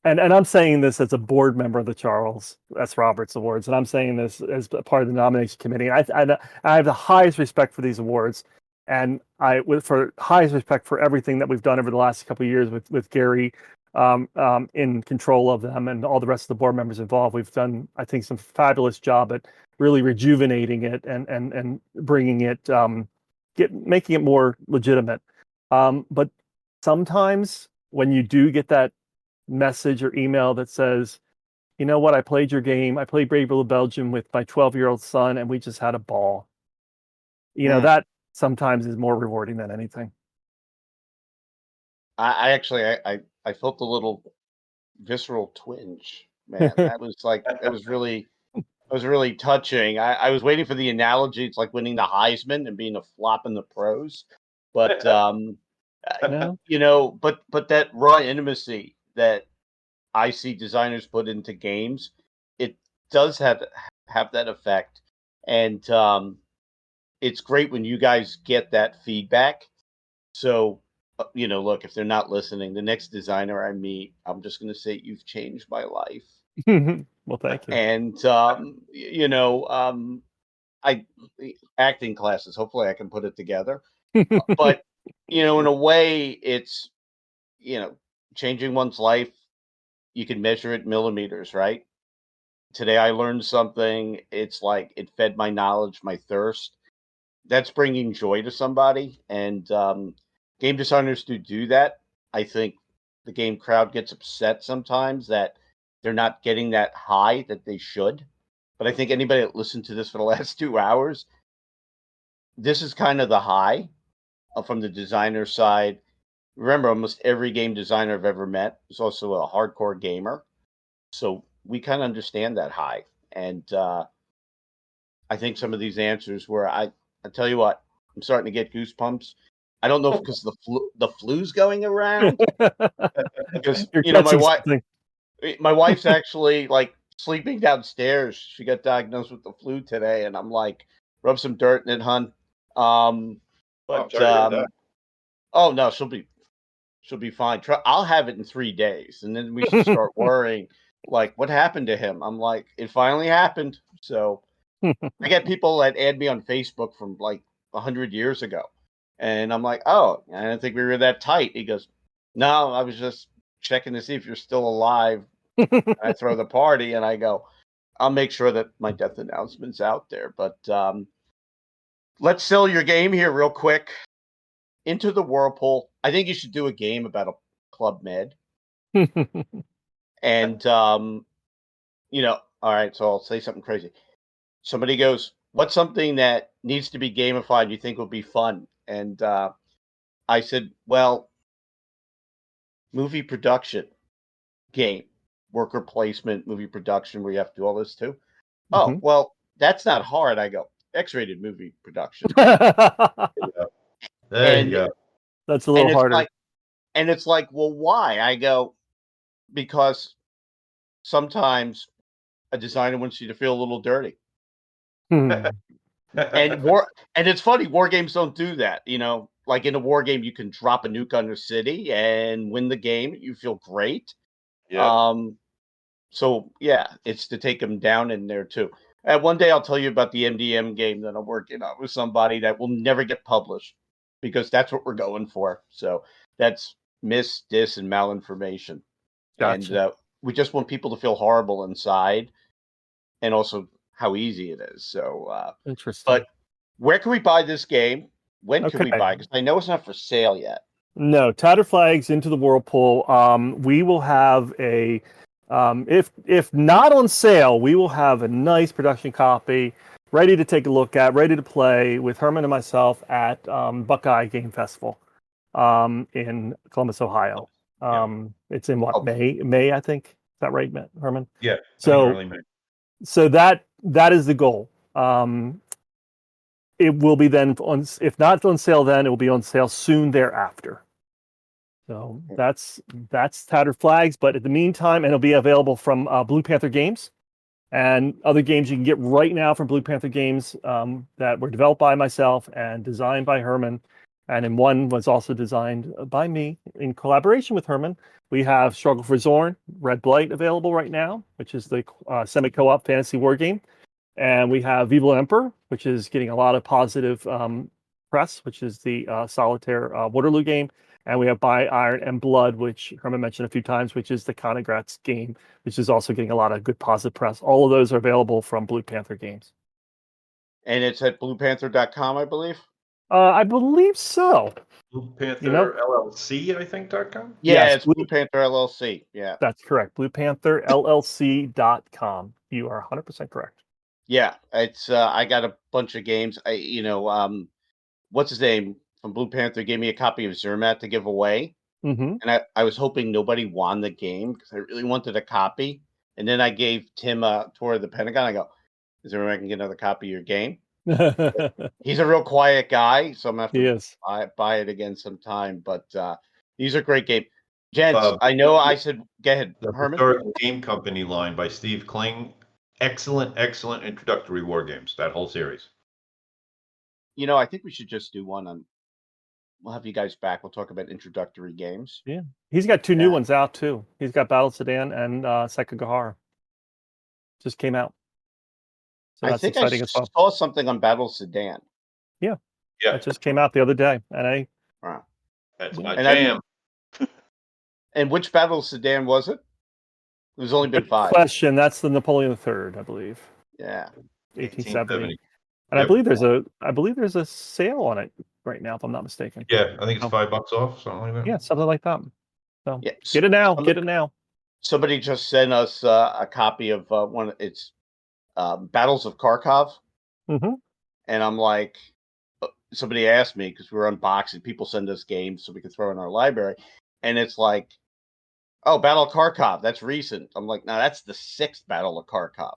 and I'm saying this as a board member of the Charles S. Roberts Awards, and I'm saying this as part of the nomination committee. I have the highest respect for these awards, and for highest respect for everything that we've done over the last couple of years with Gary. In control of them and all the rest of the board members involved. We've done, I think, some fabulous job at really rejuvenating it and bringing it, making it more legitimate. But sometimes when you do get that message or email that says, you know what, I played your game, I played Little Belgium with my 12-year-old son and we just had a ball. That sometimes is more rewarding than anything. I felt a little visceral twinge, man. That was really touching. I was waiting for the analogy. It's like winning the Heisman and being a flop in the pros, but no. but that raw intimacy that I see designers put into games, it does have that effect, and it's great when you guys get that feedback. So. Look, if they're not listening, the next designer I meet, I'm just going to say, you've changed my life. Well, thank you. And, acting classes, hopefully I can put it together. But, in a way, it's, changing one's life. You can measure it in millimeters, right? Today I learned something. It's like it fed my knowledge, my thirst. That's bringing joy to somebody. And, game designers do that. I think the game crowd gets upset sometimes that they're not getting that high that they should. But I think anybody that listened to this for the last 2 hours, this is kind of the high from the designer side. Remember, almost every game designer I've ever met is also a hardcore gamer. So we kind of understand that high. And I think some of these answers where I tell you what, I'm starting to get goosebumps. I don't know if because the flu's going around. Because my wife's actually like sleeping downstairs. She got diagnosed with the flu today, and I'm like, rub some dirt in it, hun. Oh no, she'll be fine. I'll have it in 3 days, and then we should start worrying. Like, what happened to him? I'm like, it finally happened. So I get people that add me on Facebook from like 100 years ago. And I'm like, oh, I didn't think we were that tight. He goes, no, I was just checking to see if you're still alive. I throw the party and I go, I'll make sure that my death announcement's out there. But let's sell your game here real quick. Into the Whirlpool. I think you should do a game about a Club Med. And, all right, so I'll say something crazy. Somebody goes, what's something that needs to be gamified you think will be fun? And I said, well, movie production game, worker placement, movie production, where you have to do all this too. Oh, well, that's not hard. I go, X-rated movie production. There you go. That's a little harder. And it's like, well, why? I go, because sometimes a designer wants you to feel a little dirty. And it's funny, war games don't do that. You know, like in a war game, you can drop a nuke on your city and win the game. You feel great. Yeah. So yeah, it's to take them down in there too. And one day I'll tell you about the MDM game that I'm working on with somebody that will never get published, because that's what we're going for. So that's mis, dis, and malinformation. Gotcha. And we just want people to feel horrible inside, and also how easy it is. So interesting. But where can we buy this game? When can we buy it? Because I know it's not for sale yet. No, Tattered Flags Into the Whirlpool. We will have a, if not on sale, we will have a nice production copy ready to take a look at, ready to play with Herman and myself at Buckeye Game Festival in Columbus, Ohio. It's in what, May, I think. Is that right, Herman? Yeah. So early May. So that is the goal. It will be then if not on sale then, it will be on sale soon thereafter. So that's Tattered Flags. But in the meantime, and it'll be available from Blue Panther Games and other games you can get right now from Blue Panther Games that were developed by myself and designed by Herman. And then one was also designed by me in collaboration with Herman. We have Struggle for Zorn, Red Blight available right now, which is the semi-co-op fantasy war game. And we have Evil Emperor, which is getting a lot of positive press, which is the solitaire Waterloo game. And we have By Iron and Blood, which Herman mentioned a few times, which is the Conagratz game, which is also getting a lot of good positive press. All of those are available from Blue Panther Games. And it's at bluepanther.com, I believe? I believe so. Blue Panther LLC, I think, .com? Yeah, yes, it's Blue Panther LLC. Yeah. That's correct. BluePantherLLC.com. You are 100% correct. Yeah, it's I got a bunch of games. What's his name from Blue Panther gave me a copy of Zermatt to give away. And I was hoping nobody won the game because I really wanted a copy. And then I gave Tim a tour of the Pentagon. I go, is there a way I can get another copy of your game? He's a real quiet guy, so I'm going to have to buy it again sometime. But these are great games. Gents, I know I said, go ahead, the Herman. Historic Game Company line by Steve Kling. Excellent introductory war games, that whole series. You know, I think we should just do one on. We'll have you guys back. We'll talk about introductory games. Yeah. He's got two new ones out, too. He's got Battle Sedan and Sekigahara. Just came out. So I think I saw something on Battle Sedan. Yeah. It just came out the other day. And that's my jam. And which Battle Sedan was it? There's only been 5. Question. That's the Napoleon III, I believe. Yeah. 1870. And I believe there's a sale on it right now, if I'm not mistaken. Yeah, I think it's $5 off, something like that. Yeah, something like that. So get it now. Get it now. Somebody just sent us a copy of one. It's Battles of Kharkov. Mm-hmm. And I'm like, somebody asked me because we were unboxing. People send us games so we can throw in our library, and it's like, oh, Battle of Kharkov, that's recent. I'm like, no, that's the 6th Battle of Kharkov.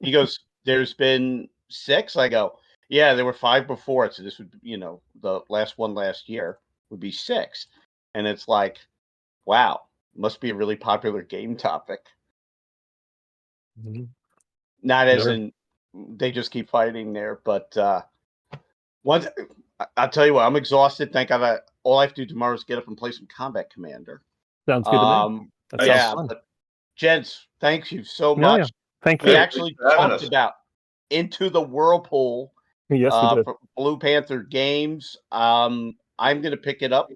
He goes, there's been 6? I go, yeah, there were 5 before it. So this would, the last one last year would be 6. And it's like, wow, must be a really popular game topic. Mm-hmm. Not as in they just keep fighting there, but once I'll tell you what, I'm exhausted. Thank God all I have to do tomorrow is get up and play some Combat Commander. Sounds good to me. That sounds fun. But gents, thank you so much. Yeah. Thank you. We actually talked about Into the Whirlpool. Yes, we did. For Blue Panther Games. I'm going to pick it up.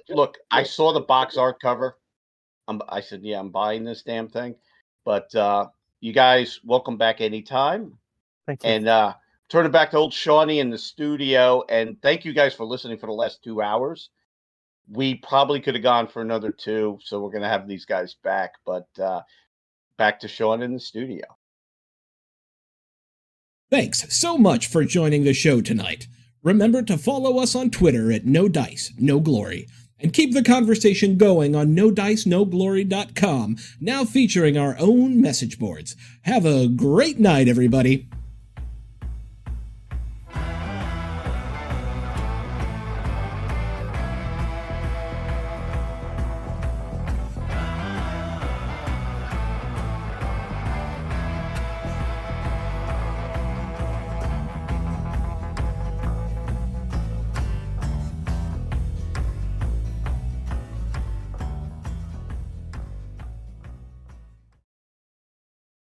Look, I saw the box art cover. I said, yeah, I'm buying this damn thing. But you guys, welcome back anytime. Thank you. And turn it back to old Shawnee in the studio. And thank you guys for listening for the last 2 hours. We probably could have gone for another 2, so we're going to have these guys back. But back to Sean in the studio. Thanks so much for joining the show tonight. Remember to follow us on Twitter at No Dice, No Glory, and keep the conversation going on NoDiceNoGlory.com, now featuring our own message boards. Have a great night, everybody.